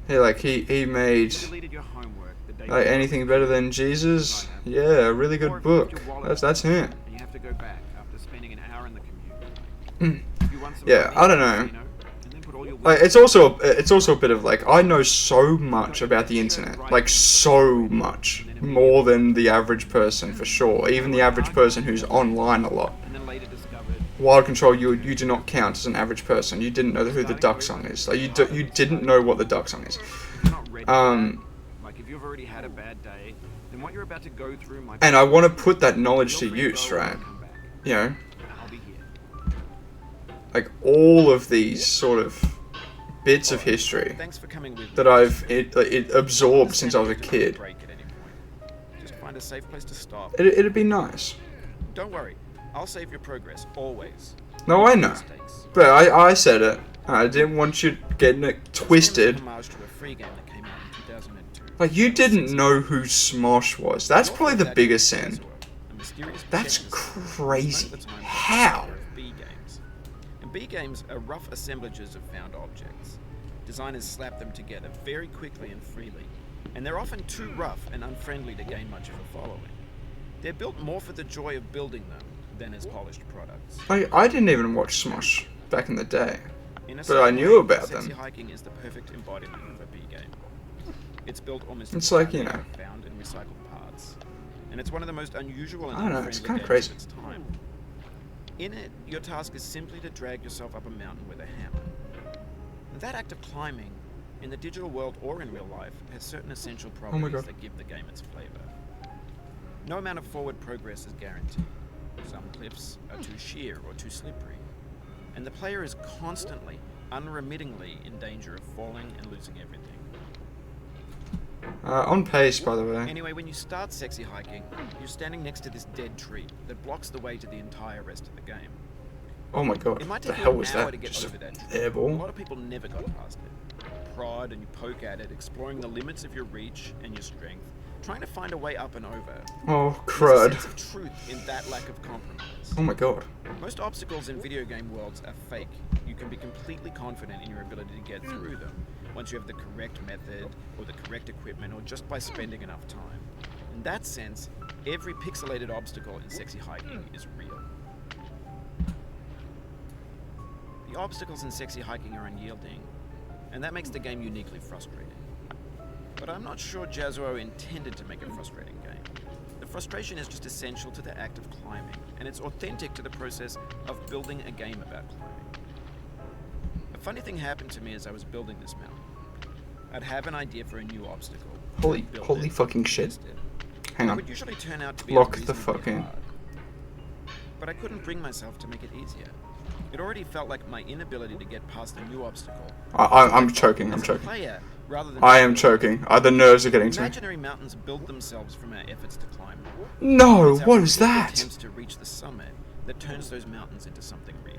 He made like Anything Better Than Jesus. Yeah, a really good book. That's him. Yeah, I don't know. Like, it's also a bit of like, I know so much about the internet, like so much more than the average person for sure. Even the average person who's online a lot. Wild Control, you do not count as an average person. You didn't know who the Duck Song is. Like you didn't know what the Duck Song is. And I want to put that knowledge to use, right? You know, like all of these sort of bits of history that I've absorbed since I was a kid. It'd be nice. Don't worry, I'll save your progress always. No, I know, but I said it. I didn't want you getting it twisted. Like, you didn't know who Smosh was. That's probably the biggest sin. That's crazy. How? B games are rough assemblages of found objects. Designers slap them together very quickly and freely, and they're often too rough and unfriendly to gain much of a following. They're built more for the joy of building them than as polished products. I didn't even watch Smosh back in the day, but I knew about them. Sexy hiking is the perfect embodiment of a B game. It's built almost it's like, you know, found and recycled parts, and it's one of the most unusual and I don't know, it's kind of games crazy. of its time. In it, your task is simply to drag yourself up a mountain with a hammer. And that act of climbing, in the digital world or in real life, has certain essential properties that give the game its flavor. No amount of forward progress is guaranteed. Some cliffs are too sheer or too slippery, and the player is constantly, unremittingly in danger of falling and losing everything. On pace, by the way. Anyway, when you start sexy hiking, you're standing next to this dead tree that blocks the way to the entire rest of the game. Oh my god, It might what the take hell you was an hour that? to get Just over that an tree. A airball? lot of people never got past it. Prod and you poke at it, exploring the limits of your reach and your strength, trying to find a way up and over. Oh, There's a crud. sense of truth in that lack of compromise. Oh my god. Most obstacles in video game worlds are fake. You can be completely confident in your ability to get through them once you have the correct method or the correct equipment or just by spending enough time. In that sense, every pixelated obstacle in sexy hiking is real. The obstacles in sexy hiking are unyielding, and that makes the game uniquely frustrating. But I'm not sure Jazuo intended to make a frustrating game. The frustration is just essential to the act of climbing, and it's authentic to the process of building a game about climbing. A funny thing happened to me as I was building this mountain. I'd have an idea for a new obstacle. Holy build it, fucking shit. test it. Hang It on. would usually turn out to be Lock the unreasonably fuck in. hard. But I couldn't bring myself to make it easier. It already felt like my inability to get past a new obstacle. I'm choking, I'm As a choking. player, rather than I am choking. The nerves are getting to me. Imaginary mountains build themselves from our efforts to climb them. No, It's our what is repeated that? attempts to reach the summit that turns those mountains into something real.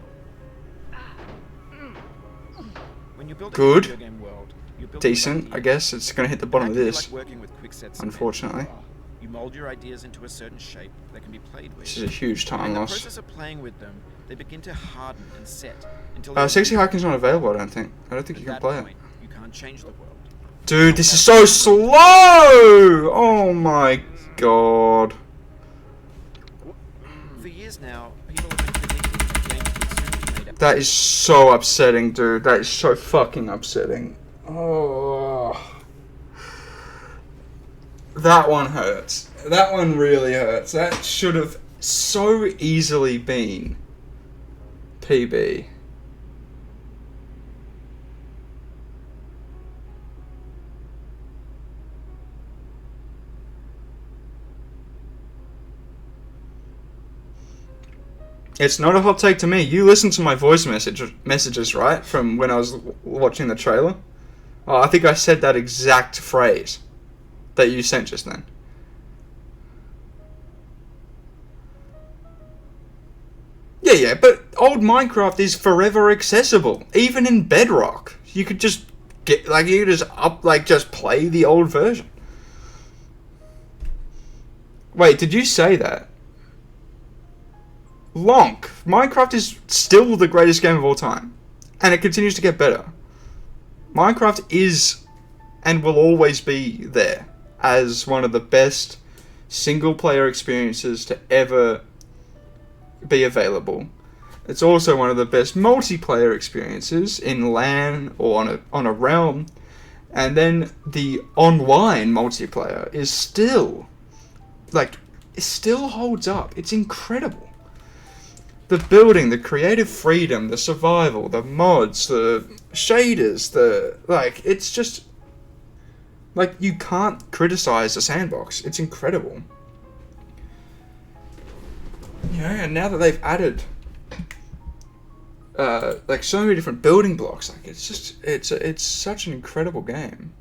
When you build a Good. video game world, you build Decent, I guess. It's going to hit the bottom of this, Like working with quick sets unfortunately. You mold your ideas into a certain shape that can be played with. This is a huge time In the loss. process of playing with them, they begin to harden and set until 60 Hiking's not available, I don't think. I don't think you can At play that it. point, you can't change the world. Dude, this is so slow! Oh my god. For years now, people have been predicting that games would soon be made up. That is so upsetting, dude. That is so fucking upsetting. Oh. That one hurts. That one really hurts. That should have so easily been PB. It's not a hot take to me. You listened to my voice messages, right? From when I was watching the trailer. Oh, I think I said that exact phrase that you sent just then. Yeah, but old Minecraft is forever accessible, even in Bedrock. You could just just play the old version. Wait, did you say that? Lonk. Minecraft is still the greatest game of all time, and it continues to get better. Minecraft is and will always be there as one of the best single-player experiences to ever be available. It's also one of the best multiplayer experiences in LAN or on a realm, and then the online multiplayer is still it still holds up. It's incredible. The building, the creative freedom, the survival, the mods, the shaders, it's just you can't criticize a sandbox. It's incredible. And now that they've added so many different building blocks, it's such an incredible game.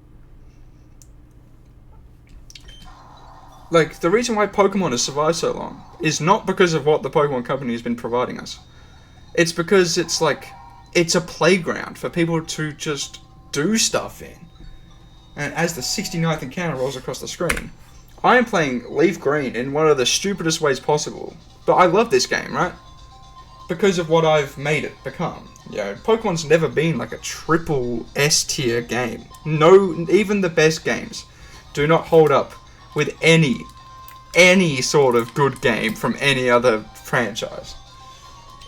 The reason why Pokemon has survived so long is not because of what the Pokemon Company has been providing us. It's because it's a playground for people to just do stuff in. And as the 69th encounter rolls across the screen, I am playing Leaf Green in one of the stupidest ways possible. But I love this game, right? Because of what I've made it become. Pokemon's never been a triple S tier game. No, even the best games do not hold up with any sort of good game from any other franchise.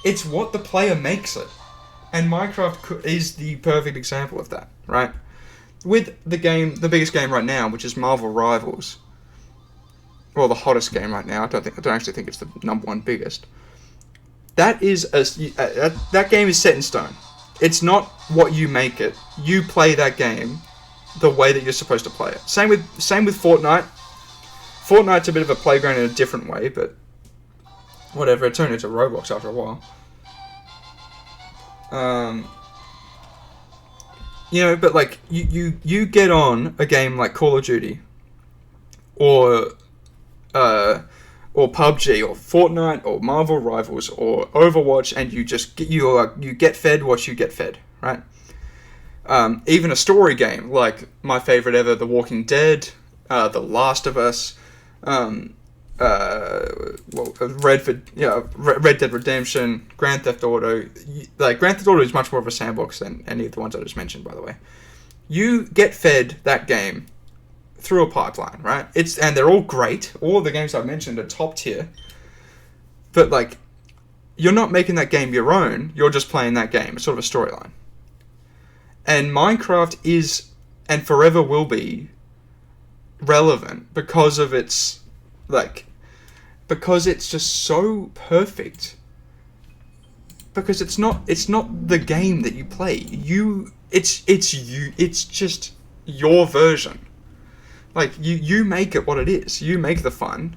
It's what the player makes it. And Minecraft is the perfect example of that, right? With the biggest game right now, which is Marvel Rivals. Well, the hottest game right now. I don't actually think it's the number one biggest. That game is set in stone. It's not what you make it. You play that game the way that you're supposed to play it. Same with Fortnite. Fortnite's a bit of a playground in a different way, but whatever. It turned into Roblox after a while. But you get on a game like Call of Duty, or PUBG, or Fortnite, or Marvel Rivals, or Overwatch, and you get fed what you get fed, right? Even a story game like my favorite ever, The Walking Dead, The Last of Us, Red Dead Redemption, Grand Theft Auto. Grand Theft Auto is much more of a sandbox than any of the ones I just mentioned, by the way. You get fed that game through a pipeline, right? And they're all great. All the games I've mentioned are top tier. But you're not making that game your own. You're just playing that game. It's sort of a storyline. And Minecraft is and forever will be relevant because of its because it's just so perfect. Because it's not the game that you play. It's just your version. You make it what it is. You make the fun.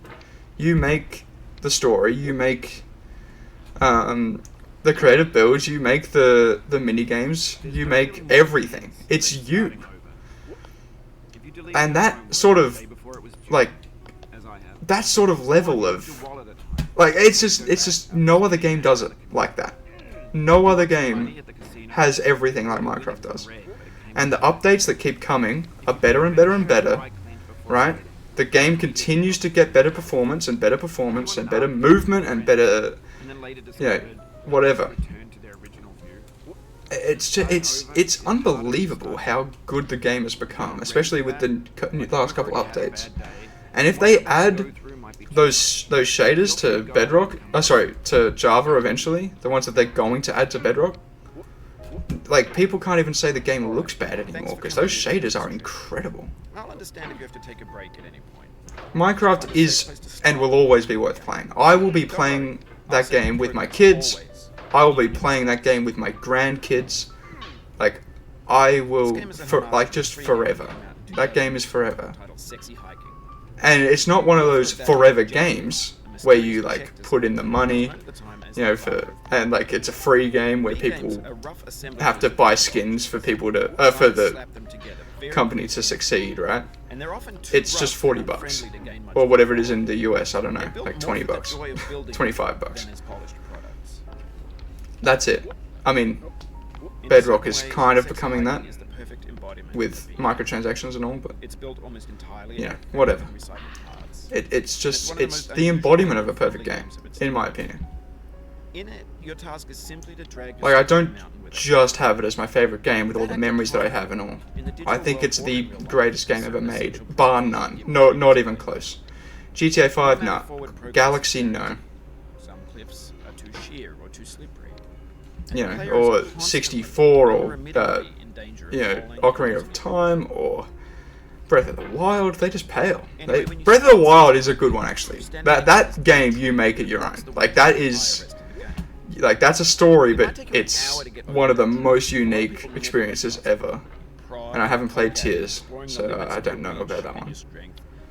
You make the story. You make the creative builds. You make the mini games. You make everything. It's you. And that sort of that sort of level of it's just no other game does it like that. No other game has everything like Minecraft does. And the updates that keep coming are better and better and better, right? The game continues to get better performance and better performance and better movement and better, whatever. It's unbelievable how good the game has become, especially with the last couple updates. And if they add those shaders to Bedrock, to Java eventually, the ones that they're going to add to Bedrock, like, people can't even say the game looks bad anymore, because those shaders are incredible. I'll understand if you have to take a break at any point. Minecraft is and will always be worth playing. I will be playing that game with my kids. I will be playing that game with my grandkids. Like, I will, just forever. That game is forever. And it's not one of those forever games where you, like, put in the money, and, like, it's a free game where people have to buy skins for people to, for the company to succeed, right? It's just $40, or whatever it is in the US, I don't know, like $20, $25. That's it. I mean, Bedrock is kind of becoming that, with microtransactions and all, but, whatever. It's the embodiment of a perfect game, in my opinion. In it, your task is simply to drag Like, I don't just have it as my favorite game with all the memories that I have and all. I think it's the greatest game ever made, bar none. No, not even close. GTA 5, no. Galaxy, no. Some cliffs are too sheer or too slippery. Or 64, or, Ocarina of Time, or Breath of the Wild. They just pale. Breath of the Wild is a good one, actually. That game, you make it your own. Like, that is... Like, that's a story, but it's one of the most unique experiences ever. And I haven't played Tears, so I don't know about that one.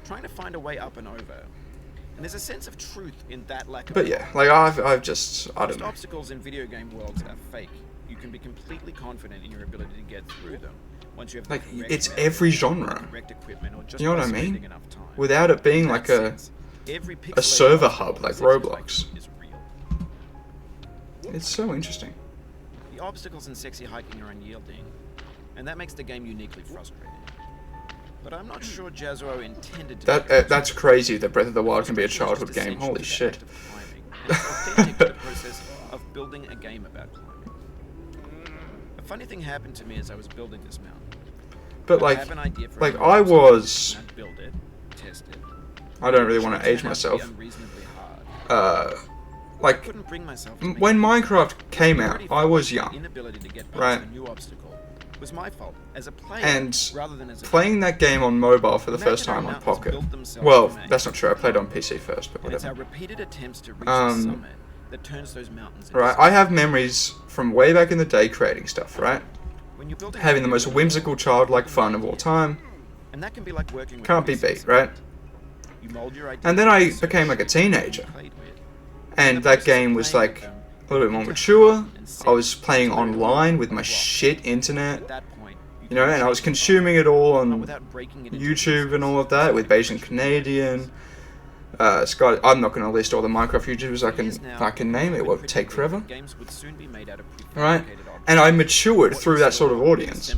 Trying to find a way up and over. And there's a sense of truth in that lack of. But yeah, like, I've just, I don't know. Obstacles in video game worlds are fake. You can be completely confident in your ability to get through them once you have like, it's every genre. You know what I mean? Enough time. Without it being like a server hub like Roblox. It's so interesting. The obstacles in sexy hiking are unyielding, and that makes the game uniquely frustrating. But I'm not sure Jazzuo intended to. That's crazy that Breath of the Wild can be a childhood game. Holy shit. It's authentic to the process of building a game about climbing. A funny thing happened to me as I was building this mountain. But like I was. Build it, test it. I don't really want to age myself. Like, when Minecraft came out, I was young, right? Was my fault as a player, and playing that game on mobile for the first time on Pocket. Well, that's not true. I played on PC first, but whatever. Right, I have memories from way back in the day creating stuff, right? Having the most whimsical childlike fun of all time. Can't be beat, right? And then I became like a teenager. And that game was like a little bit more mature. I was playing online with my shit internet, and I was consuming it all on YouTube and all of that with Bayesian Canadian. Scott, I'm not going to list all the Minecraft YouTubers I can name. It won't take forever. Right? And I matured through that sort of audience.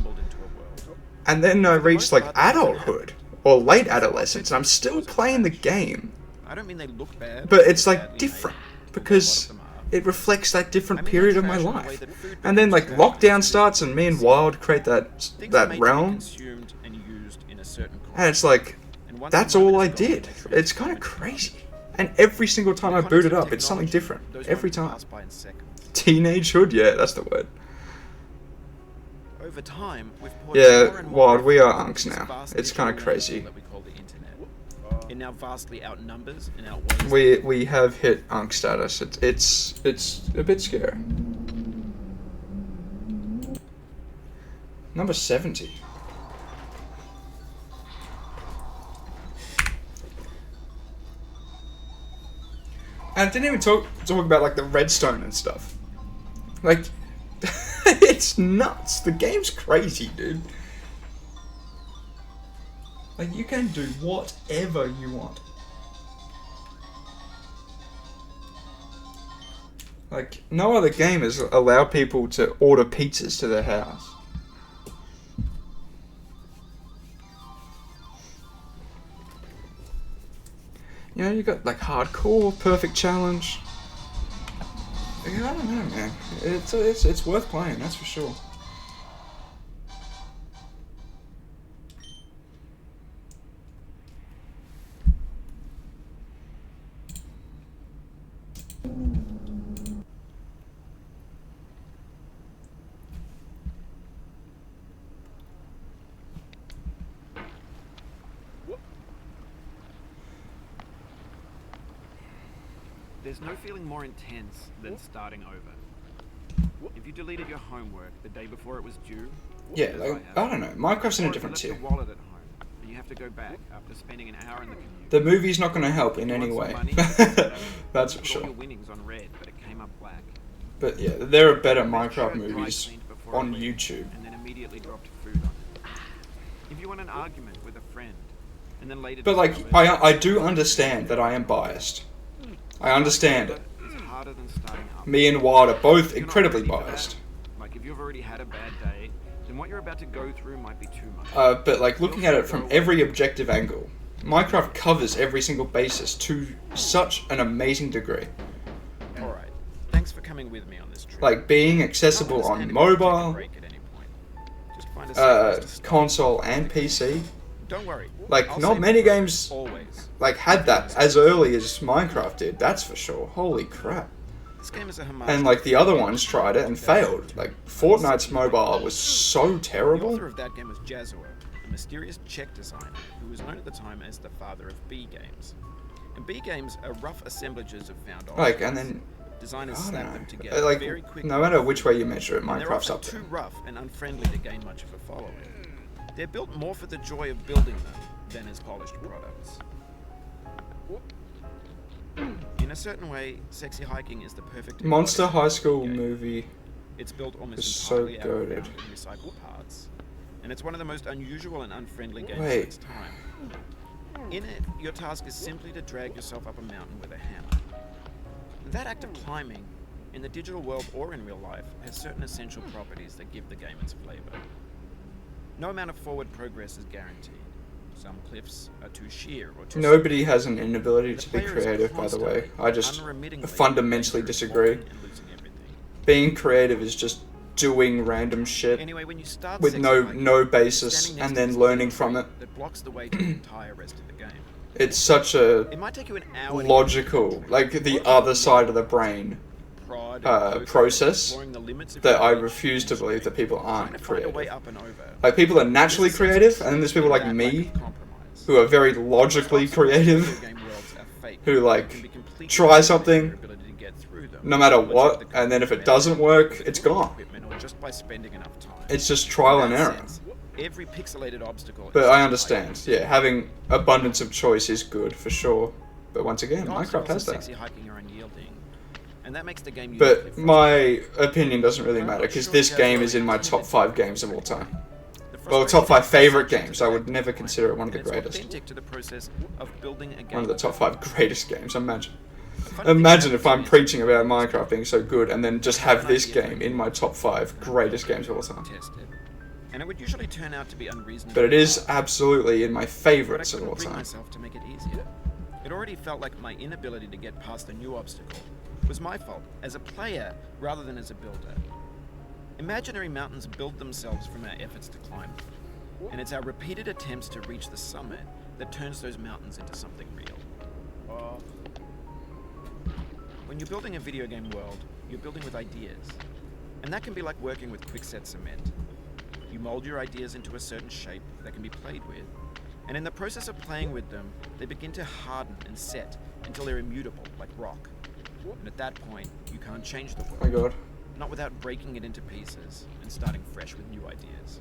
And then I reached like adulthood or late adolescence, and I'm still playing the game. I don't mean they look bad, but it's like different because it reflects that different period of my life. And then like lockdown starts and me and Wild create that realm. And it's like, that's all I did. It's kind of crazy. And every single time I boot it up, it's something different. Every time. Teenagehood? Yeah, that's the word. Yeah, Wild, we are unks now. It's kind of crazy. It now vastly outnumbers and outweighs. We have hit Unk status. It's a bit scary. Number 70. And I didn't even talk about like the redstone and stuff. Like, it's nuts. The game's crazy, dude. Like, you can do whatever you want. Like, no other game has allowed people to order pizzas to their house. You know, you got like hardcore, perfect challenge. Yeah, I don't know, man. It's worth playing, that's for sure. There's no feeling more intense than starting over. If you deleted your homework the day before it was due, Yeah, like, I don't know. Minecraft's in a or if you different left tier. your wallet at home and you have to go back after spending an hour in the commute. The movie's not going to help in any way. That's for Put all sure. your winnings on red, but it came up black. But yeah, there are better Make sure Minecraft it dry movies cleaned before on it left, YouTube. and then immediately dropped food on it. If you want an argument with a friend, and then later But like, discovered I do understand that I am biased. I understand it. it's harder than starting up. Me and Wild are both If you're not incredibly ready for that, biased. Like if you've already had a bad day, then what you're about to go through might be too much. But like, looking at it from every objective angle, Minecraft covers every single basis to such an amazing degree. Alright, thanks for coming with me on this trip. Like, being accessible on mobile, Just find a safe place to stop. console, and PC. Don't worry. Like, I'll not save many you from it, games always. like had that as early as Minecraft did. That's for sure. Holy crap! This game is a homage. And like the other ones tried it and failed. Like Fortnite's mobile was so The terrible. author of that game was Jazuo, a mysterious Czech designer who was known at the time as the father of B games. And B games are rough assemblages of found objects. Like, and then Designers I don't slap them know. together Like, very quickly. no matter which way you measure it, And they're Minecraft's often up too there. rough and unfriendly to gain much of a following. They're built more for the joy of building them than as polished products. In a certain way, Sexy Hiking is the perfect Monster embodiment High of School the game. movie. It's built almost is so entirely out of goated. bound and recycled parts, and it's one of the most unusual and unfriendly games Wait. of its time. In it, your task is simply to drag yourself up a mountain with a hammer. That act of climbing, in the digital world or in real life, has certain essential properties that give the game its flavor. No amount of forward progress is guaranteed. Some cliffs are too sheer or too Nobody has an inability The to be player is creative, by the way. constantly, I just unremittingly fundamentally falling disagree. and losing everything. Being creative is just doing random shit Anyway, when you start with Sexy no Hiking, no you're basis standing next and to then this learning little from tree it. that blocks the way to the entire rest of the game. It's such a It might take you an hour to logical, like the other side of the brain prod and process exploring the limits of that your I reach refuse to believe that people trying aren't to find a way creative. up and over. Like, people are naturally There's a sense of creative, and then there's people like that lack me of compromise. who are very logically Some video creative, game worlds are fake who, like, and can be completely try limited in something your ability to get through them, no matter unless you what, have the and then if it confidence doesn't work, with it's good gone. equipment or just by spending enough time. It's just trial In and that error. sense, every pixelated obstacle But is I like understand, yeah, having abundance of choice is good, for sure. But once again, the Minecraft obstacles has in that. Sexy Hiking are unyielding, and that makes the game But uniquely my opinion doesn't really I'm matter, not because sure this Jazz's game is in my intended top to 5 be games of all time. The Well, top 5 frustration favorite is such games. I would a never point, consider it one of the and it's greatest. authentic to the process of building a game. One of the top 5 greatest games, imagine. The funny thing Imagine about if I'm it is, preaching about Minecraft being so good and then just have this game in my top 5 greatest games of all time. tested, and it would usually turn out to be unreasonable. But it is hard, absolutely in my but I favorites of couldn't all bring time. myself to make it easier. It already felt like my inability to get past a new obstacle was my fault as a player rather than as a builder. Imaginary mountains build themselves from our efforts to climb them, and it's our repeated attempts to reach the summit that turns those mountains into something real. When you're building a video game world, you're building with ideas, and that can be like working with quickset cement. You mold your ideas into a certain shape that can be played with, and in the process of playing with them, they begin to harden and set until they're immutable, like rock. And at that point, you can't change the Oh my world, god. not without breaking it into pieces and starting fresh with new ideas.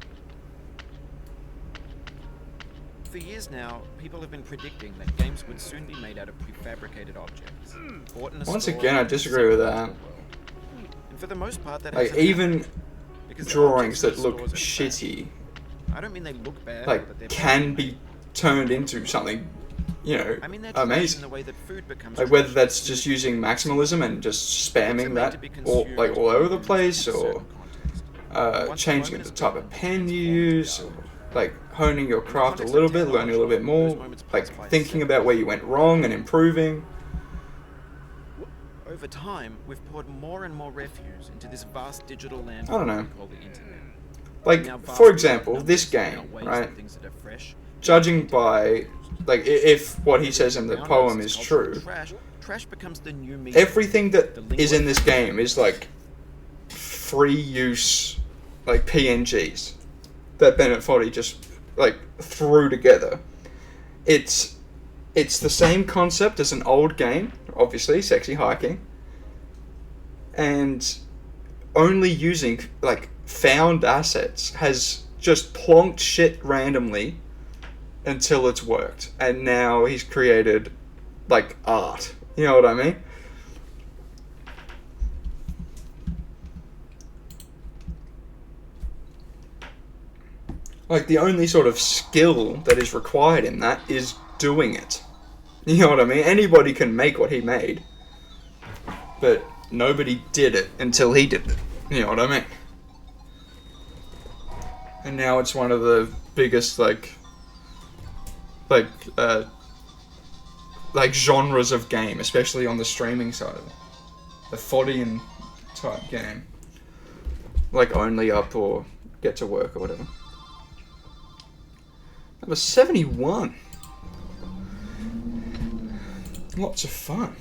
For years now, people have been predicting that games would soon be made out of prefabricated objects. Bought in a Once store again, I and disagree with sold that. around the world. And for the most part, that Like, hasn't even happened, because the drawings objects that in look stores are shitty, bad. I don't mean they look bad. or like, that they're can badly be turned into something you know, I mean, they're in amazing. the way that food becomes Like whether trashed that's in just food using context. maximalism and just Goods are spamming meant that to be all consumed all over the in a place, certain or context. Once the changing moment the is type gone, of they pen you transform into use, or garbage. like honing your In the craft a context little of bit, learning a little bit technology, more, those moments like pass by thinking seconds. about where you went wrong and improving. Over time, we've poured more and more refuse into this vast digital landfill I don't know. we call the internet. Like, Now, for vastly example, outnumbered this in game, outweighs right? the things that are fresh, Judging innovative, by, and used. like, if what he says in the Around us, poem as is cultural true, trash becomes the new meat. everything that The is lingua in this franca game is like free use, like PNGs that Bennett Foddy just like threw together. It's the same concept as an old game, obviously, Sexy Hiking, and only using like found assets has just plonked shit randomly until it's worked, and now he's created like art. You know what I mean? Like the only sort of skill that is required in that is doing it. You know what I mean? Anybody can make what he made, but nobody did it until he did it. You know what I mean? And now it's one of the biggest like genres of game, especially on the streaming side of it. The Foddian type game, like Only Up or Get to Work or whatever. Number 71. Lots of fun.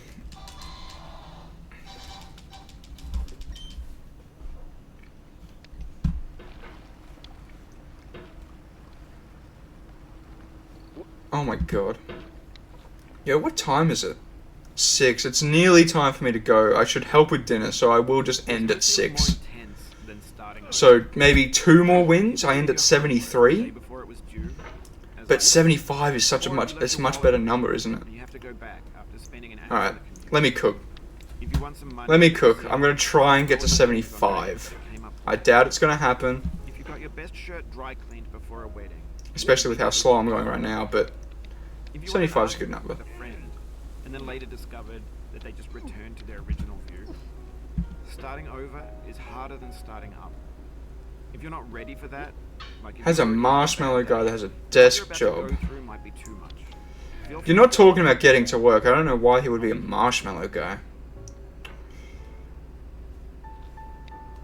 Oh my god. Yo, what time is it? 6. It's nearly time for me to go. I should help with dinner, so I will just end at 6. So maybe 2 more wins. I end at 73. But 75 is it's a much better number, isn't it? Alright, let me cook. Let me cook. I'm going to try and get to 75. I doubt it's going to happen, If you got your best shirt dry cleaned before a wedding, especially with how slow I'm going right now, but if you 75 is a were good number. with a friend and then later discovered that they just returned to their original view, starting over is harder than starting up. If you're not ready for that, like if Has a you're already marshmallow on a bad guy day, that has a what you're desk about to job. go through might be too much. Feel You're not talking about getting to work. I don't know why he would be a marshmallow guy.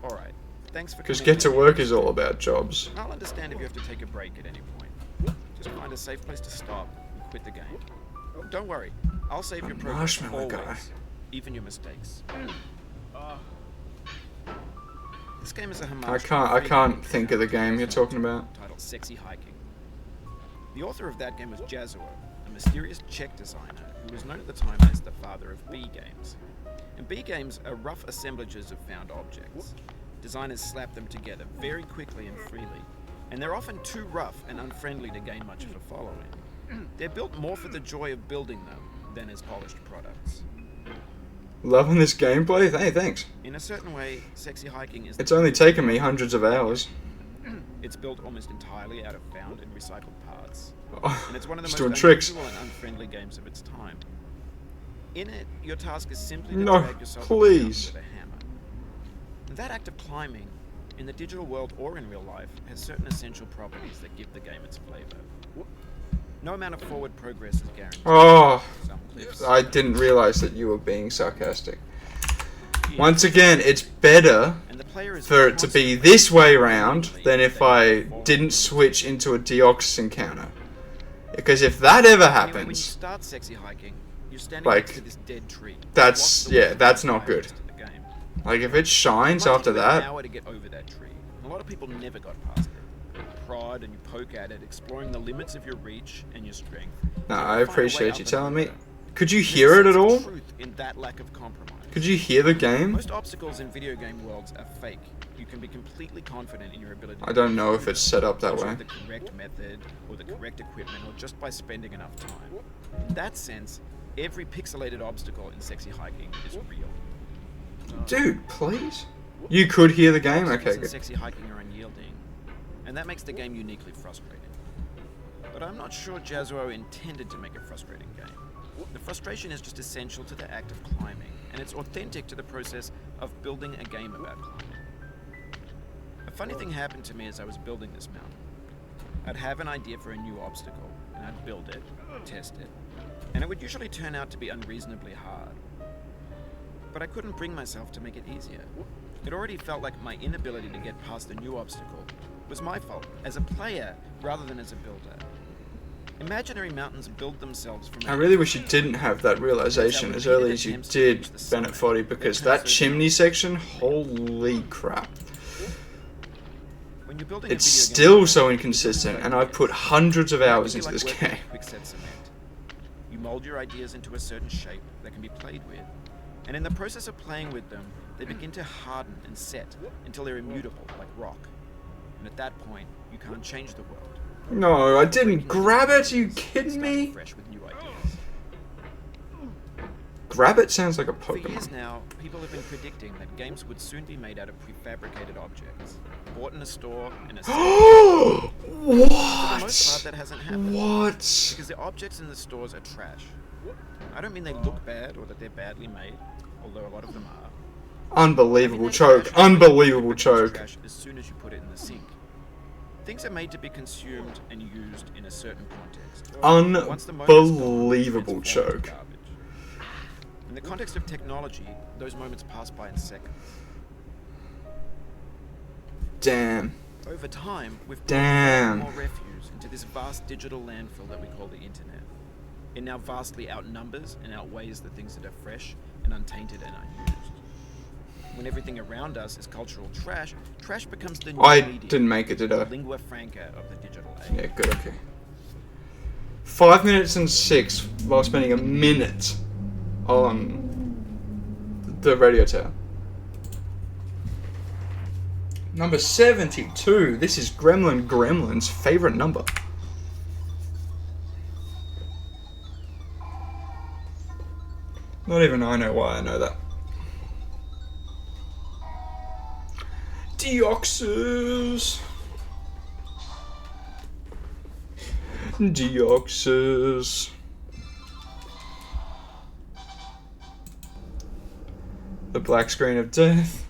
Alright, thanks for Because coming get to with me. work is all about jobs. I'll understand if you have to take a break at any point. Just find a safe place to stop and quit the game. Don't worry, I'll save your progress marshmallow always, guy. even your mistakes. This game is a homage. I can't think of the game you're talking about. Titled Sexy Hiking. The author of that game was Jazuo, a mysterious Czech designer who was known at the time as the father of B games. And B games are rough assemblages of found objects. Designers slap them together very quickly and freely, and they're often too rough and unfriendly to gain much of a following. They're built more for the joy of building them than as polished products. Loving this gameplay? Hey, thanks. In a certain way, Sexy Hiking is... It's only taken me hundreds of hours. It's built almost entirely out of found and recycled parts. Oh, And it's one of the just most doing tricks. unusual and unfriendly games of its time. In it, your task is simply to No, drag yourself please. up the mountain with a hammer. And that act of climbing, in the digital world or in real life, has certain essential properties that give the game its flavor. No amount of forward progress is guaranteed. Oh, Some cliffs, I didn't realize that you were being sarcastic. Once again, it's better and the player is for it to be this way round than if I didn't switch into a Deoxys encounter. Because if that ever Anyway, when you happens, start Sexy Hiking, you're standing like, next to this dead tree. that's- Lost the yeah, way that's to not the good. rest of the game. like if it shines It might after take you an that, hour to get over that tree. A lot of people never got past it. You prod and you poke at it, exploring the limits of your reach and your strength. no, So I you'll find a way appreciate up you and telling me. over. Could you There's a hear it sense at of all? truth in that lack of compromise. Could you hear the game? Most obstacles in video game worlds are fake. You can be completely confident in your ability. I don't know if it's set up that to way. the correct method or the correct equipment or just by spending enough time. In that sense, every pixelated obstacle in Sexy Hiking is real. Dude, please? You could hear the game? Obstacles Okay, in good. Sexy Hiking are unyielding, and that makes the game uniquely frustrating. but I'm not sure Jazuo intended to make a frustrating game. The frustration is just essential to the act of climbing, and it's authentic to the process of building a game about climbing. A funny thing happened to me as I was building this mountain. I'd have an idea for a new obstacle, and I'd build it, test it, and it would usually turn out to be unreasonably hard. But I couldn't bring myself to make it easier. It already felt like my inability to get past a new obstacle was my fault, as a player rather than as a builder. Imaginary mountains build themselves from... I really wish you didn't have that realization as early as you did, Bennett Foddy, because that chimney section, holy crap. When you're building It's still so inconsistent, and I've put hundreds of hours into this game. You mold your ideas into a certain shape that can be played with, and in the process of playing with them, they begin to harden and set until they're immutable, like rock. And at that point, you can't change the world. No, I didn't grab it. Are you kidding me? Fresh with new ideas. Grab it sounds like a For years Pokemon. now, people have been predicting that games would soon be made out of prefabricated objects, bought in a store in a. For the most part, What? that hasn't happened. What? Because the objects in the stores are trash. I don't mean they look bad or that they're badly made, although a lot of them are. Unbelievable choke. Unbelievable choke. Trash as soon as you put it in the sink. Things are made to be consumed and used in a certain context. Once the moment is gone, Unbelievable it's transformed to choke. garbage. In the context of technology, those moments pass by in seconds. Damn. Over time, we've put Damn. more refuse into this vast digital landfill that we call the internet. It now vastly outnumbers and outweighs the things that are fresh and untainted and unused. When everything around us is cultural trash, trash becomes the new I medium, didn't make it, did the I? lingua franca of the digital age. Yeah, good, okay. 5 minutes and 6 while spending a minute on the radio tower. Number 72. This is Gremlin's favorite number. Not even I know why I know that. Deoxys. Deoxys. The black screen of death.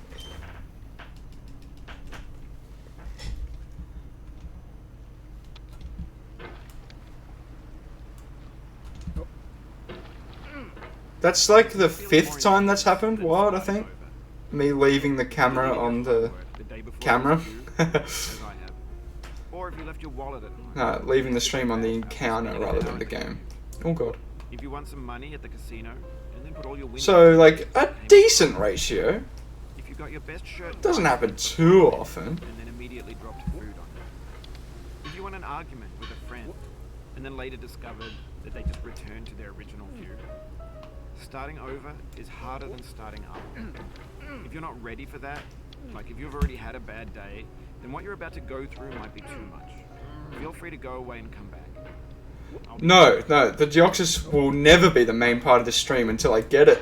That's like the 5th time that's happened. What, I think? Me leaving the camera on the camera. Or if you left your wallet at home. No, leaving the stream on the encounter rather than the game. Oh god. If you want some money at the casino, and then put all your winnings. So, like, a decent ratio. If you got your best shirt Doesn't happen too often. and then immediately dropped food on you. If you want an argument with a friend, and then later discovered that they just returned to their original view. Starting over is harder than starting up. If you're not ready for that, like if you've already had a bad day, then what you're about to go through might be too much. Feel free to go away and come back. No, the Deoxys will never be the main part of the stream until I get it.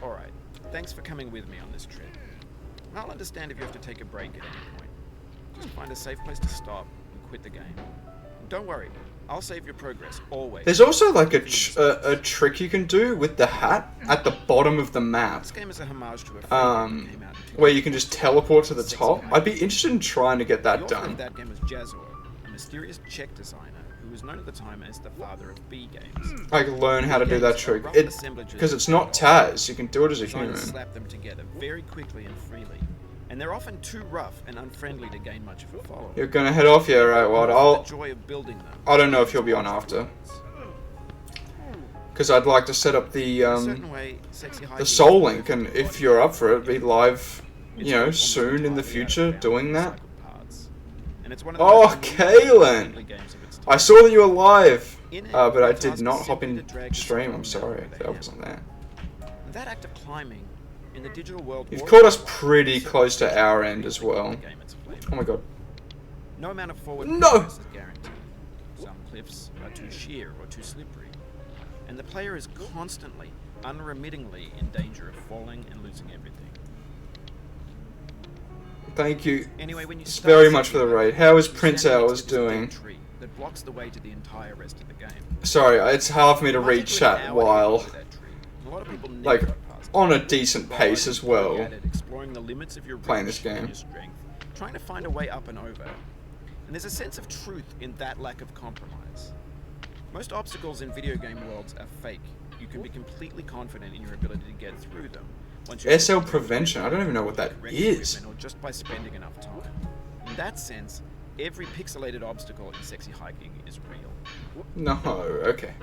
Alright, thanks for coming with me on this trip. I'll understand if you have to take a break at any point. Just find a safe place to stop and quit the game. And don't worry, I'll save your progress, always. There's also like a trick you can do with the hat at the bottom of the map. This game is a homage to a film that came out in Where you can just teleport to the top. I'd be interested in trying to get The that author done. of that game was Jazuo, a mysterious Czech designer who was known at the time as the father of B games. Like learn how to do that trick. Because it's not Taz, you can do it as a human. Designers slap them together very quickly and freely, and they're often too rough and unfriendly to gain much of a following. You're gonna head off, yeah, right, well, The joy of building them. I don't know if you'll be on after. Because I'd like to set up the In a certain way, sexy high the heels Soul are Link, and perfect if you're up for it, be live, It's you know, almost soon in the entirely future, outbound doing that. recycled parts. And it's one of the Oh, most Kaylin! games of its time. I saw that you were live, In it, but I the did task not is hop simply in to drag the stream, stone I'm down sorry, with a that hammer. wasn't there. And that act of climbing in the digital world. You've was caught us a pretty certain close to our end the as well. game it's played. Oh my god. No amount of forward No! progress is guaranteed. Some cliffs are too sheer or too slippery, and the player is constantly, unremittingly in danger of falling and losing everything. Thank you Anyway, when you start very much for the setting raid. up, How is you Prince stand next Hours to this dead doing? tree, that blocks the way to the entire rest of the game. Sorry, it's hard for me to It might read take you an chat hour to get while, over that tree. A lot of people never like, got past it. on a decent But pace as going well. at it, exploring the limits of your Playing reach this game. and your strength, trying to find a way up and over. And there's a sense of truth in that lack of compromise. Most obstacles in video game worlds are fake. You can be completely confident in your ability to get through them once you SL prevention, I don't even know what that is. or just by spending enough time. In that sense, every pixelated obstacle in sexy hiking is real. No, okay.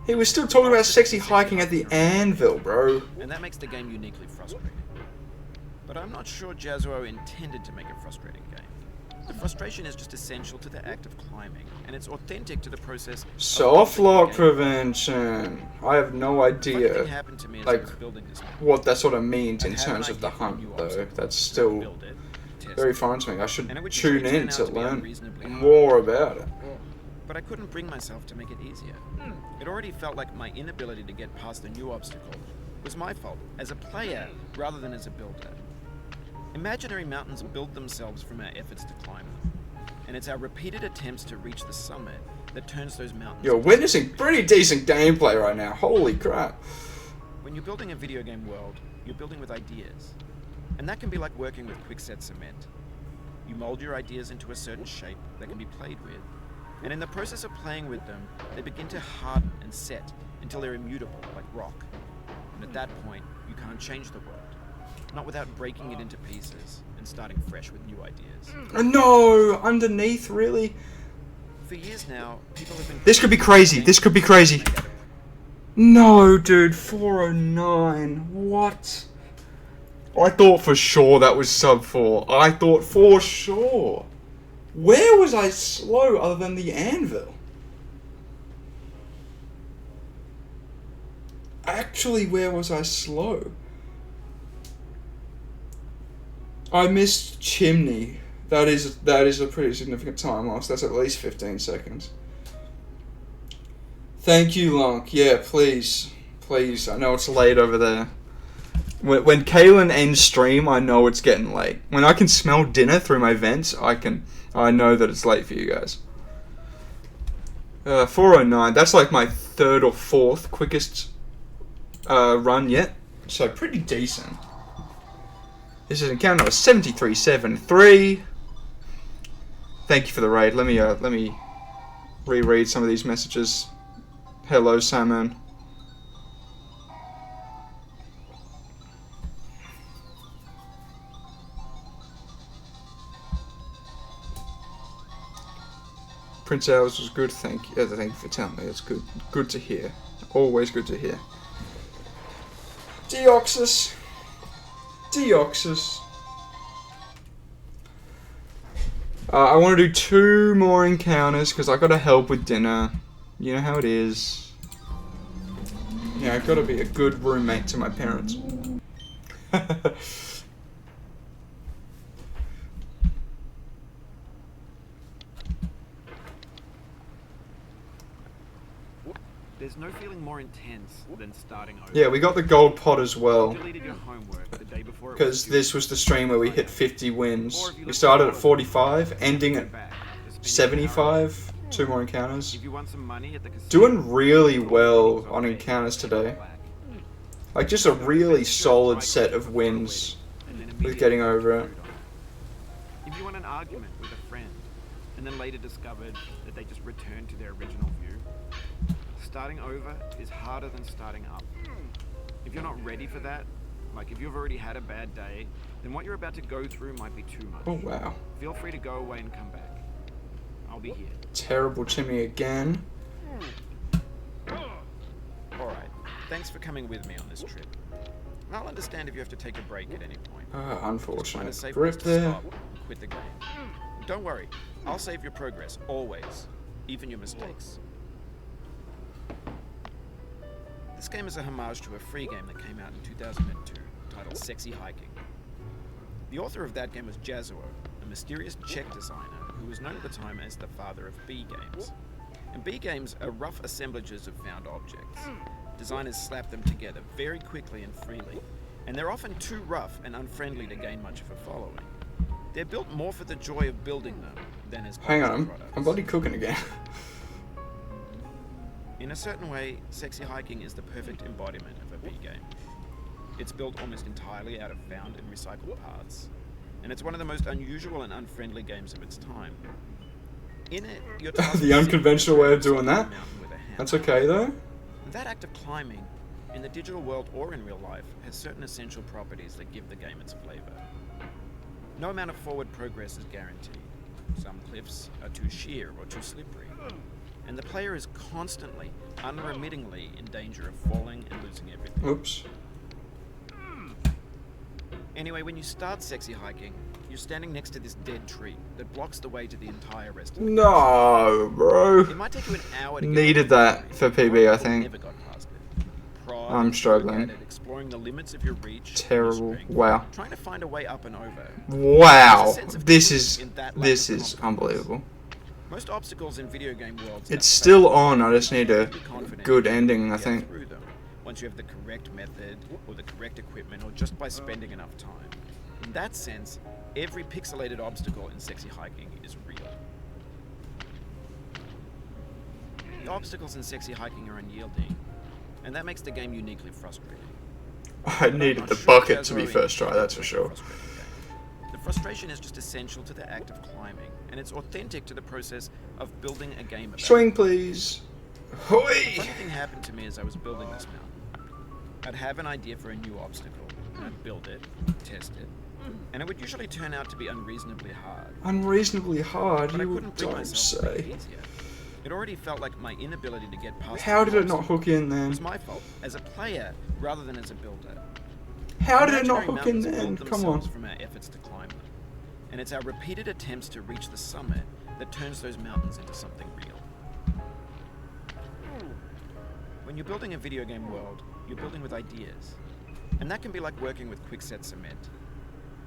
He was still talking about sexy hiking at the anvil, bro. And that makes the game uniquely frustrating. But I'm not sure Jazzuo intended to make a frustrating game. The frustration is just essential to the act of climbing, and it's authentic to the process of Soft lock building the game. prevention. I have no Funny thing idea happened to me as I like, was building this game. what that sort of means in I had an terms of the idea for a hunt, new though. obstacle. That's I still built it, tested very it, foreign to me. I should and it would tune usually in turn to out to be learn unreasonably hard. more about it. But I couldn't bring myself to make it easier. It already felt like my inability to get past a new obstacle was my fault, as a player rather than as a builder. Imaginary mountains build themselves from our efforts to climb them. And it's our repeated attempts to reach the summit that turns those mountains You're into witnessing pretty decent gameplay right now. Holy crap. When you're building a video game world, you're building with ideas. And that can be like working with quickset cement. You mold your ideas into a certain shape that can be played with. And in the process of playing with them, they begin to harden and set until they're immutable, like rock. And at that point, you can't change the world. Not without breaking it into pieces and starting fresh with new ideas. No, underneath, really? For years now, people have been... This could be crazy. This could be crazy. No, dude, 409. What? I thought for sure that was sub 4. I thought for sure. Where was I slow other than the anvil? Actually, where was I slow? I missed chimney. That is a pretty significant time loss. That's at least 15 seconds. Thank you, Lunk. Yeah, please. Please. I know it's late over there. When Kaylin ends stream, I know it's getting late. When I can smell dinner through my vents, I know that it's late for you guys. 409. That's like my third or fourth quickest run yet. So pretty decent. This is encounter number 7373. Thank you for the raid. Let me reread some of these messages. Hello, Salmon. Prince Hours was good. Thank you for telling me. It's good. Good to hear. Always good to hear. Deoxys. I want to do 2 more encounters because I got to help with dinner. You know how it is. Yeah, I've got to be a good roommate to my parents. There's no feeling more intense than starting over. Yeah, we got the gold pot as well. Deleted your homework the day before it Because was this was the stream where we hit 50 wins. We started at 45, ending at 75. 2 more encounters. If you want some money at the casino, Doing really well on encounters today. Like just a really solid set of wins with getting over it. If you want an argument with a friend, and then later discovered that they just returned to their original view, starting over is harder than starting up. If you're not ready for that, like if you've already had a bad day, then what you're about to go through might be too much. Oh wow. Feel free to go away and come back. I'll be here. Terrible chimney again. Alright, thanks for coming with me on this trip. I'll understand if you have to take a break at any point. Ah, Just find a unfortunate. safe Grip place to there. stop and quit the game. Don't worry, I'll save your progress, always. Even your mistakes. This game is a homage to a free game that came out in 2002, titled Sexy Hiking. The author of that game was Jazzuo, a mysterious Czech designer who was known at the time as the father of B games. And B games are rough assemblages of found objects. Designers slap them together very quickly and freely, and they're often too rough and unfriendly to gain much of a following. They're built more for the joy of building them then as Hang on, polished I'm products. bloody cooking again. In a certain way, Sexy Hiking is the perfect embodiment of a B game. It's built almost entirely out of found and recycled parts, and it's one of the most unusual and unfriendly games of its time. In it, you're The unconventional way of doing that. with a hammer. That's okay though. That act of climbing, in the digital world or in real life, has certain essential properties that give the game its flavor. No amount of forward progress is guaranteed. Some cliffs are too sheer or too slippery, and the player is constantly, unremittingly in danger of falling and losing everything. Oops. Anyway, when you start Sexy Hiking, you're standing next to this dead tree that blocks the way to the entire rest of the game. No, bro. It might take you an hour to get Needed up that the for tree. PB, I Most people think. never got past it. Prod I'm and struggling. poke at it, exploring the limits of your reach, and your Terrible. strength, Wow. trying to find a way up and over. Wow. There's a sense of This truth is in that lack this of is confidence. unbelievable. Most obstacles in video game worlds It's are still fake. on. I just need a Be confident good you can ending, I get think. through them once you have the correct method or the correct equipment or just by spending enough time. In that sense, every pixelated obstacle in Sexy Hiking is real. The obstacles in Sexy Hiking are unyielding, and that makes the game uniquely frustrating. I needed I'm the sure bucket to Jazzo be in first try, that's for is a sure. frustrating game. The frustration is just essential to the act of climbing, and it's authentic to the process of building a game about Swing, it. please. A Hoi! funny thing happened to me as I was building this mountain. I'd have an idea for a new obstacle, and I'd build it, test it, and it would usually turn out to be unreasonably hard. Unreasonably hard, But I you couldn't bring don't myself to make say. it easier. It already felt like my inability to get past How the did it not obstacle hook in then? was my fault as a player rather than as a builder. How did it not Imaginary hook in mountains then? build Come on. themselves from our efforts to climb them, and it's our repeated attempts to reach the summit that turns those mountains into something real. When you're building a video game world, you're building with ideas, and that can be like working with quickset cement.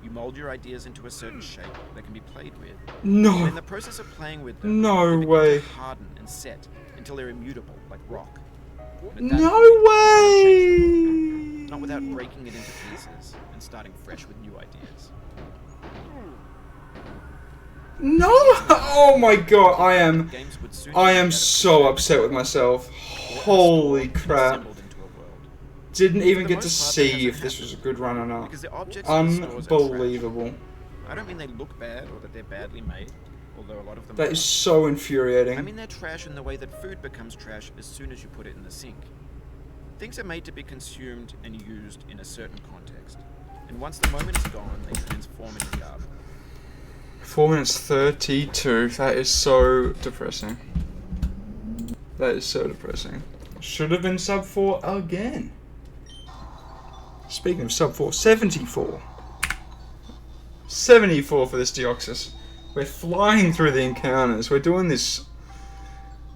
You mold your ideas into a certain shape that can be played with, and in No. the process of playing with them, No they begin way. to harden and set until they're immutable, like rock. And at that No point, you cannot change the way! not without breaking it into pieces and starting fresh with new ideas. No! Oh my god, Games would soon I be am out of so control, upset with myself. or Holy restored and crap. assembled into a world. Didn't even For the get to most part, that see hasn't if this was a happened, good run or not. Because the objects in the stores are trash. Unbelievable. I don't mean they look bad or that they're badly made, although a lot of them That are. is so I infuriating. mean they're trash in the way that food becomes trash as soon as you put it in the sink. Things are made to be consumed and used in a certain context. And once the moment is gone, they transform into garbage. 4 minutes 32. That is so depressing. That is so depressing. Should have been sub 4 again. Speaking of sub 4, 74. 74 for this Deoxys. We're flying through the encounters. We're doing this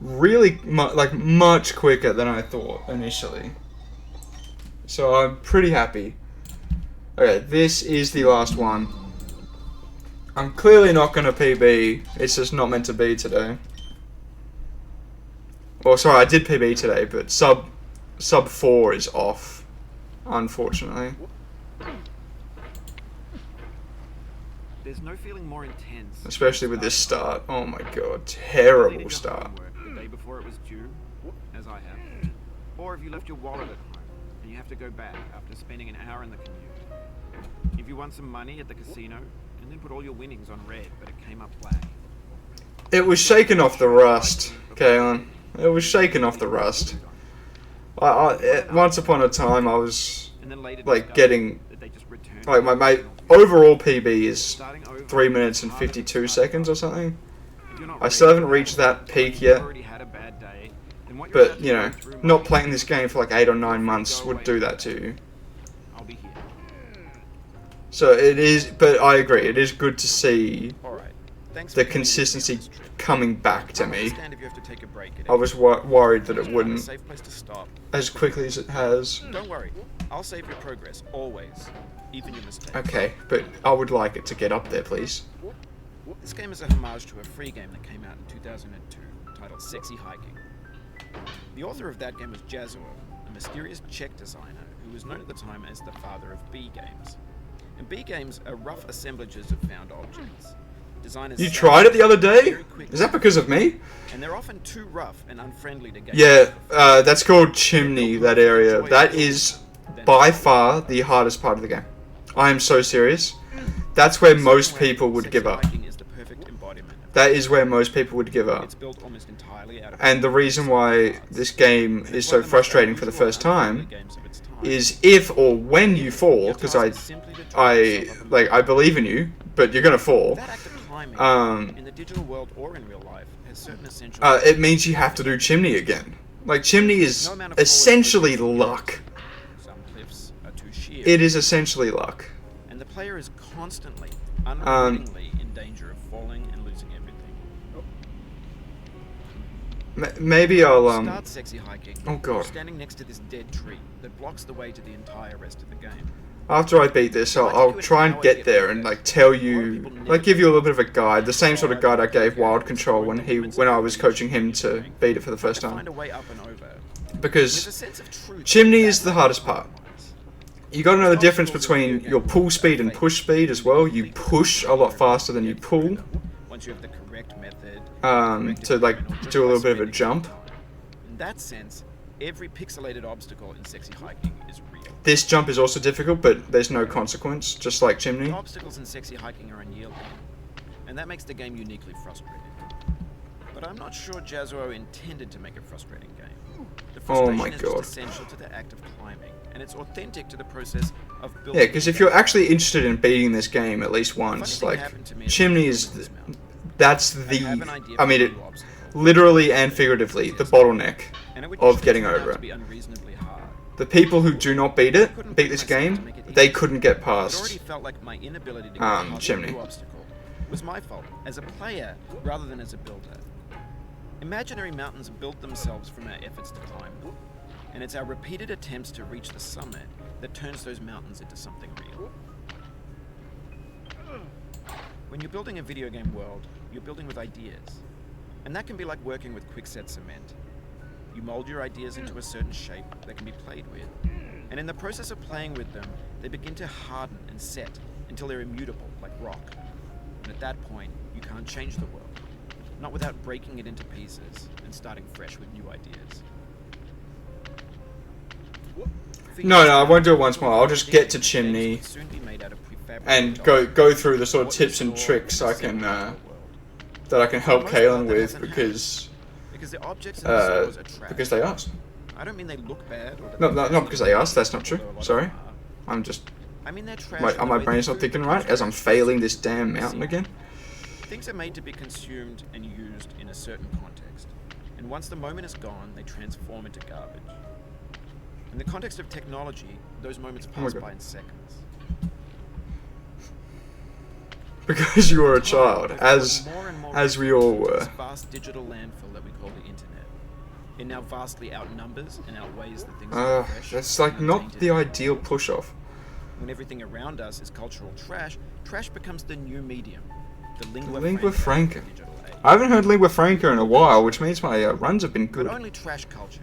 really much quicker than I thought initially. So I'm pretty happy. Okay, this is the last one. I'm clearly not going to PB. It's just not meant to be today. Well, sorry, I did PB today, but sub 4 is off, unfortunately. There's no feeling more intense. Especially with this start. Oh my god, Completed terrible your start. homework the day before it was due, as I have. Or if you left your wallet at home and you have to go back after spending an hour in the commute. If you won some money at the casino and then put all your winnings on red, but it came up black. It was shaking off the rust, Kaelin. It was shaking off the rust. Once upon a time, I was And then later like discovered getting that they just returned like my the mate. original. Overall PB is Starting over 3 minutes and is harder than 52 starting seconds or over. something. If you're not I still ready haven't for reached that peak you've yet. already had a bad day, then what you're about But to you go know, through not might playing be- this game for like 8 or 9 months would do that to you. I'll be here. So it is, but I agree. It is good to see All right. Thanks the for joining me consistency on this trip. coming back to I me. understand if you have to take a break at I was worried that it a wouldn't safe place to stop. as quickly as it has. Don't worry. I'll save your progress always, even your mistakes. Okay, but I would like it to get up there, please. This game is a homage to a free game that came out in 2002 titled Sexy Hiking. The author of that game was Jazzo, a mysterious Czech designer who was known at the time as the father of B games. And B games are rough assemblages of found objects. Designers You say tried it the other day? very quickly, Is that because of me? and they're often too rough and unfriendly to game. Yeah, that's called Chimney, that area. That is by far the hardest part of the game. I am so serious. That's where most people would give up. Is the perfect embodiment of That is where most people would give up. It's built almost entirely out of And the reason why this game is so frustrating for the first time is if or when you fall, because I believe in you, but you're gonna fall. that act of climbing in the digital world or in real life has certain essential It means you have to do Chimney again. Like, Chimney is essentially luck. Some cliffs are too sheer. It is essentially luck. And the player is constantly, unwittingly in danger of falling and losing everything. Maybe I'll Start sexy hiking. Oh god. Standing next to this dead tree that blocks the way to the entire rest of the game. After I beat this, I'll try and get there and like tell you, like give you a little bit of a guide, the same sort of guide I gave Wild Control when I was coaching him to beat it for the first time. Find a way up and over. There's a Because sense of truth Chimney in is that the hardest part. You got to know the difference between your pull speed and push speed as well. You push a lot faster than you pull. Once you have the correct method. To like do a little bit of a jump. In that sense, every pixelated obstacle in sexy hiking is real. This jump is also difficult, but there's no consequence, just like Chimney. Obstacles in sexy hiking are unyielding, and that makes the game uniquely frustrating. But I'm not sure Jazuo intended to make a frustrating game. The Oh frustration my is god. just essential to the act of climbing, and it's authentic to the process of building. Yeah, because if you're actually interested in beating this game at least once, like Chimney is, that's the, I mean it, literally and figuratively, the bottleneck of getting over it. The people who do not beat this game, they couldn't get past Chimney. Was my fault as a player rather than as a builder. Imaginary mountains build themselves from our efforts to climb them, and it's our repeated attempts to reach the summit that turns those mountains into something real. When you're building a video game world, you're building with ideas, and that can be like working with quickset cement. You mold your ideas into a certain shape that can be played with, and in the process of playing with them, they begin to harden and set until they're immutable, like rock. And at that point, you can't change the world, not without breaking it into pieces and starting fresh with new ideas. No, I won't do it once more. I'll just get to Chimney and go through the sort of tips and tricks I can that I can help Kaylin with because they asked. I don't mean they look bad. No, not because they asked. That's not true. Sorry, I'm just. I mean they're trash. My brain's not thinking right as I'm failing this damn mountain again. Things are made to be consumed and used in a certain context, and once the moment is gone, they transform into garbage. In the context of technology, those moments pass by in seconds. Because you were a child, as we all were. This vast digital landfill that we call the internet. It now vastly outnumbers and outweighs the things that are fresh. That's like and not untainted. the ideal push-off. When everything around us is cultural trash, trash becomes the new medium. The Lingua franca. of the digital age. I haven't heard lingua franca in a while, which means my runs have been good. But only trash culture.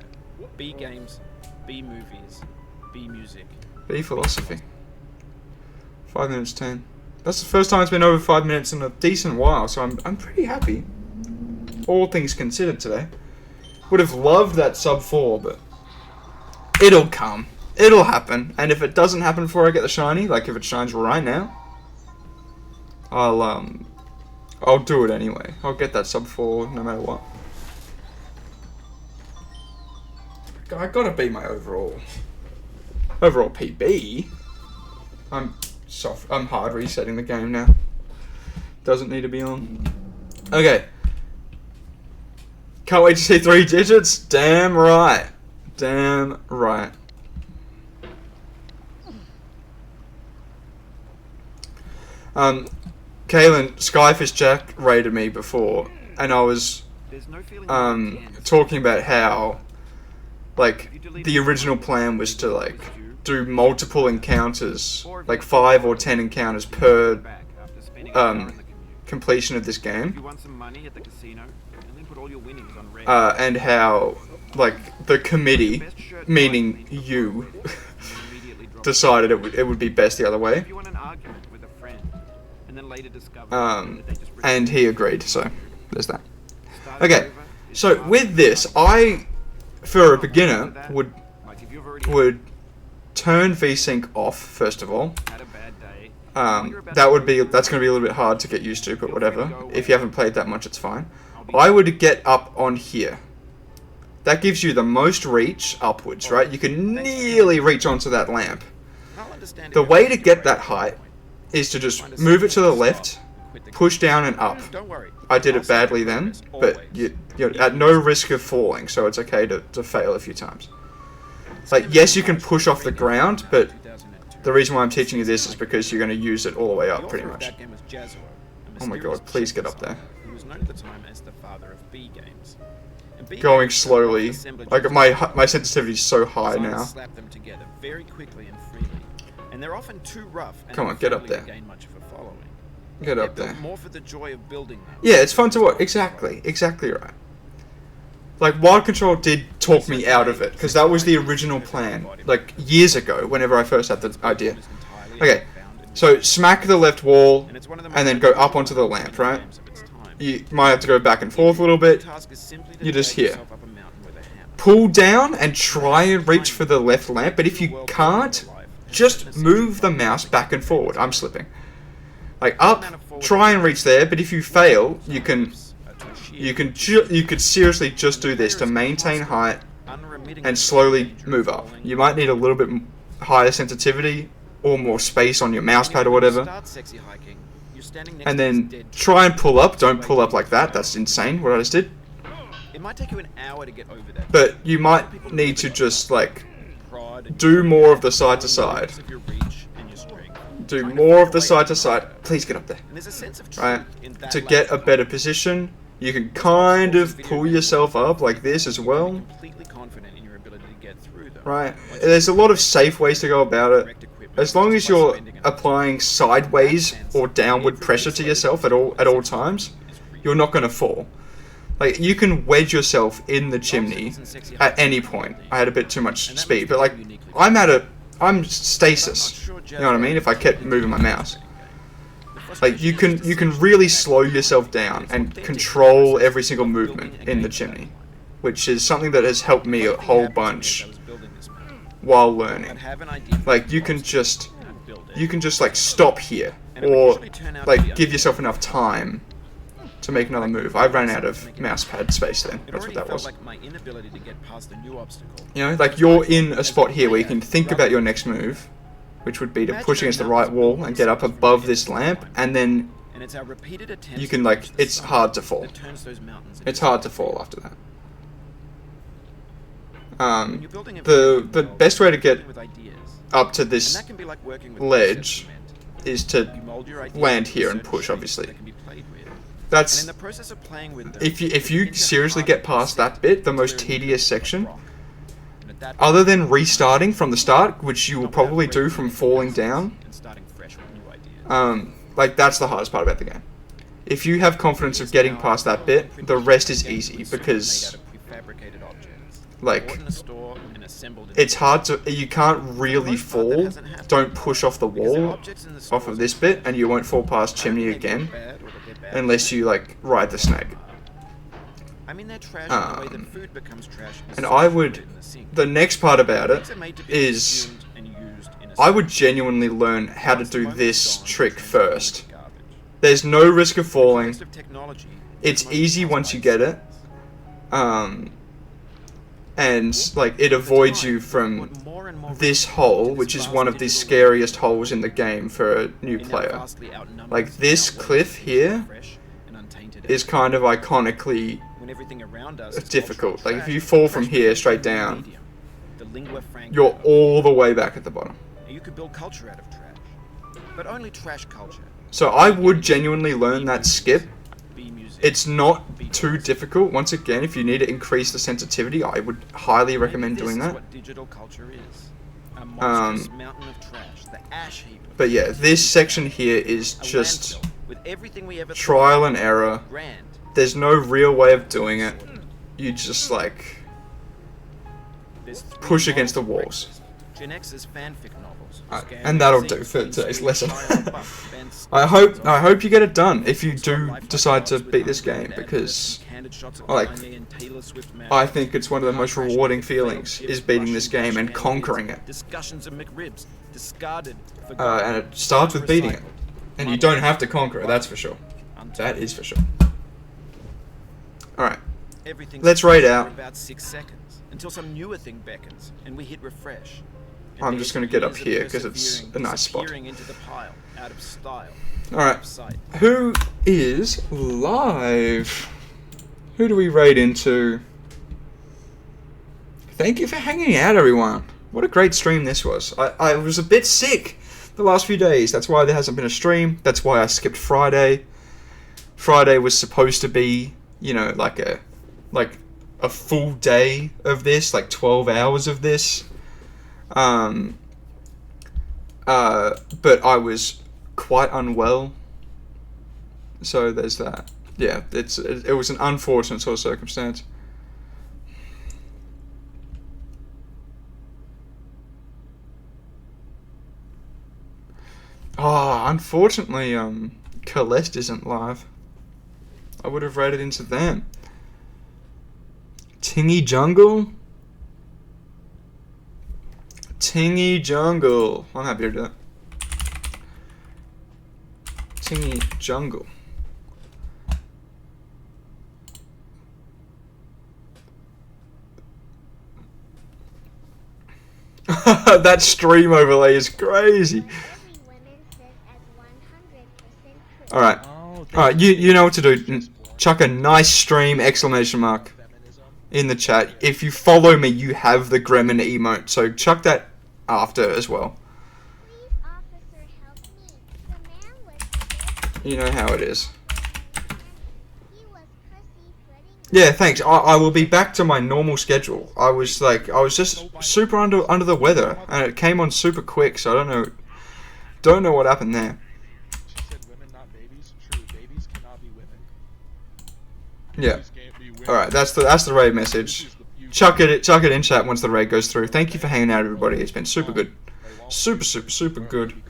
B games, B movies, B music. B philosophy. 5 minutes 10. That's the first time it's been over 5 minutes in a decent while, so I'm pretty happy. All things considered today. Would have loved that sub 4, but it'll come. It'll happen. And if it doesn't happen before I get the shiny, like if it shines right now, I'll do it anyway. I'll get that sub 4 no matter what. I gotta beat my overall PB. I'm hard resetting the game now. Doesn't need to be on. Okay. Can't wait to see 3 digits. Damn right. Damn right. Kaylin, Skyfish Jack rated me before, and I was talking about how like the original plan was to like do multiple encounters, like 5 or 10 encounters per completion of this game, and how like the committee, meaning you, decided it would be best the other way. and then later discovered that they just And he agreed, so there's that. started Okay, over is so hard. with this, I, for a beginner, would Like if you've already turn VSync off first of all. had a bad day, That's going to be a little bit hard to get used to, but whatever. If you haven't played that much, it's fine. I would get up on here. That gives you the most reach upwards, right? You can nearly reach onto that lamp. I'll understand The if way you're to get that height is to just move it to the left, push down and up. Don't worry. I did it badly then, but you're at no risk of falling, so it's okay to fail a few times. Like, yes, you can push off the ground, but the reason why I'm teaching you this is because you're going to use it all the way up, pretty much. Oh my god, please get up there. He was known at the time as the father of B games. And B Going games slowly. assemblage Like, of my sensitivity is so high designers now. slap them together very quickly and freely. And they're often too rough and Come on, get up unfriendly to there. gain much of a following. Get They're up built there. more for the joy of building them. Yeah, it's fun to watch. Exactly right. Like, Wild Control did talk me out of it, because that was the original plan, like, years ago, whenever I first had the idea. Okay, so smack the left wall, and then go up onto the lamp, right? You might have to go back and forth a little bit. You're just here. Pull down and try and reach for the left lamp, but if you can't, just move the mouse back and forward. I'm slipping. Like, up, try and reach there, but if you fail, you could seriously just do this to maintain height and slowly move up. You might need a little bit higher sensitivity or more space on your mouse pad or whatever. And then try and pull up. Don't pull up like that. That's insane what I just did. It might take you an hour to get over that. But you might need to just, like, do more of the side to side. Do more of the side to side. Please get up there. Right? To get a better position, you can kind of pull yourself up like this as well. Right? There's a lot of safe ways to go about it. As long as you're applying sideways or downward pressure to yourself at all times, you're not going to fall. Like, you can wedge yourself in the chimney at any point. I had a bit too much speed, but like, I'm stasis. You know what I mean? If I kept moving my mouse. Like, you can really slow yourself down and control every single movement in the chimney, which is something that has helped me a whole bunch while learning. Like, you can just like stop here, or like give yourself enough time to make another move. I ran out of mouse pad space then. That's what that was. You know, like, you're in a spot here where you can think about your next move, which would be to push against the right wall and get up above this lamp, and then you can, like, it's hard to fall. It's hard to fall after that. The best way to get up to this ledge is to land here and push, obviously. That's, if you seriously get past that bit, the most tedious section, other than restarting from the start, which you will probably do from falling down, like, that's the hardest part about the game. If you have confidence of getting past that bit, the rest is easy, because, like, it's hard to, you can't really fall. Don't push off the wall off of this bit, and you won't fall past chimney again, unless you, like, ride the snake. And I would, the next part about it is, I would genuinely learn how to do this trick first. There's no risk of falling. It's easy once you get it. And, like, it avoids you from this hole, which is one of the scariest holes in the game for a new player. Like, this cliff here is kind of iconically difficult. Like, if you fall from here straight down, you're all the way back at the bottom. You could build culture out of trash, but only trash culture. So I would genuinely learn that skip. It's not too difficult. Once again, if you need to increase the sensitivity, I would highly recommend doing that. What digital culture is. A monstrous mountain of trash, the ash heap. But yeah, this section here is just trial and error. There's no real way of doing it. You just, like, push against the walls. Gen X's fanfic novels. And that'll do for today's lesson. I hope you get it done if you do decide to beat this game, because like I think it's one of the most rewarding feelings is beating this game and conquering it. And it starts with beating it, and you don't have to conquer it. That's for sure. That is for sure. All right, let's raid out. About 6 seconds until some newer thing beckons, and we hit refresh. I'm just going to get up here because it's a nice spot. Into the pile, out of style, Alright, who is live? Who do we raid into? Thank you for hanging out, everyone. What a great stream this was. I was a bit sick the last few days. That's why there hasn't been a stream. That's why I skipped Friday. Friday was supposed to be, you know, like a full day of this, like 12 hours of this. But I was quite unwell, so there's that. Yeah, it was an unfortunate sort of circumstance. Oh, unfortunately, Celeste isn't live. I would have raided into them. Tingy Jungle? Tingy Jungle. I'm happy to do that. Tingy Jungle. That stream overlay is crazy. Alright. Alright, you know what to do. Chuck a nice stream exclamation mark in the chat. If you follow me, you have the Gremon emote, so chuck that after as well. You know how it is. Yeah, thanks. I will be back to my normal schedule. I was just super under the weather, and it came on super quick, so I don't know what happened there. She said women, not babies. True, babies cannot be women. Yeah. All right, that's the raid message. Chuck it in chat once the raid goes through. Thank you for hanging out, everybody. It's been super good, super good.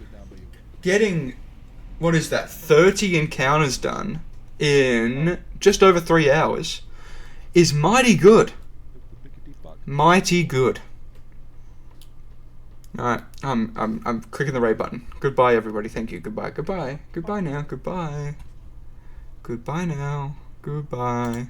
Getting, what is that, 30 encounters done in just over 3 hours is mighty good. Mighty good. All right, I'm clicking the raid button. Goodbye, everybody. Thank you. Goodbye. Goodbye now. Goodbye. Goodbye now. Goodbye.